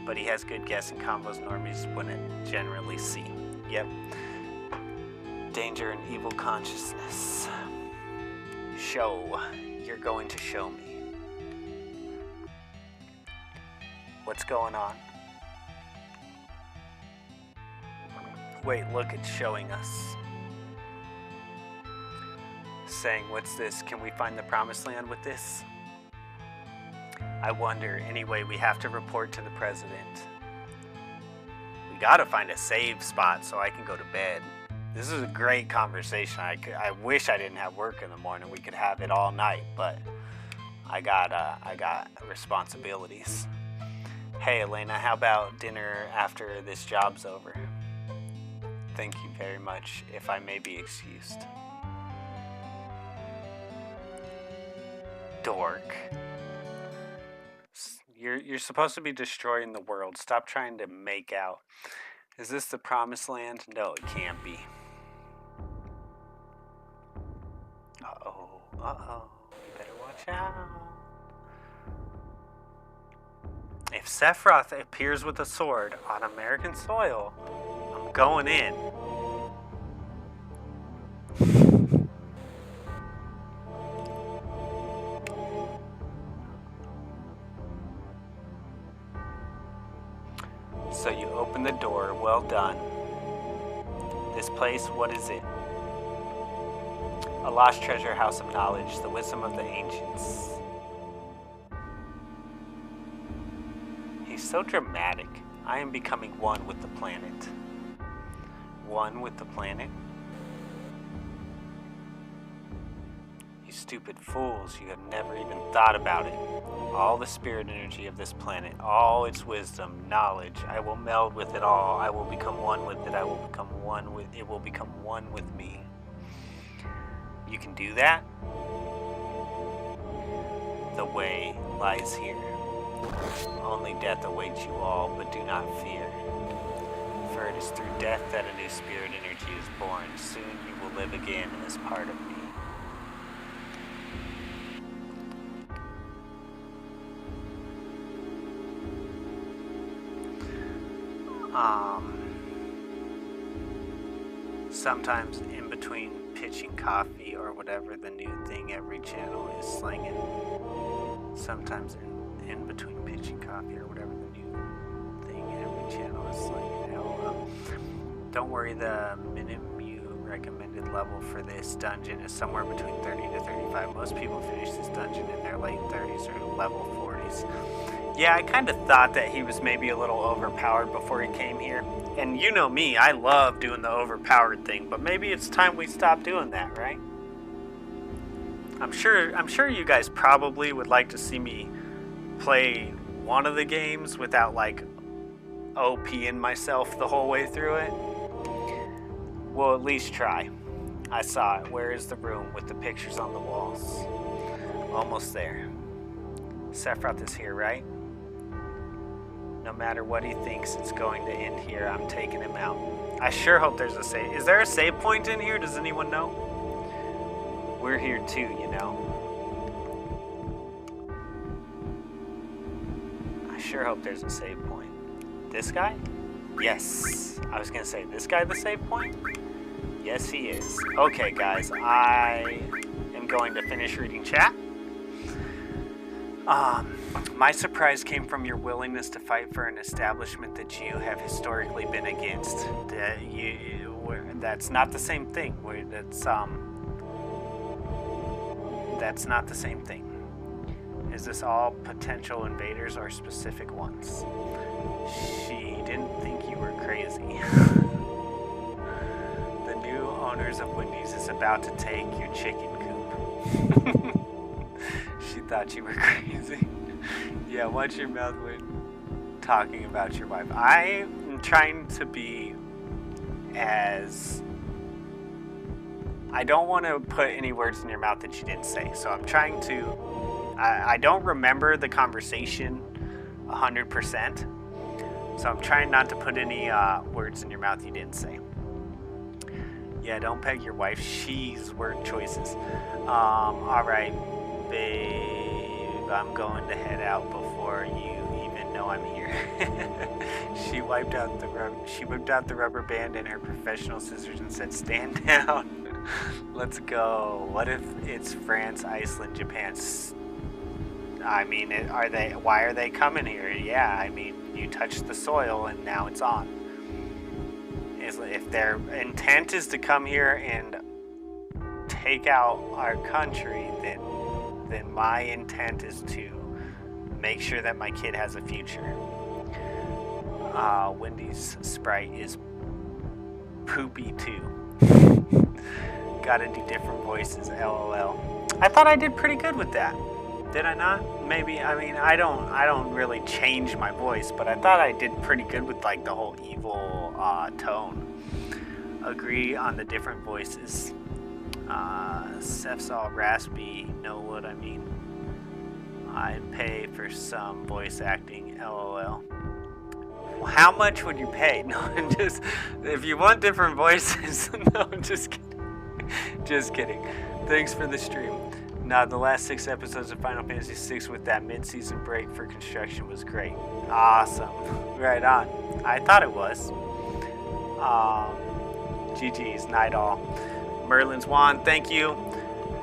but he has good guests and combos normies wouldn't generally see. Yep. Danger and evil consciousness. Show. You're going to show me. What's going on? Wait, look, it's showing us. Saying, what's this? Can we find the promised land with this? I wonder. Anyway, we have to report to the president. We gotta find a save spot so I can go to bed. This is a great conversation. I wish I didn't have work in the morning. We could have it all night, but I got responsibilities. Hey, Elena, how about dinner after this job's over? Thank you very much, if I may be excused. Dork. You're supposed to be destroying the world. Stop trying to make out. Is this the promised land? No, it can't be. Uh-oh. You better watch out. If Sephiroth appears with a sword on American soil, I'm going in. So you open the door, well done. This place, what is it? A lost treasure, house of knowledge, the wisdom of the ancients. He's so dramatic. I am becoming one with the planet. One with the planet? You stupid fools, you have never even thought about it. All the spirit energy of this planet, all its wisdom, knowledge, I will meld with it all. I will become one with it. I will become one with it. Will become one with me. You can do that? The way lies here. Only death awaits you all, but do not fear. For it is through death that a new spirit energy is born. Soon you will live again as part of me. Sometimes in between pitching coffee or whatever the new thing every channel is slinging. Sometimes in between pitching coffee or whatever the new thing every channel is slinging. LOL. Don't worry, the Minimu recommended level for this dungeon is somewhere between 30 to 35. Most people finish this dungeon in their late 30s or level 40s. Yeah, I kind of thought that he was maybe a little overpowered before he came here. And you know me, I love doing the overpowered thing, but maybe it's time we stop doing that, right? I'm sure you guys probably would like to see me play one of the games without like OPing myself the whole way through it. We'll at least try. I saw it. Where is the room with the pictures on the walls? Almost there. Sephiroth is here, right? No matter what he thinks, it's going to end here. I'm taking him out. I sure hope there's a save. Is there a save point in here? Does anyone know? We're here too, you know. I sure hope there's a save point. This guy? Yes. I was going to say, this guy the save point? Yes, he is. Okay, guys. I am going to finish reading chat. My surprise came from your willingness to fight for an establishment that you have historically been against. That's not the same thing. That's not the same thing. Is this all potential invaders or specific ones? She didn't think you were crazy. The new owners of Wendy's is about to take your chicken coop. She thought you were crazy. Yeah, watch your mouth when talking about your wife. I am trying to be as... I don't want to put any words in your mouth that you didn't say. So I'm trying to... I don't remember the conversation 100%. So I'm trying not to put any words in your mouth you didn't say. Yeah, don't peg your wife. She's word choices. Alright, babe. I'm going to head out before you even know I'm here. She whipped out the rubber band and her professional scissors and said, "Stand down. Let's go." What if it's France, Iceland, Japan? I mean, why are they coming here? Yeah, I mean, you touched the soil and now it's on. If their intent is to come here and take out our country, then my intent is to make sure that my kid has a future. Wendy's Sprite is poopy too. Gotta do different voices, LOL. I thought I did pretty good with that. Did I not? Maybe. I mean, I don't really change my voice, but I thought I did pretty good with like the whole evil tone. Agree on the different voices. Seth's all raspy. Know what I mean? I'd pay for some voice acting. LOL. How much would you pay? No, just if you want different voices. No, just kidding. Just kidding. Thanks for the stream. Now, the last 6 episodes of Final Fantasy VI with that mid-season break for construction was great. Awesome. Right on. I thought it was. GG's, night all. Merlin's Wand, thank you.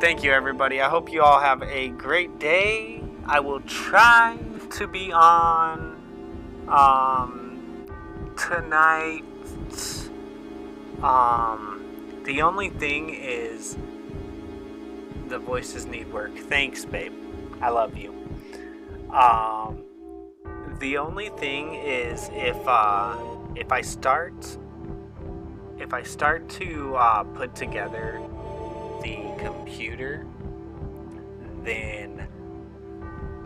Thank you, everybody. I hope you all have a great day. I will try to be on tonight. The only thing is the voices need work. Thanks, babe. I love you. The only thing is if I start to put together the computer, then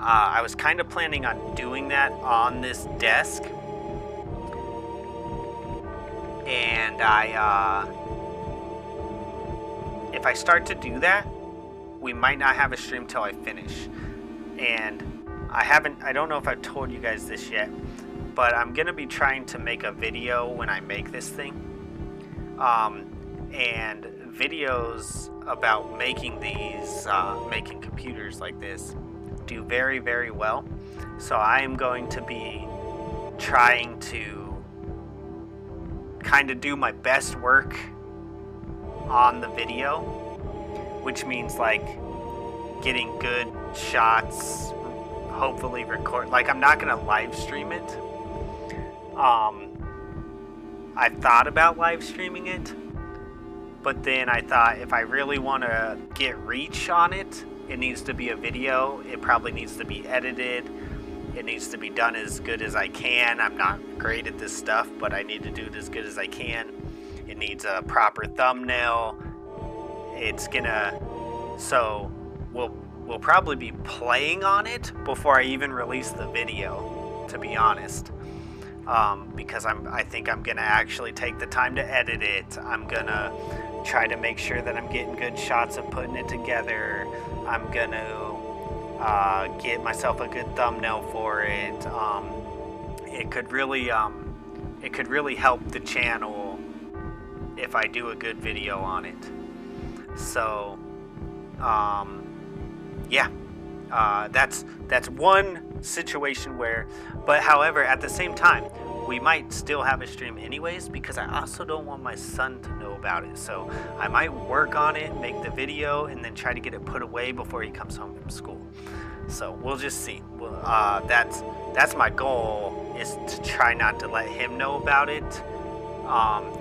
I was kind of planning on doing that on this desk, and if I start to do that, we might not have a stream till I finish. And I don't know if I've told you guys this yet, but I'm gonna be trying to make a video when I make this thing. And videos about making these, making computers like this do very, very well. So I am going to be trying to kind of do my best work on the video, which means like getting good shots, hopefully record, like I'm not gonna live stream it. I thought about live streaming it, but then I thought if I really want to get reach on it, it needs to be a video. It probably needs to be edited. It needs to be done as good as I can. I'm not great at this stuff, but I need to do it as good as I can. It needs a proper thumbnail. So we'll probably be playing on it before I even release the video, to be honest. Because I think I'm gonna actually take the time to edit it. I'm gonna try to make sure that I'm getting good shots of putting it together. I'm gonna get myself a good thumbnail for it. It could really help the channel if I do a good video on it. So yeah, that's one situation where, but however, at the same time, we might still have a stream anyways, because I also don't want my son to know about it. So I might work on it, make the video, and then try to get it put away before he comes home from school. So we'll just see. That's my goal, is to try not to let him know about it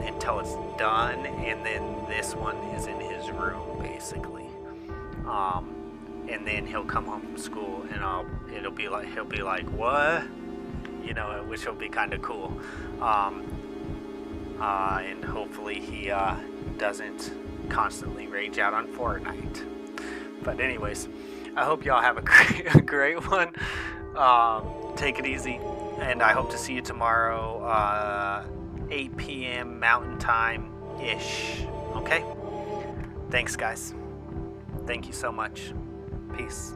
until it's done, and then this one is in his room basically. And then he'll come home from school, and he'll be like, what? which will be kind of cool. And hopefully he doesn't constantly rage out on Fortnite. But anyways, I hope y'all have a great one. Take it easy, and I hope to see you tomorrow, 8 p.m. Mountain Time-ish. Okay? Thanks, guys. Thank you so much. Peace.